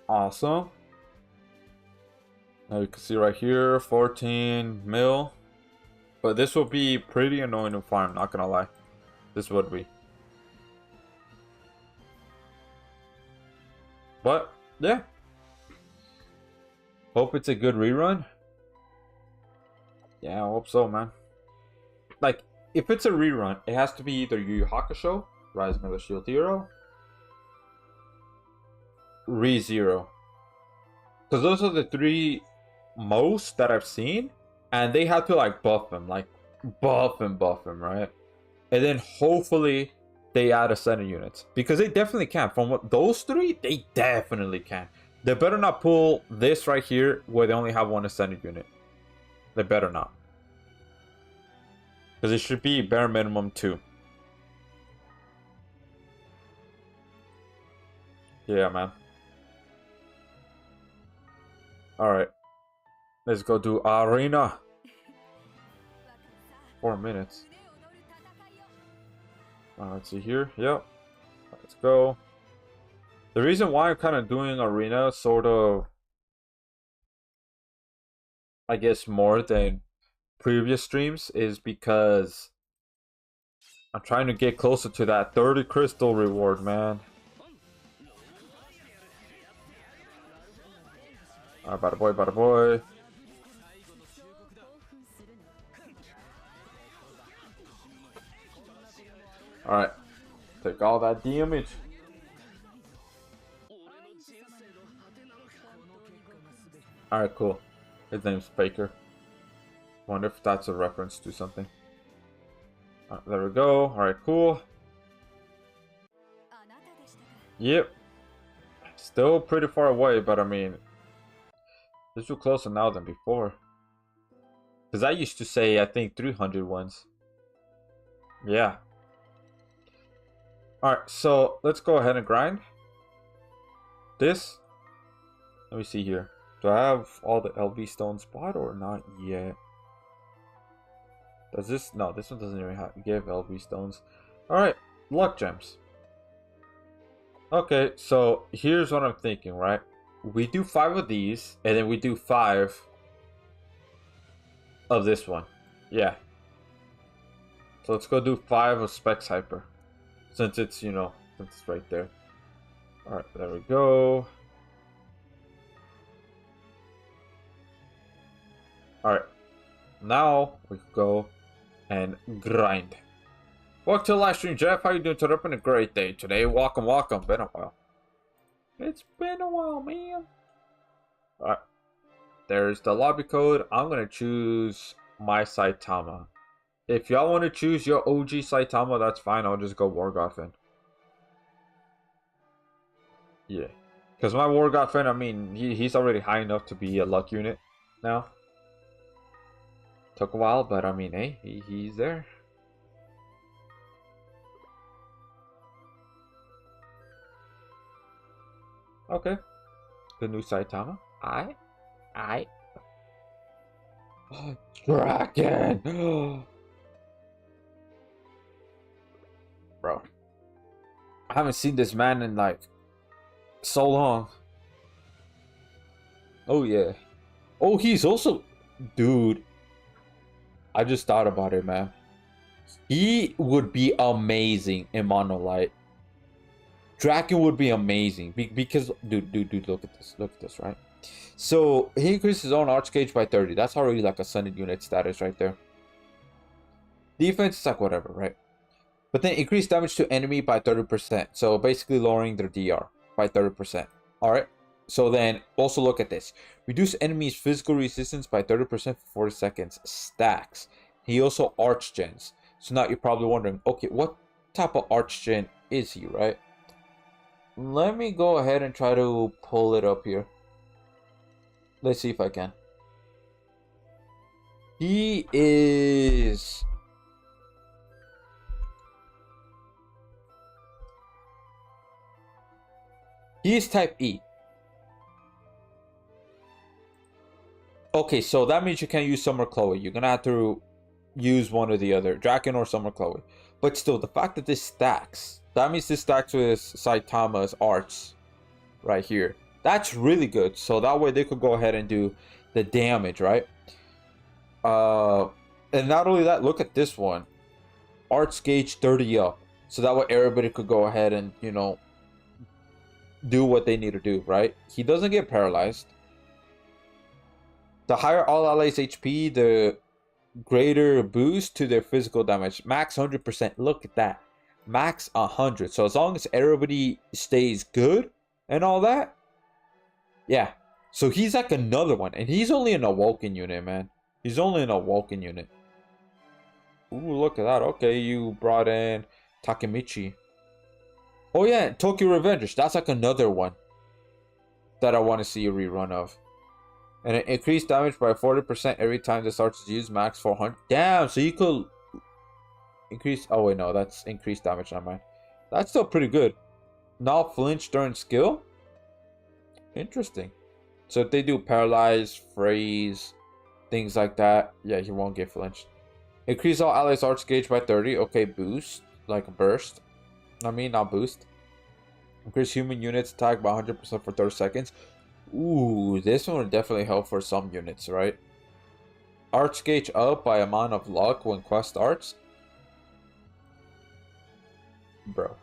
S1: Awesome. Now you can see right here 14 mil. But this will be pretty annoying to farm, not gonna lie. This would be. But, yeah. Hope it's a good rerun. Yeah, I hope so, man. Like, if it's a rerun, it has to be either Yu Yu Hakusho, Rising of the Shield Hero, ReZero. Because those are the three most that I've seen. And they have to, like, buff him, right? And then hopefully they add ascended units. Because they definitely can. From what those three, they definitely can. They better not pull this right here where they only have one ascended unit. They better not. Because it should be bare minimum 2. Yeah, man. Alright. Let's go do arena. 4 minutes. Let's see here. Yep. Let's go. The reason why I'm kind of doing arena sort of I guess, more than previous streams is because I'm trying to get closer to that 30 crystal reward, man. Alright, bada boy, bada boy. Alright. Take all that damage. Alright, cool. His name's Faker. Wonder if that's a reference to something. There we go. Alright, cool. Yep. Still pretty far away, but I mean, this is closer now than before. Because I used to say, I think, 300 once. Yeah. Alright, so let's go ahead and grind. This. Let me see here. Do I have all the LV stone spot or not yet? Does this? No, this one doesn't even give LV stones. Alright, luck gems. Okay, so here's what I'm thinking, right? We do 5 of these, and then we do 5 of this one. Yeah. So let's go do 5 of Specs Hyper. Since it's, you know, since it's right there. Alright, there we go. Alright. Now we go and grind. Welcome to the live stream, Jeff. How you doing today? It's been a great day today. Welcome, welcome. Been a while. It's been a while, man. Alright. There's the lobby code. I'm going to choose my Saitama. If y'all want to choose your OG Saitama, that's fine. I'll just go Wargofen. Yeah. Because my Wargofen, I mean, he's already high enough to be a luck unit now. Took a while, but I mean, hey, he's there. Okay. The new Saitama. I. Dragon! Bro. I haven't seen this man in like so long. Oh yeah. Oh, he's also, dude. I just thought about it, man. He would be amazing in Monolight. Draken would be amazing because, dude, look at this, right? So he increased his own arch gauge by 30. That's already like a Sunny unit status right there. Defense is like whatever, right? But then increase damage to enemy by 30%. So basically lowering their DR by 30%. Alright. So then also look at this. Reduce enemies' physical resistance by 30% for 40 seconds. Stacks. He also arch gens. So now you're probably wondering, okay, what type of arch gen is he, right? Let me go ahead and try to pull it up here. Let's see if I can. He is... he is type E. Okay, so that means you can't use Summer Chloe. You're gonna have to use one or the other, Draken or Summer Chloe. But still, the fact that this stacks, that means this stacks with Saitama's arts right here. That's really good. So that way they could go ahead and do the damage, right? And not only that, look at this one. Arts gauge 30 up. So that way everybody could go ahead and, you know, do what they need to do, right? He doesn't get paralyzed. The higher all allies HP, the greater boost to their physical damage. Max 100%. Look at that. Max 100. So as long as everybody stays good and all that. Yeah. So he's like another one. And he's only an Awoken unit, man. He's only an Awoken unit. Ooh, look at that. Okay, you brought in Takemichi. Oh yeah, Tokyo Revengers. That's like another one that I want to see a rerun of. And it increased damage by 40% every time this arch is used. Max 400. Damn, so you could increase... oh wait, no, that's increased damage, never mind. That's still pretty good. Not flinch during skill. Interesting. So if they do paralyze, freeze, things like that, yeah, he won't get flinched. Increase all allies arch gauge by 30. Okay, boost. Like a burst. I mean, not boost. Increase human units attack by 100% for 30 seconds. Ooh, this one would definitely help for some units, right? Arts gauge up by amount of luck when quest starts. Bro.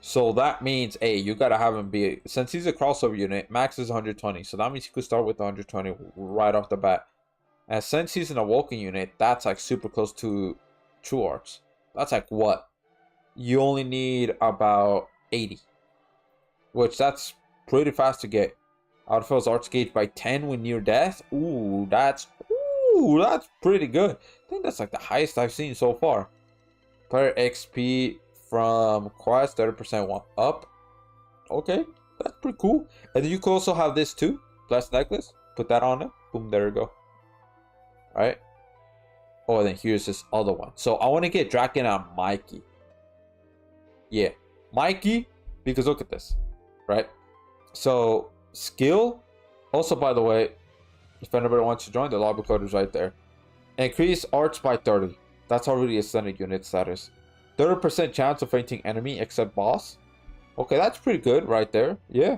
S1: So that means, A, you gotta have him be, since he's a crossover unit, max is 120. So that means you could start with 120 right off the bat. And since he's an awoken unit, that's like super close to true arts. That's like what? You only need about 80. Which that's pretty fast to get. Outfills arts gauge by 10 when near death. Ooh, that's pretty good. I think that's like the highest I've seen so far. Player XP from quest 30% up. Okay, that's pretty cool. And then you can also have this too. Blessed necklace. Put that on it. Boom, there we go. Right. Oh, and then here's this other one. So I want to get Draken on Mikey. Yeah, Mikey, because look at this. Right. So skill. Also, by the way, if anybody wants to join, the lobby code is right there. Increase arts by 30. That's already ascended unit status. 30% chance of fainting enemy except boss. Okay, that's pretty good right there. Yeah.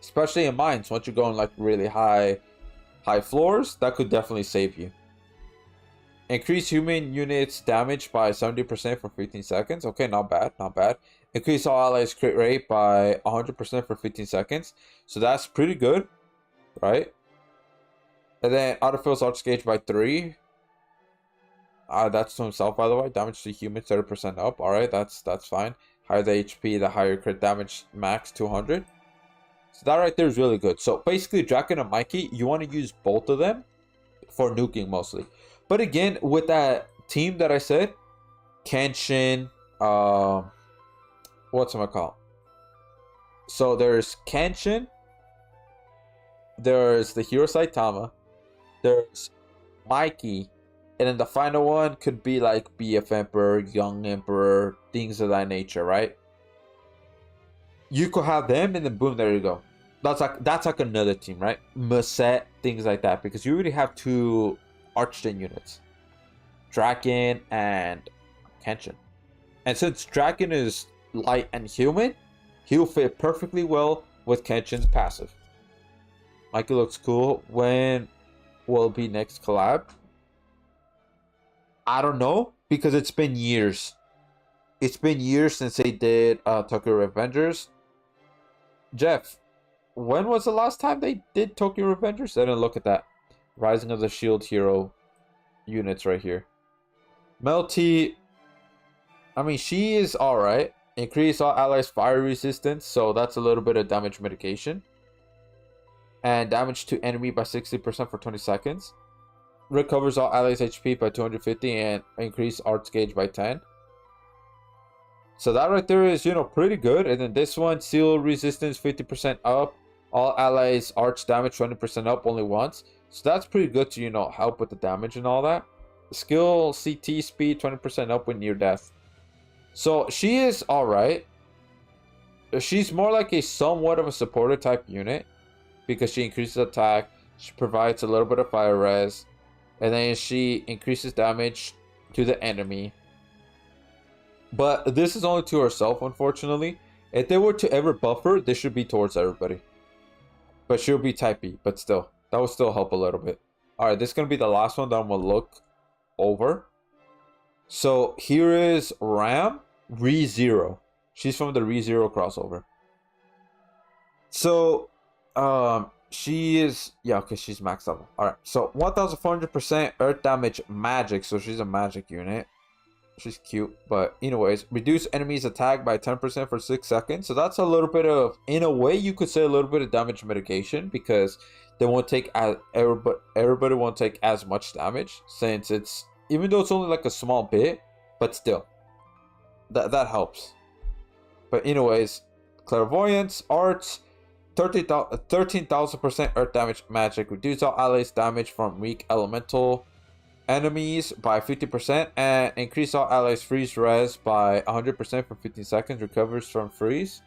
S1: Especially in mines, once you're going like really high floors, that could definitely save you. Increase human units damage by 70% for 15 seconds. Okay, not bad, not bad. Increase all allies crit rate by 100% for 15 seconds. So that's pretty good, right? And then autofills arts gauge by 3. That's to himself, by the way. Damage to humans 30% up. Alright, that's fine. Higher the HP, the higher crit damage, max 200. So that right there is really good. So basically, Draken and Mikey, you want to use both of them for nuking mostly. But again, with that team that I said, Kenshin, what's it called? So there's Kenshin, there's the hero Saitama, there's Mikey, and then the final one could be like BF Emperor, Young Emperor, things of that nature, right? You could have them, and then boom, there you go. That's like another team, right? Muset, things like that, because you already have 2 Archgen units, Draken and Kenshin. And since Draken is light and human, he'll fit perfectly well with Kenshin's passive. Mikey looks cool. When will be next collab? I don't know, because it's been years. It's been years since they did Tokyo Revengers. Jeff, when was the last time they did Tokyo Revengers? I didn't look at that. Rising of the Shield Hero units right here. Melty, I mean, she is alright. Increase all allies fire resistance, so that's a little bit of damage mitigation. And damage to enemy by 60% for 20 seconds. Recovers all allies HP by 250 and increase arts gauge by 10. So that right there is, pretty good. And then this one, seal resistance 50% up. All allies arch damage 20% up only once. So that's pretty good to, help with the damage and all that. Skill CT speed 20% up when near death. So she is alright. She's more like a somewhat of a supporter type unit, because she increases attack, she provides a little bit of fire res, and then she increases damage to the enemy. But this is only to herself, unfortunately. If they were to ever buff her, this should be towards everybody. But she'll be type B, but still, that will still help a little bit. Alright, this is going to be the last one that I'm going to look over. So here is Ram ReZero. She's from the ReZero crossover. So she is, yeah, okay, she's maxed level. Alright, so 1400% earth damage magic, so she's a magic unit. She's cute, but anyways, reduce enemies attack by 10% for 6 seconds. So that's a little bit of, in a way, you could say a little bit of damage mitigation, because they won't take as everybody won't take as much damage, since it's, even though it's only like a small bit, but still, that helps. But anyways, clairvoyance, arts, 13,000% earth damage magic, reduce all allies damage from weak elemental enemies by 50%, and increase all allies freeze res by 100% for 15 seconds, recovers from freeze.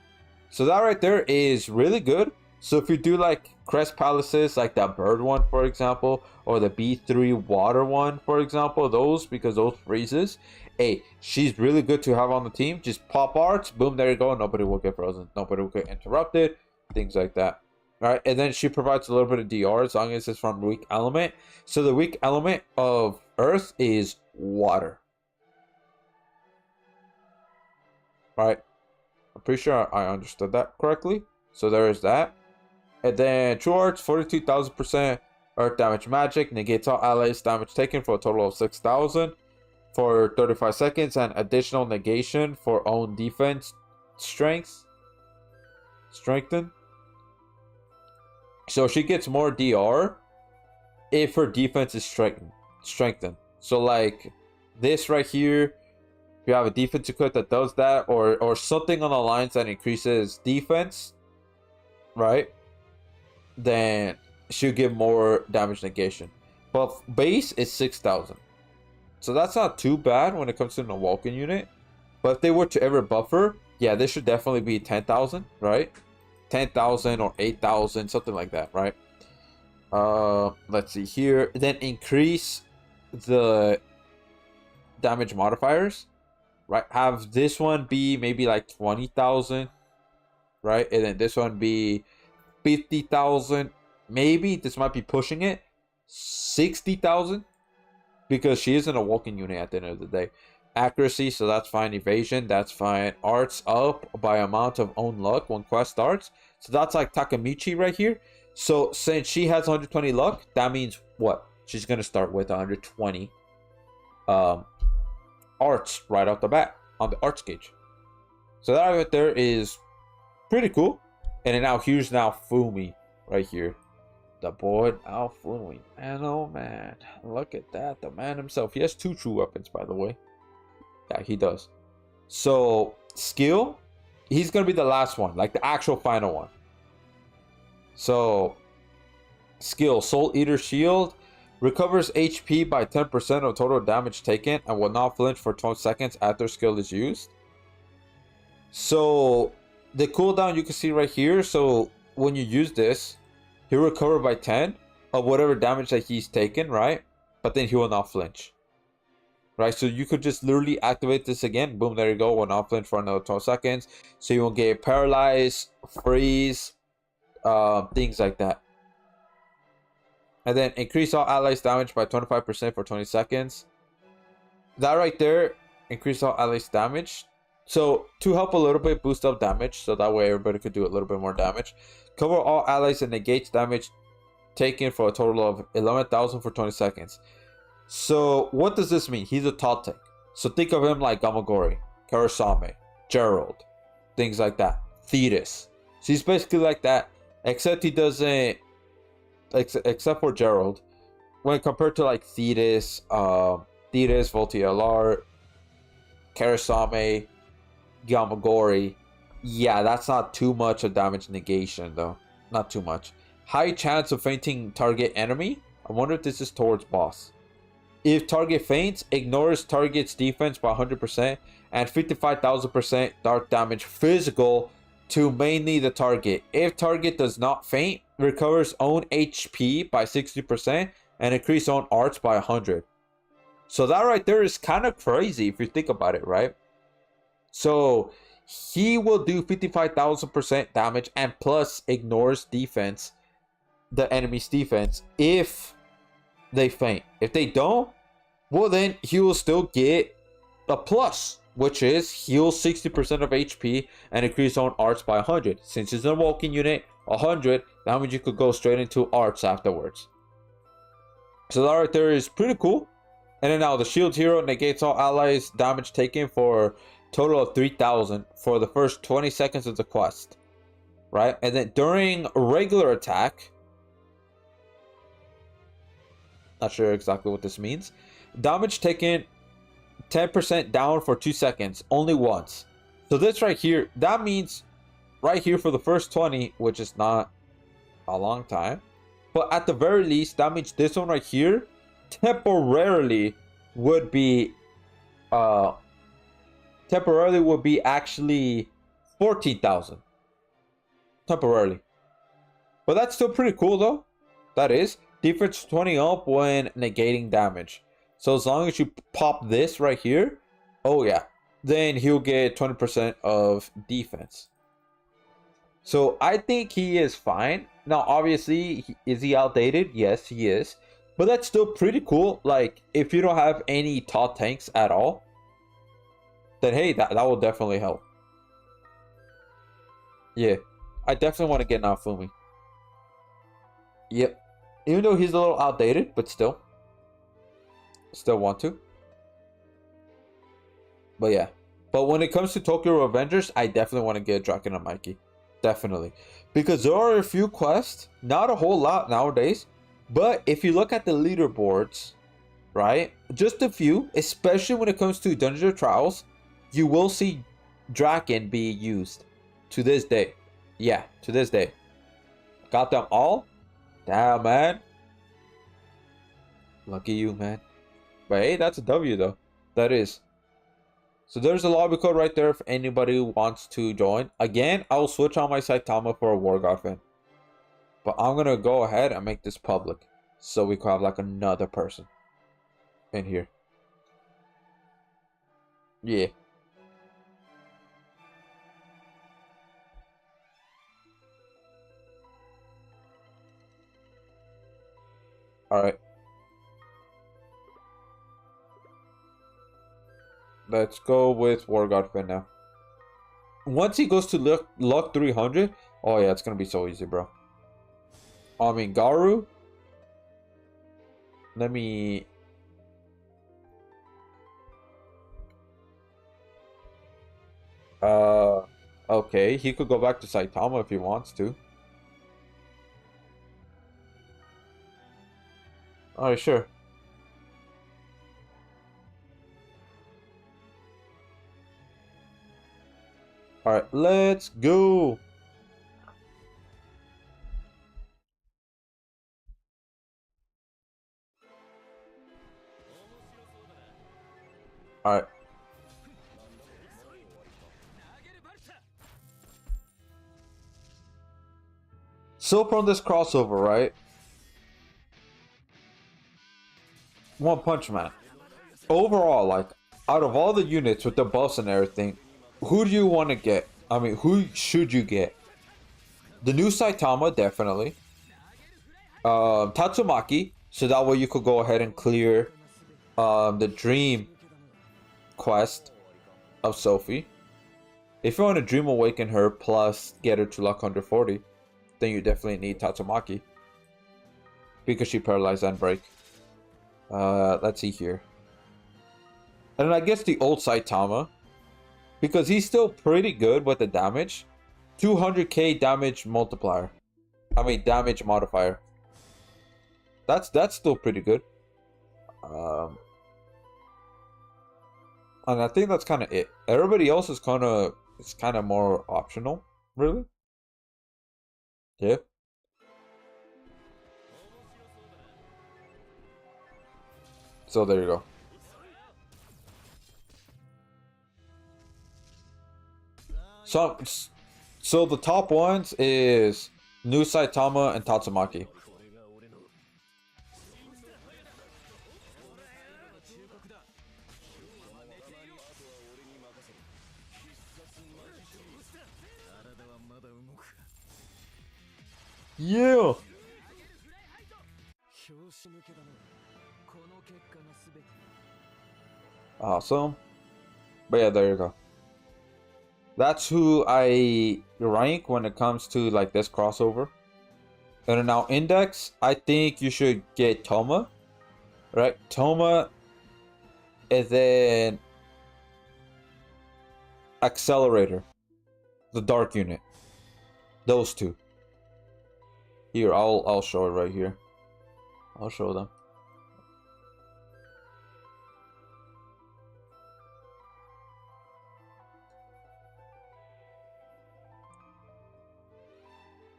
S1: So that right there is really good. So if you do like crest palaces, like that bird one for example, or the B3 water one for example, those, because those freezes, hey, she's really good to have on the team. Just pop arts, boom, there you go. Nobody will get frozen, nobody will get interrupted, things like that. Right, and then she provides a little bit of DR as long as it's from weak element. So the weak element of Earth is water. Right, I'm pretty sure I understood that correctly. So there is that. And then True Arts, 42,000% Earth damage magic, negates all allies damage taken for a total of 6,000 for 35 seconds, and additional negation for own defense strengthen. So she gets more DR if her defense is strengthened. So like this right here, if you have a defense equip that does that, or something on the lines that increases defense, right? Then she'll give more damage negation. But base is 6,000. So that's not too bad when it comes to the Vulcan unit. But if they were to ever buffer, yeah, this should definitely be 10,000, right? 10,000 or 8,000, something like that, right? Let's see here. Then increase the damage modifiers, right? Have this one be maybe like 20,000, right? And then this one be 50,000. Maybe this might be pushing it. 60,000, because she isn't a walking unit at the end of the day. Accuracy, so that's fine. Evasion, that's fine. Arts up by amount of own luck when quest starts. So that's like Takamichi right here. So since she has 120 luck, that means what? She's gonna start with 120 arts right off the bat on the arts gauge. So that right there is pretty cool. And then now here's now Fumi right here. The boy now Fumi. Man, oh man. Look at that. The man himself. He has 2 true weapons, by the way. Yeah, he does. So, skill, he's going to be the last one, like the actual final one. So, skill, Soul Eater Shield, recovers HP by 10% of total damage taken and will not flinch for 12 seconds after skill is used. So, the cooldown you can see right here. So, when you use this, he'll recover by 10 of whatever damage that he's taken, right? But then he will not flinch. Right, so you could just literally activate this again. Boom, there you go. Will not flinch for another 12 seconds. So you won't get paralyzed, freeze, things like that. And then increase all allies damage by 25% for 20 seconds. That right there, increase all allies damage. So to help a little bit boost up damage, so that way everybody could do a little bit more damage. Cover all allies and negates damage taken for a total of 11,000 for 20 seconds. So what does this mean? He's a top tank. So think of him like Gamagori, Karasame, Gerald, things like that. Thetis. So he's basically like that, except he doesn't, except for Gerald, when compared to like Thetis, Voltialar, Karasame, Gamagori, yeah, that's not too much of damage negation though. Not too much. High chance of fainting target enemy. I wonder if this is towards boss. If target faints, ignores target's defense by 100% and 55,000% dark damage physical to mainly the target. If target does not faint, recovers own HP by 60% and increase own arts by 100. So that right there is kind of crazy if you think about it, right? So he will do 55,000% damage and plus ignores defense, the enemy's defense, if they faint. If they don't, well then he will still get a plus, which is heal 60% of HP and increase on arts by 100. Since it's a walking unit, 100, that means you could go straight into arts afterwards. So that right there is pretty cool. And then now the shield hero negates all allies damage taken for a total of 3,000 for the first 20 seconds of the quest, right? And then during a regular attack, not sure exactly what this means, damage taken 10% down for 2 seconds, only once. So this right here, that means right here for the first 20, which is not a long time, but at the very least, that means this one right here temporarily would be actually 14,000 temporarily. But that's still pretty cool though. That is defense 20 up when negating damage. So as long as you pop this right here, oh yeah, then he'll get 20% of defense. So I think he is fine. Now, obviously, is he outdated? Yes, he is. But that's still pretty cool. Like, if you don't have any top tanks at all, then hey, that will definitely help. Yeah, I definitely want to get Naofumi. Yep. Even though he's a little outdated, but still want to. But yeah. But when it comes to Tokyo Revengers, I definitely want to get Draken and Mikey. Definitely. Because there are a few quests, not a whole lot nowadays. But if you look at the leaderboards, right? Just a few, especially when it comes to Dungeon Trials, you will see Draken be used. To this day. Yeah, to this day. Got them all? Damn, man. Lucky you, man. But hey, that's a W, though. That is. So there's a lobby code right there if anybody wants to join. Again, I'll switch on my Saitama for a War God fan. But I'm going to go ahead and make this public. So we can have like another person in here. Yeah. Alright. Let's go with War God fan now. Once he goes to luck 300, oh yeah, it's gonna be so easy, bro. I mean, Garu. Let me. Okay, he could go back to Saitama if he wants to. Alright, sure. Alright, let's go. Alright. So from this crossover, right? One Punch Man. Overall, like, out of all the units with the buffs and everything, who do you want to get? I mean, who should you get? The new Saitama, definitely. Tatsumaki, so that way you could go ahead and clear the dream quest of Sophie. If you want to dream awaken her plus get her to luck 140, then you definitely need Tatsumaki. Because she paralyzed and break. Let's see here. And then I guess the old Saitama. Because he's still pretty good with the damage. 200k damage multiplier. I mean damage modifier. That's still pretty good. And I think that's kind of it. Everybody else is kind of more optional, really. Yeah. So there you go. So the top ones is new Saitama and Tatsumaki. Yeah. Awesome. But yeah, there you go. That's who I rank when it comes to like this crossover. And now index, I think you should get Toma. Right? Toma is then Accelerator. The dark unit. Those two. Here, I'll show it right here. I'll show them.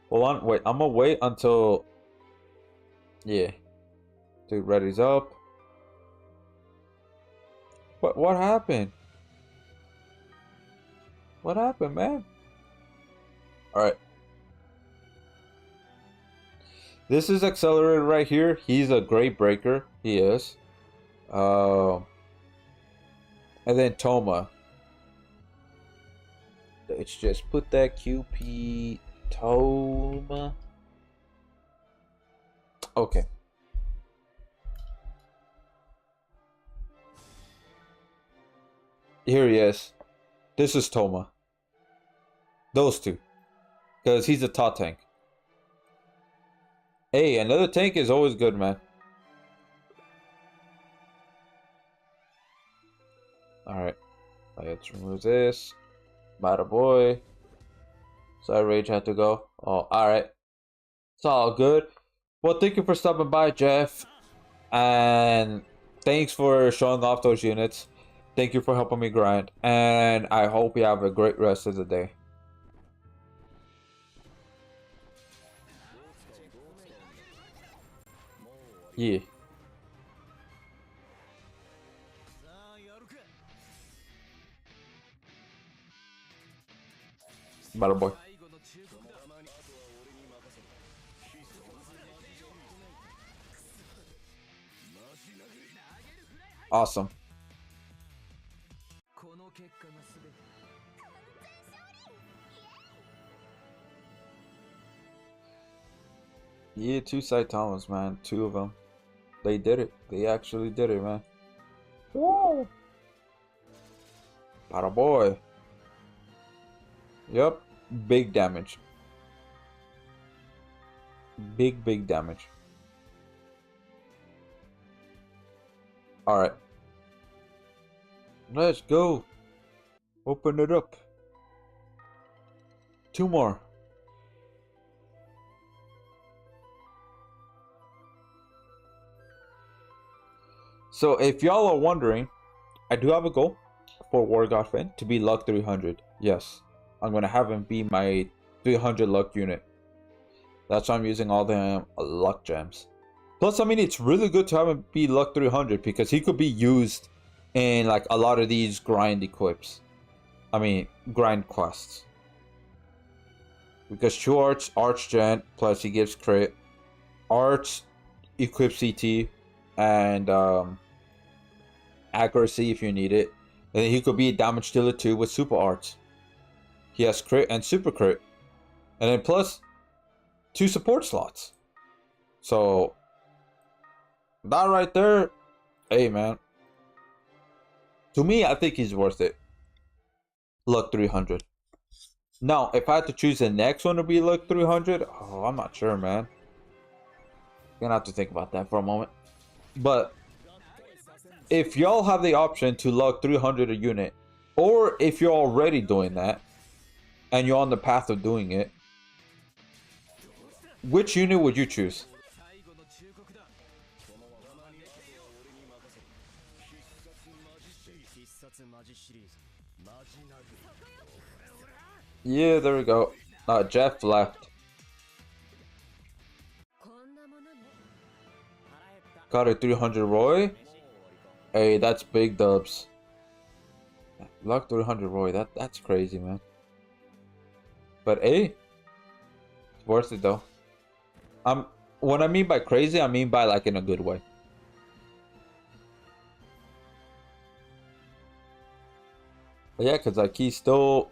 S1: Hold on, wait, I'm gonna wait until... Yeah. Dude, ready's up. What happened? What happened, man? Alright. This is Accelerator right here. He's a great breaker. He is. And then Toma. Let's just put that QP Toma. Okay. Here he is. This is Toma. Those two. Because he's a top tank. Hey, another tank is always good, man. Alright. Let's remove this. Bada boy. Sorry, Rage had to go. Oh, alright. It's all good. Well, thank you for stopping by, Jeff. And thanks for showing off those units. Thank you for helping me grind. And I hope you have a great rest of the day. Yeah. Bada boy. Awesome. Yeah, 2 Saitamas, man. 2 of them. They did it. They actually did it, man. Whoa. Bada boy. Yep. Big damage. Big damage. Alright. Let's go. Open it up. 2 more. So if y'all are wondering, I do have a goal for War God Finn to be luck 300. Yes. I'm going to have him be my 300 luck unit. That's why I'm using all the luck gems. Plus, I mean, it's really good to have him be luck 300 because he could be used in like a lot of these grind equips. I mean, grind quests. Because 2 arch gen, plus he gives crit. Arch equips CT and accuracy if you need it. And then he could be a damage dealer too with super arts. He has crit and super crit. And then plus 2 support slots. So that right there, hey man. To me, I think he's worth it. Luck 300. Now, if I had to choose the next one to be luck 300, oh, I'm not sure, man. Gonna have to think about that for a moment. But if y'all have the option to luck 300 a unit, or if you're already doing that, and you're on the path of doing it, which unit would you choose? Yeah, there we go. Jeff left. Got a 300 Roy. Hey, that's big dubs. Luck 300 Roy. That's crazy, man. But hey, it's worth it though. What I mean by crazy, I mean by like in a good way. But yeah, cause like he's still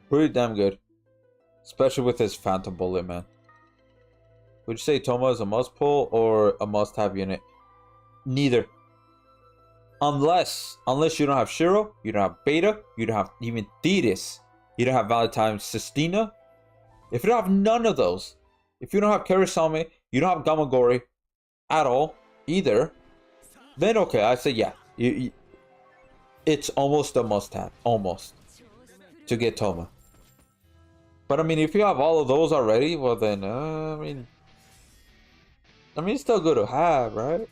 S1: pretty damn good, especially with his Phantom Bullet, man. Would you say Toma is a must pull or a must have unit? Neither. Unless you don't have Shiro, you don't have Beta, you don't have even Thetis, you don't have Valentine's Sistina. If you don't have none of those, if you don't have Karasame, you don't have Gamagori at all either, then okay, I say yeah. It's almost a must-have, almost, to get Toma. But I mean, if you have all of those already, well then, I mean, it's still good to have, right?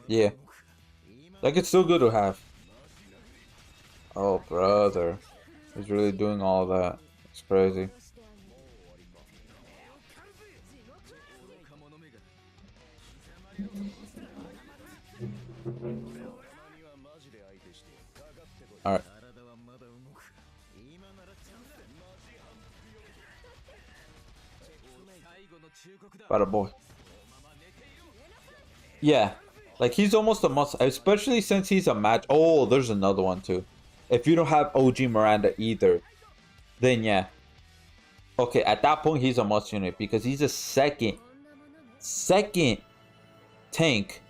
S1: Yeah, like it's still good to have. Oh, brother. He's really doing all that. It's crazy. Alright. Bada boy. Yeah. Like, he's almost a must, especially since he's a match. Oh, there's another one too. If you don't have OG Miranda either, then yeah. Okay, at that point, he's a must unit because he's a second tank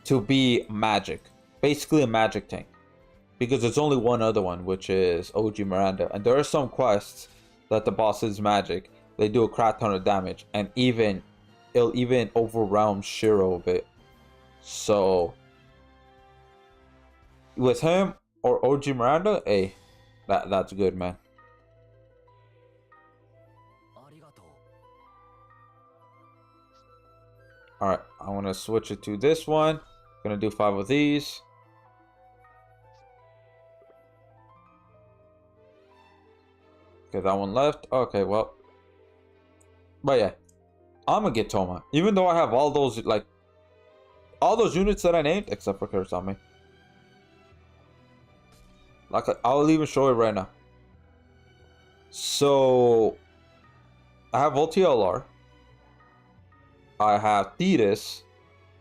S1: to be magic. Basically a magic tank. Because there's only one other one, which is OG Miranda. And there are some quests that the boss is magic. They do a crap ton of damage. And it'll even overwhelm Shiro a bit. So, with him or OG Miranda, hey, that's good, man. Alright, I want to switch it to this one. Gonna do 5 of these. Okay, that one left. Okay, well. But yeah, I'm gonna get Toma. Even though I have all those, like, all those units that I named, except for Kurosami. Like, I'll even show it right now. So, I have VolTLR. I have Thetis.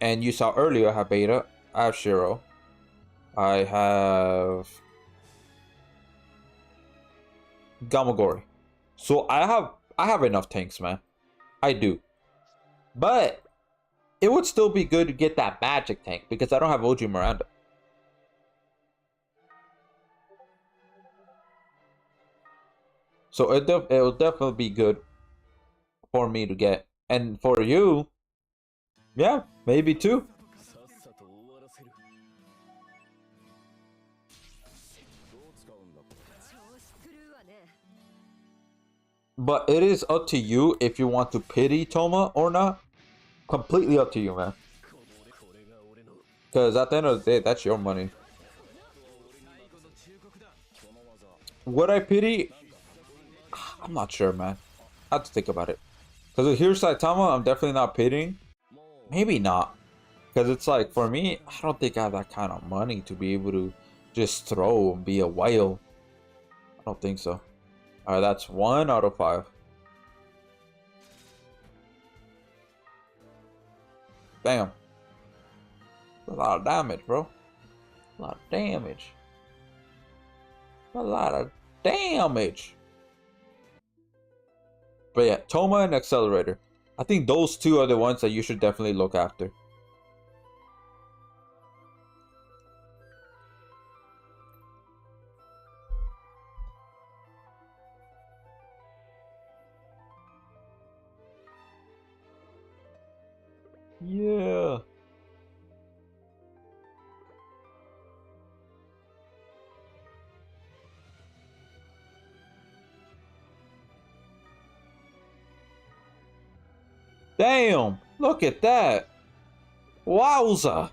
S1: And you saw earlier I have Beta. I have Shiro. I have Gamagori. So I have enough tanks, man. I do. But it would still be good to get that magic tank because I don't have OG Miranda. So it will definitely be good for me to get. And for you, yeah, maybe too. But it is up to you if you want to pity Toma or not. Completely up to you, man. Because at the end of the day, that's your money. Would I pity? I'm not sure, man. I have to think about it. Because here's Saitama, I'm definitely not pitying. Maybe not. Because it's like, for me, I don't think I have that kind of money to be able to just throw and be a whale. I don't think so. Alright, that's 1 out of 5. Damn. A lot of damage, bro. A lot of damage. A lot of damage. But yeah, Toma and Accelerator. I think those two are the ones that you should definitely look after. Yeah. Damn, look at that. Wowza.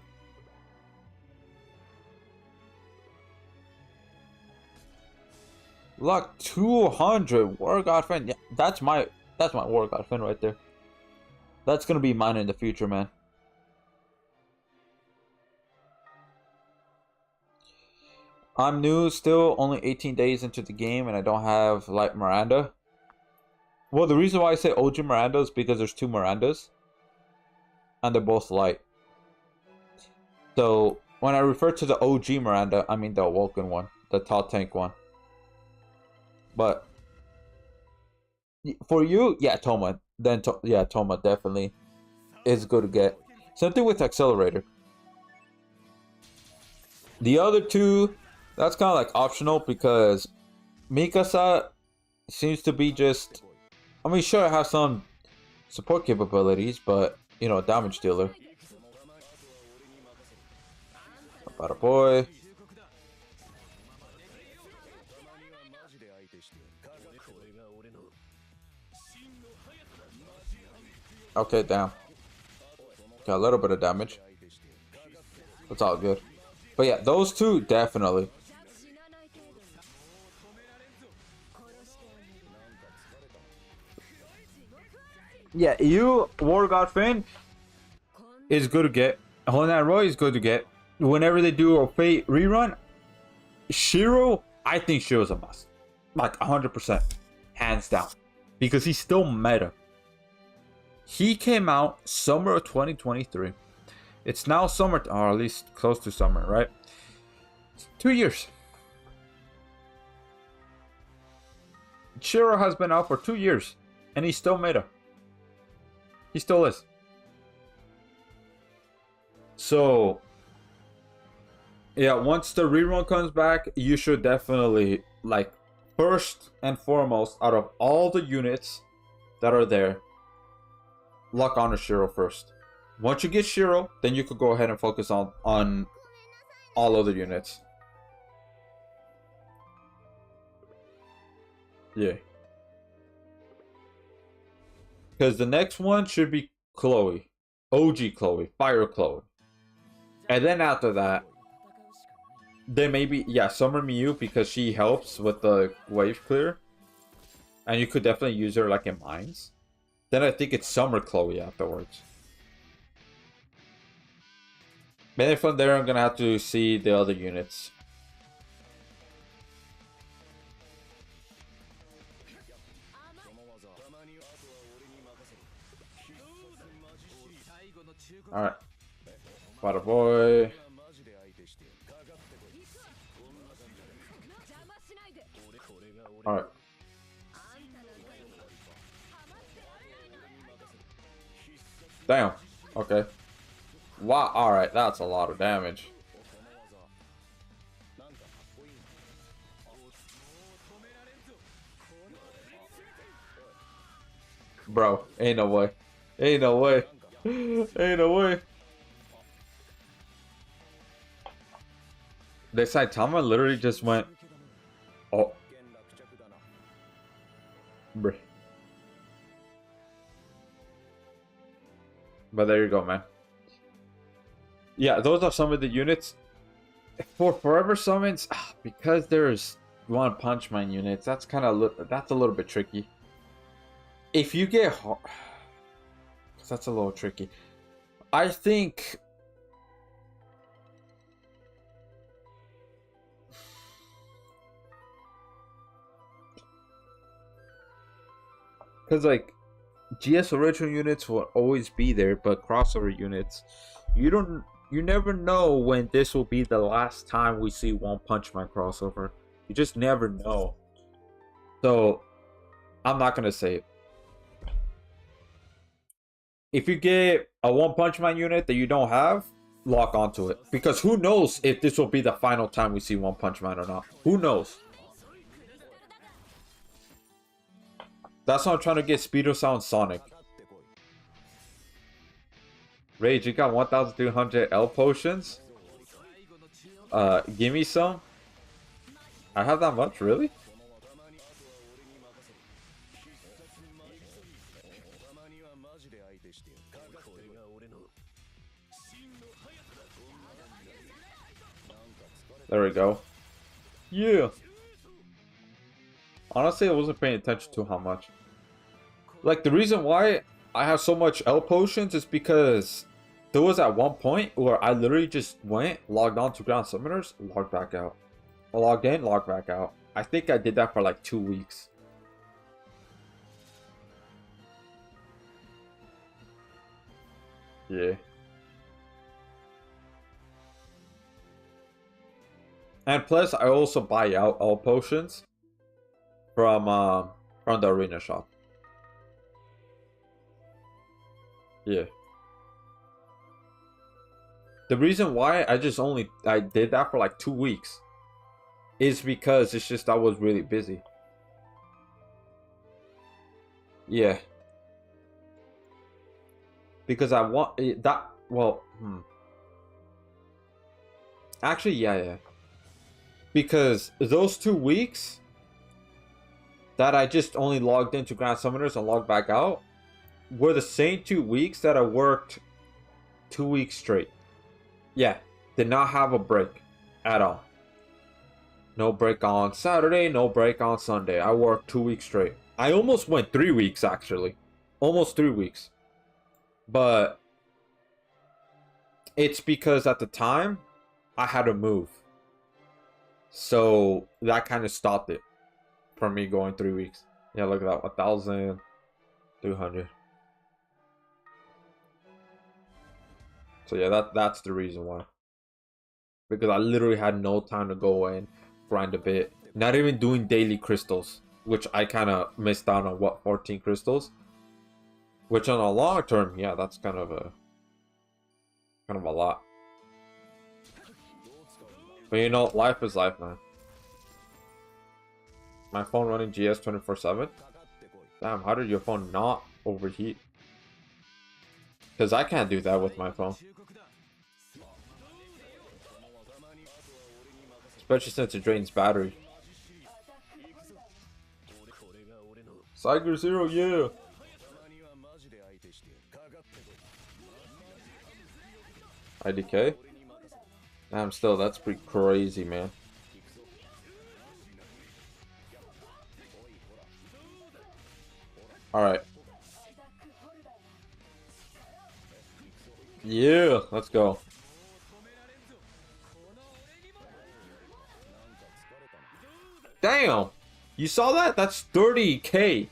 S1: Luck 200. War God Fin. Yeah, that's my War God Fin right there. That's gonna be mine in the future, man. I'm new still, only 18 days into the game, and I don't have Light Miranda. Well, the reason why I say OG Miranda is because there's 2 Mirandas. And they're both light. So, when I refer to the OG Miranda, I mean the Awoken one. The tall tank one. But, for you, yeah, Toma. Then, yeah, Toma definitely is good to get. Something with Accelerator. The other 2, that's kind of like optional because Mikasa seems to be just... I mean, sure, I have some support capabilities, but, you know, damage dealer. About a boy. Okay, damn. Got a little bit of damage. That's all good. But yeah, those 2, definitely. Yeah, you, War God Fin, is good to get. Honan Roy is good to get. Whenever they do a Fate rerun, Shiro, I think Shiro's a must. Like, 100%. Hands down. Because he's still meta. He came out summer of 2023. It's now summer, or at least close to summer, right? 2 years. Shiro has been out for 2 years, and he's still meta. He still is. So, yeah, once the rerun comes back, you should definitely, like, first and foremost, out of all the units that are there, lock on to Shiro first. Once you get Shiro, then you could go ahead and focus on all other units. Yeah. Because the next one should be Chloe. OG Chloe. Fire Chloe. And then after that, then maybe, yeah, Summer Miu, because she helps with the wave clear. And you could definitely use her like in mines. Then I think it's Summer Chloe afterwards. And then from there, I'm going to have to see the other units. Alright. Bada boy. Alright. Damn. Okay. Wow. Alright, that's a lot of damage. Bro, ain't no way. Ain't no way. Ain't no way. This Saitama literally just went. Oh. Bruh. But there you go, man. Yeah, those are some of the units. For forever summons, because there's One Punch Man units, that's kind of that's a little bit tricky. If you get that's a little tricky. I think because like GS original units will always be there, but crossover units, you never know when this will be the last time we see One Punch Man crossover. You just never know. So I'm not gonna say it. If you get a One Punch Man unit that you don't have, lock onto it. Because who knows if this will be the final time we see One Punch Man or not. Who knows? That's why I'm trying to get Speedo Sound Sonic. Rage, you got 1,300 L potions? Give me some. I have that much, really? There we go. Yeah. Honestly, I wasn't paying attention to how much. Like, the reason why I have so much L potions is because there was at one point where I literally just went, logged on to Ground Summoners, logged back out. I logged in, logged back out. I think I did that for like 2 weeks. Yeah. And plus, I also buy out all potions from the arena shop. Yeah. The reason why I did that for like 2 weeks is because it's just I was really busy. Yeah. Because I want that. Well, actually, yeah. Because those 2 weeks that I just only logged into Grand Summoners and logged back out were the same 2 weeks that I worked 2 weeks straight. Yeah, did not have a break at all. No break on Saturday, no break on Sunday. I worked 2 weeks straight. I almost went 3 weeks, actually. Almost 3 weeks. But it's because at the time, I had to move. So that kind of stopped it from me going 3 weeks. Yeah, look at that. 1,200. So yeah, that's the reason why. Because I literally had no time to go and grind a bit. Not even doing daily crystals, which I kind of missed out on, what, 14 crystals? Which on a long term, yeah, that's kind of a lot. But you know, life is life, man. My phone running GS 24/7. Damn, how did your phone not overheat? Because I can't do that with my phone. Especially since it drains battery. Cyger Zero, yeah! IDK? Damn, still, that's pretty crazy, man. Alright. Yeah, let's go. Damn! You saw that? That's 30k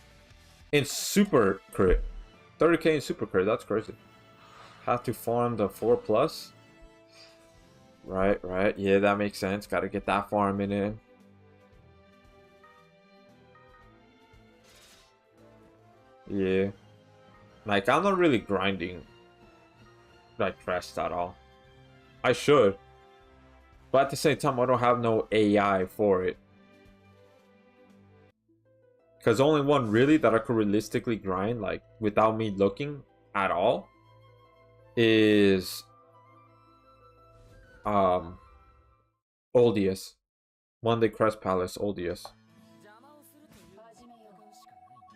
S1: in super crit. 30k in super crit, that's crazy. Have to farm the 4+. Right. Yeah, that makes sense. Gotta get that farming in. Yeah. Like, I'm not really grinding like Crest at all. I should. But at the same time, I don't have no AI for it. Because only one really that I could realistically grind, like, without me looking at all, is Oldius. Monday Crest Palace, Oldius.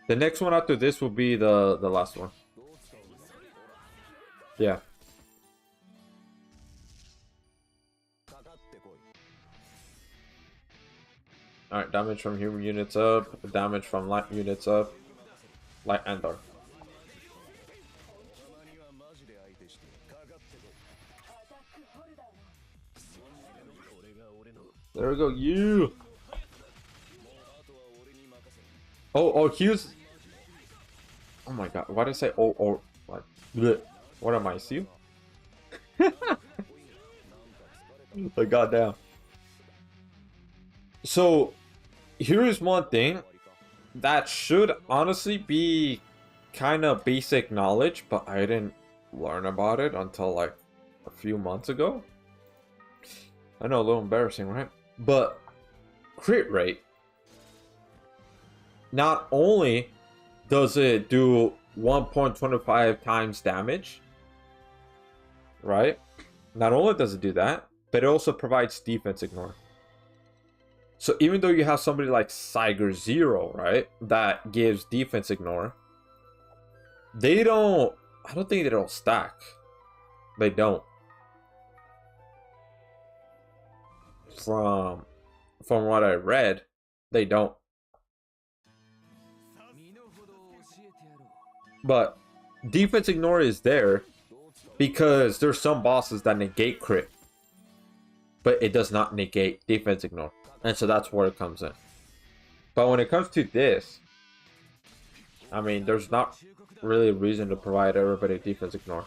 S1: The next one after this will be the last one. Yeah. Alright, damage from human units up, damage from light units up, light and dark. There we go, you! Oh, Hughes! Oh my god, why did I say oh, like, bleh. What am I, you? Like, goddamn. So, here's one thing that should honestly be kind of basic knowledge, but I didn't learn about it until like a few months ago. I know, a little embarrassing, right? But crit rate, not only does it do 1.25 times damage, right? Not only does it do that, but it also provides defense ignore. So even though you have somebody like Cyger Zero, right, that gives defense ignore, they don't, I don't think they don't stack. They don't. From what I read, they don't. But defense ignore is there because there's some bosses that negate crit, but it does not negate defense ignore. And so that's where it comes in. But when it comes to this, I mean, there's not really a reason to provide everybody defense ignore.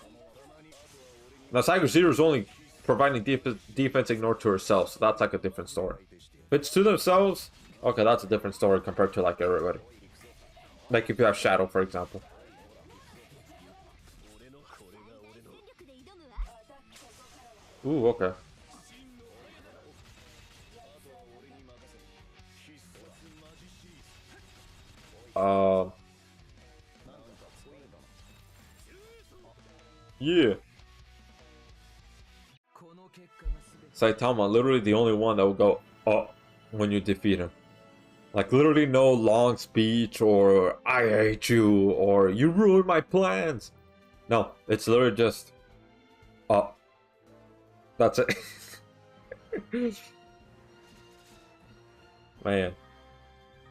S1: Now, Cyber Zero is only providing defense ignore to herself, so that's like a different story. If it's to themselves, okay, that's a different story compared to like everybody. Like if you have Shadow, for example. Ooh, okay. Yeah. Saitama, literally the only one that will go up when you defeat him. Like, literally no long speech or I hate you or you ruined my plans. No, it's literally just up. That's it. Man.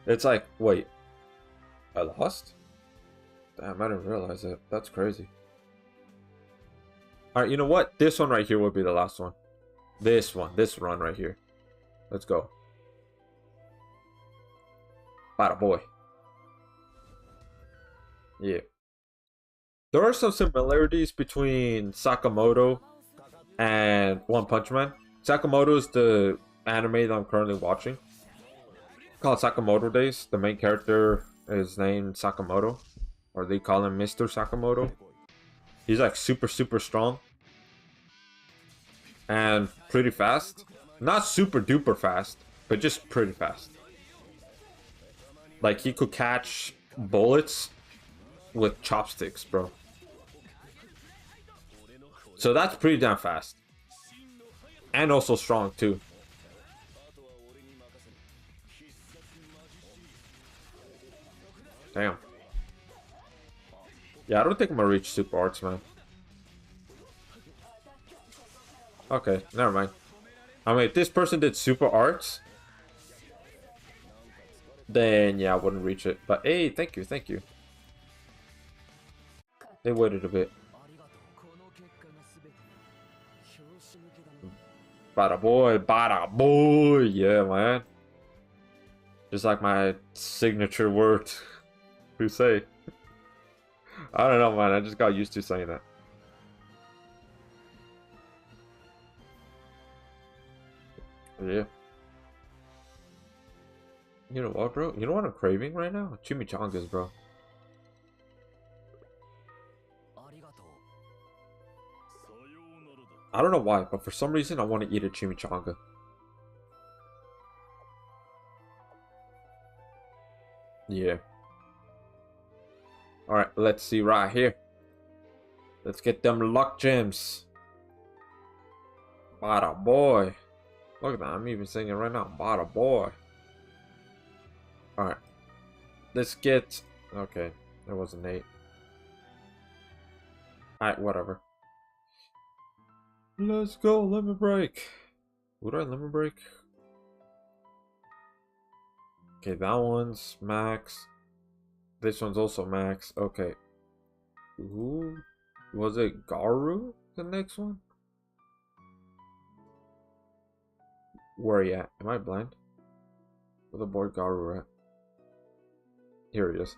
S1: It's like, wait. I lost? Damn, I didn't realize it. That's crazy. Alright, you know what? This one right here will be the last one. This run right here. Let's go. Bada boy. Yeah. There are some similarities between Sakamoto and One Punch Man. Sakamoto is the anime that I'm currently watching. Called Sakamoto Days. The main character is named Sakamoto, or they call him Mr. Sakamoto. He's like super strong and pretty fast. Not super duper fast, but just pretty fast. Like he could catch bullets with chopsticks, bro. So that's pretty damn fast. And also strong too. Damn. Yeah, I don't think I'm gonna reach super arts, man. Okay, never mind. I mean, if this person did super arts, then yeah, I wouldn't reach it. But hey, thank you, thank you. They waited a bit. Bada boy, yeah, man. Just like my signature word. Who say? I don't know, man. I just got used to saying that. Yeah. You know what, bro? You know what I'm craving right now? Chimichangas, bro. I don't know why, but for some reason I want to eat a chimichanga. Yeah. Alright, let's see right here. Let's get them luck gems. Bada boy. Look at that, I'm even saying it right now. Bada boy. Alright. Let's get... Okay, there was an 8. Alright, whatever. Let's go, lemon break. Would I lemon break? Okay, that one's max. This one's also max. Okay. Who was it? Garu? The next one? Where are you at? Am I blind? Where the boy Garu at? Here he is.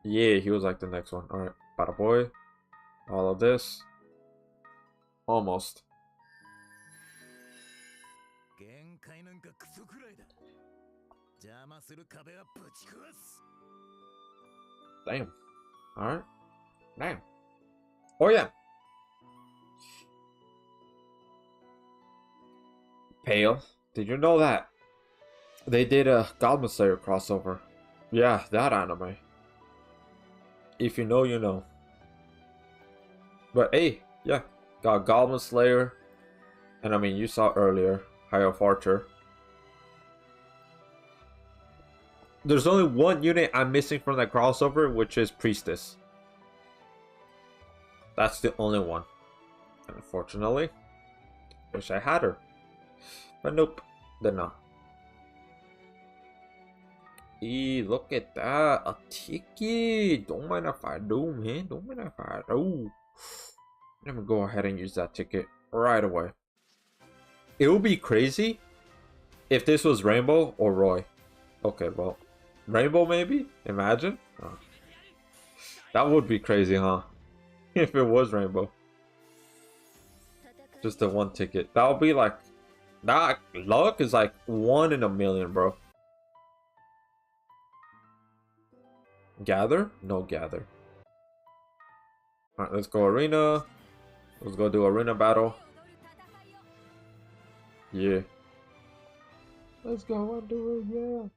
S1: Yeah, he was like the next one. Alright. Bada boy. All of this. Almost. Damn. Alright. Damn. Oh yeah. Pale. Did you know that? They did a Goblin Slayer crossover. Yeah, that anime. If you know, you know. But hey, yeah. Got Goblin Slayer. And I mean, you saw earlier, High of Archer. There's only one unit I'm missing from that crossover, which is Priestess. That's the only one. Unfortunately, wish I had her. But nope, they're not. Look at that. A ticket. Don't mind if I do, man. Don't mind if I do. Let me go ahead and use that ticket right away. It would be crazy if this was Rainbow or Roy. Okay, well, Rainbow maybe? Imagine? Oh. That would be crazy, huh? If it was Rainbow. Just the one ticket. That would be like... That luck is like 1 in a million, bro. Gather? No gather. Alright, let's go arena. Let's go do arena battle. Yeah. Let's go and do it, yeah.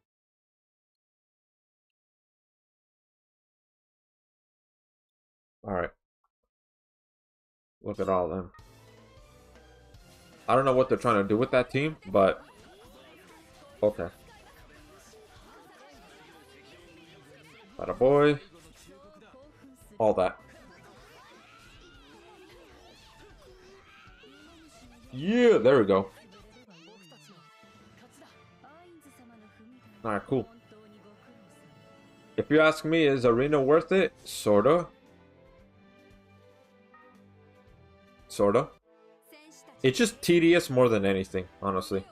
S1: Alright. Look at all of them. I don't know what they're trying to do with that team, but... Okay. Bada boy. All that. Yeah, there we go. Alright, cool. If you ask me, is arena worth it? Sorta. Sorta. It's just tedious more than anything, honestly.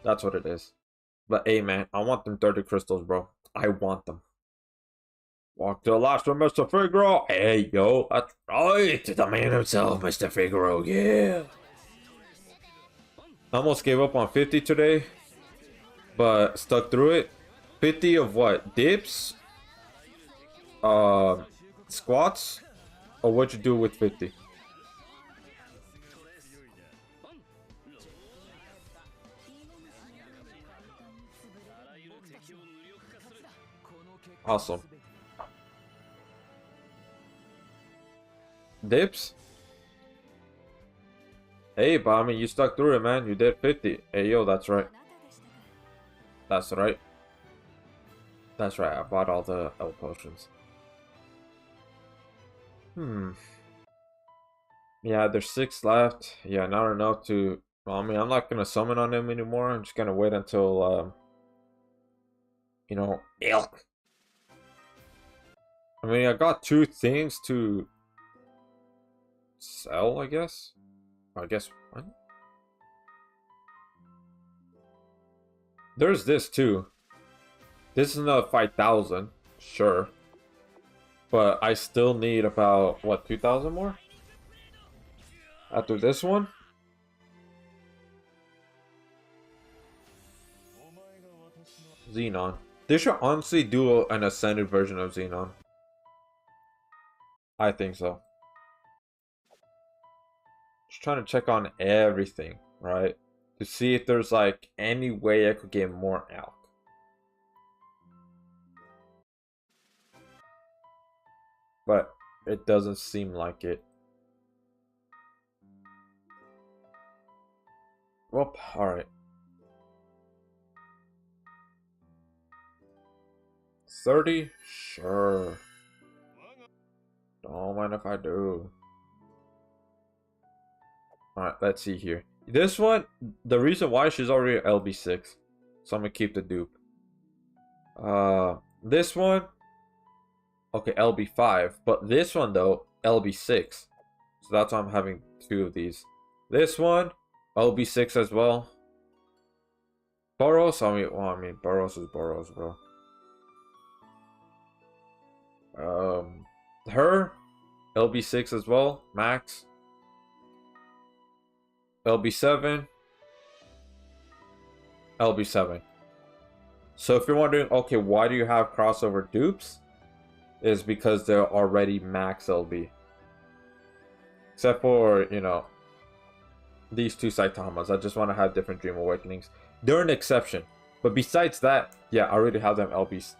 S1: That's what it is. But hey, man, I want them 30 crystals, bro. I want them. Walk to the last one, Mr. Figaro. Hey, yo, that's right. The man himself, Mr. Figaro. Yeah. I almost gave up on 50 today, but stuck through it. 50 of what? Dips? Squats? Or what'd you do with 50? Awesome. Dips? Hey, but I mean, you stuck through it, man. You did 50. Hey, yo, that's right. That's right. That's right. I bought all the L potions. Yeah, there's 6 left. Yeah, not enough to... Well, I mean, I'm not gonna summon on him anymore. I'm just gonna wait until, you know, ilk. I mean, I got 2 things to sell, I guess. I guess what? There's this too. This is another 5,000, sure. But I still need about what, 2,000 more? After this one? Xenon. They should honestly do an ascended version of Xenon. I think so. Just trying to check on everything, right? To see if there's like any way I could get more elk. But it doesn't seem like it. Well, alright. 30? Sure. Don't mind if I do. Alright, let's see here. This one, the reason why she's already LB6. So I'm gonna keep the dupe. This one, okay, LB5. But this one though, LB6. So that's why I'm having 2 of these. This one, LB6 as well. Boros, I mean, Boros is Boros, bro. Her, LB6 as well, max. LB7, LB7. So if you're wondering, okay, why do you have crossover dupes? Is because they're already max LB. Except for, you know, these 2 Saitamas. I just want to have different Dream Awakenings. They're an exception. But besides that, yeah, I already have them LB,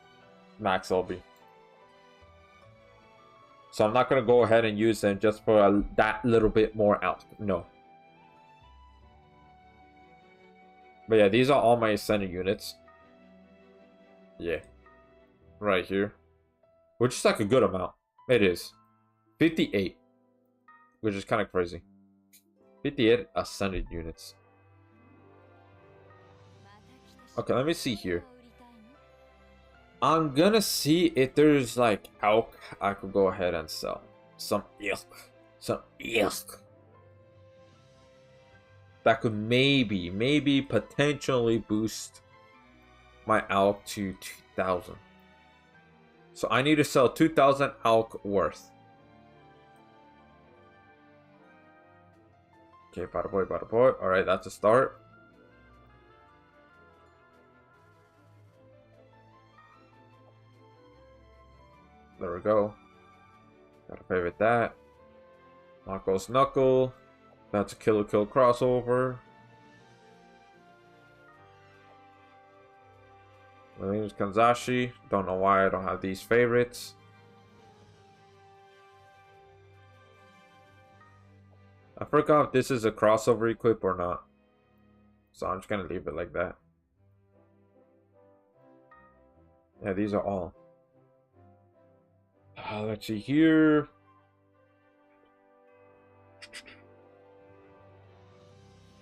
S1: max LB. So I'm not going to go ahead and use them just for that little bit more out. No. But yeah, these are all my ascended units. Yeah. Right here. Which is like a good amount. It is. 58. Which is kind of crazy. 58 ascended units. Okay, let me see here. I'm gonna see if there's like elk I could go ahead and sell. Some ilk. Some ilk. That could maybe potentially boost my elk to 2,000. So I need to sell 2,000 elk worth. Okay, bada boy, bada boy. Alright, that's a start. There we go. Gotta favorite that. Knuckles Knuckle. That's a kill crossover. Williams Kanzashi. Don't know why I don't have these favorites. I forgot if this is a crossover equip or not. So I'm just gonna leave it like that. Yeah, these are all. Let's see here.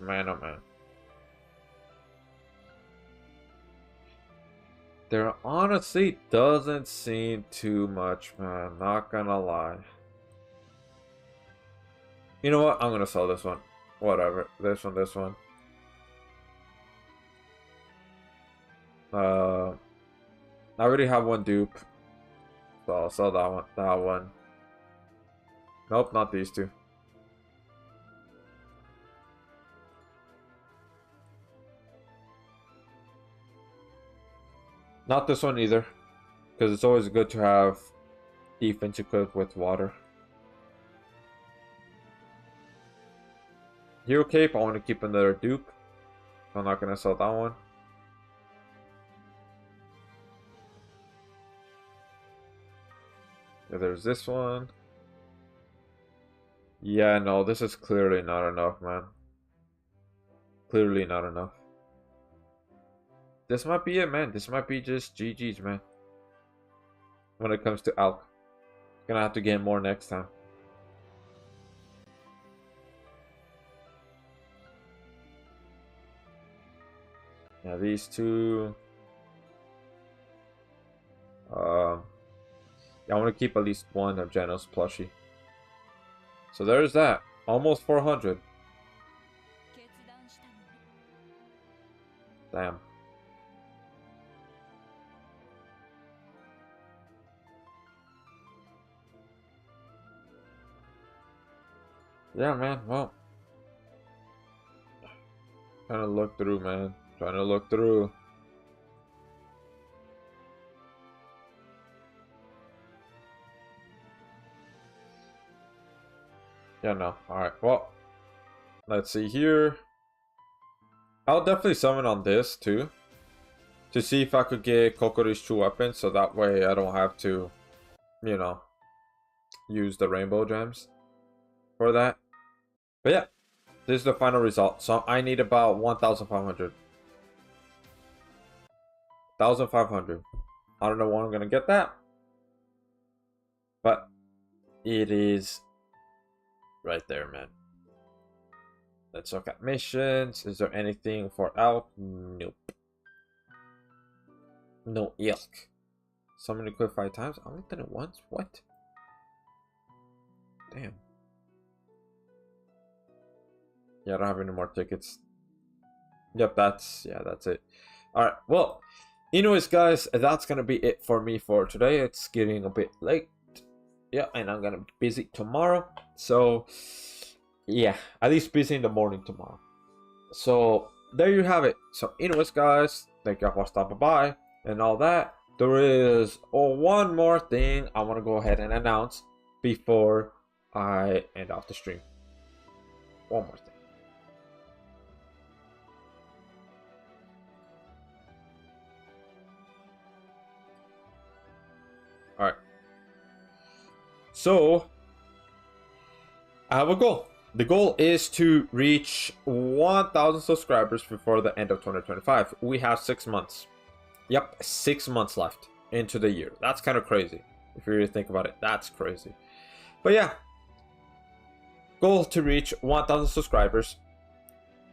S1: Man, oh man. There honestly doesn't seem too much, man. Not gonna lie. You know what? I'm gonna sell this one. Whatever. This one. I already have one dupe. So I'll sell that one. That one. Nope, not these two. Not this one either. Because it's always good to have defense equipped with water. Hero Cape, I want to keep another dupe. I'm not going to sell that one. Yeah, there's this one. Yeah, no, this is clearly not enough, man. Clearly not enough. This might be it, man. This might be just GG's, man. When it comes to Alk. Gonna have to get more next time. Yeah, these two. Yeah, I want to keep at least one of Genos plushie. So there's that. Almost 400. Damn. Yeah, man. Well, trying to look through, man. Trying to look through. Yeah, no. Alright, well. Let's see here. I'll definitely summon on this, too. To see if I could get Kokori's true weapon. So that way I don't have to, you know, use the rainbow gems for that. But yeah. This is the final result. So I need about 1,500. 1,500. I don't know when I'm going to get that. But it is right there, man. Let's look at missions. Is there anything for Elk? Nope. No ilk. Summon equip 5 times? I only did it once? What? Damn. Yeah, I don't have any more tickets. Yep, that's it. Alright, well, anyways, guys, that's gonna be it for me for today. It's getting a bit late. Yeah, and I'm gonna be busy tomorrow. So, yeah, at least busy in the morning tomorrow. So, there you have it. So, anyways, guys, thank you for stopping by and all that. There is one more thing I want to go ahead and announce before I end off the stream. One more thing. Alright. So, I have a goal. The goal is to reach 1,000 subscribers before the end of 2025. We have 6 months. Yep, 6 months left into the year. That's kind of crazy. If you really think about it, that's crazy. But yeah. Goal to reach 1,000 subscribers.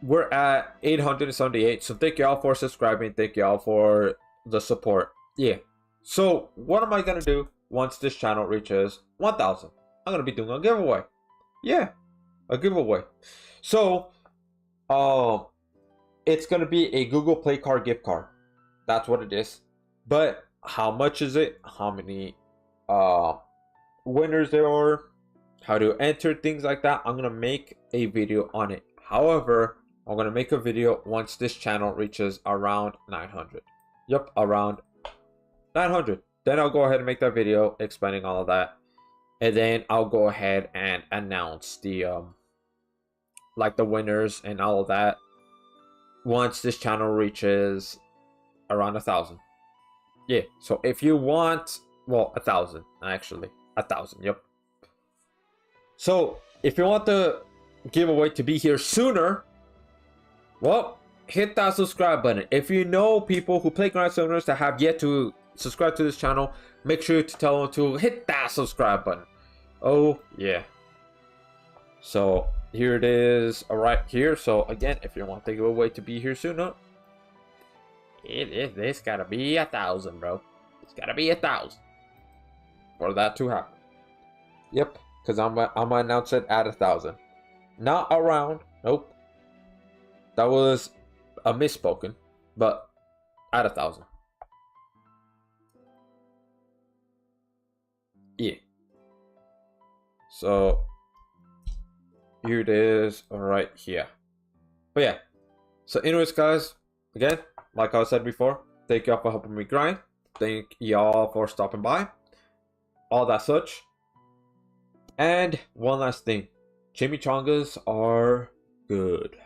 S1: We're at 878. So thank y'all for subscribing. Thank y'all for the support. Yeah. So what am I going to do once this channel reaches 1,000? I'm going to be doing a giveaway. Yeah. A giveaway. So, it's going to be a Google Play Card gift card. That's what it is. But how much is it? How many winners there are? How to enter, things like that. I'm going to make a video on it. However, I'm going to make a video once this channel reaches around 900. Yep, around 900. Then I'll go ahead and make that video explaining all of that. And then I'll go ahead and announce the like the winners and all of that once this channel reaches around 1,000. Yeah, so if you want, well, 1,000 actually, 1,000. Yep. So if you want the giveaway to be here sooner, well, hit that subscribe button. If you know people who play Grind Owners that have yet to subscribe to this channel, make sure to tell them to hit that subscribe button. Oh yeah. So here it is, right here. So again, if you want the giveaway to be here sooner, it's gotta be 1,000, bro. It's gotta be 1,000 for that to happen. Yep, because I'm gonna announce it at 1,000, not around. Nope, that was a misspoken, but at 1,000. So here it is right here. But yeah. So anyways, guys, again, like I said before, thank y'all for helping me grind. Thank y'all for stopping by. All that such. And one last thing. Chimichangas are good.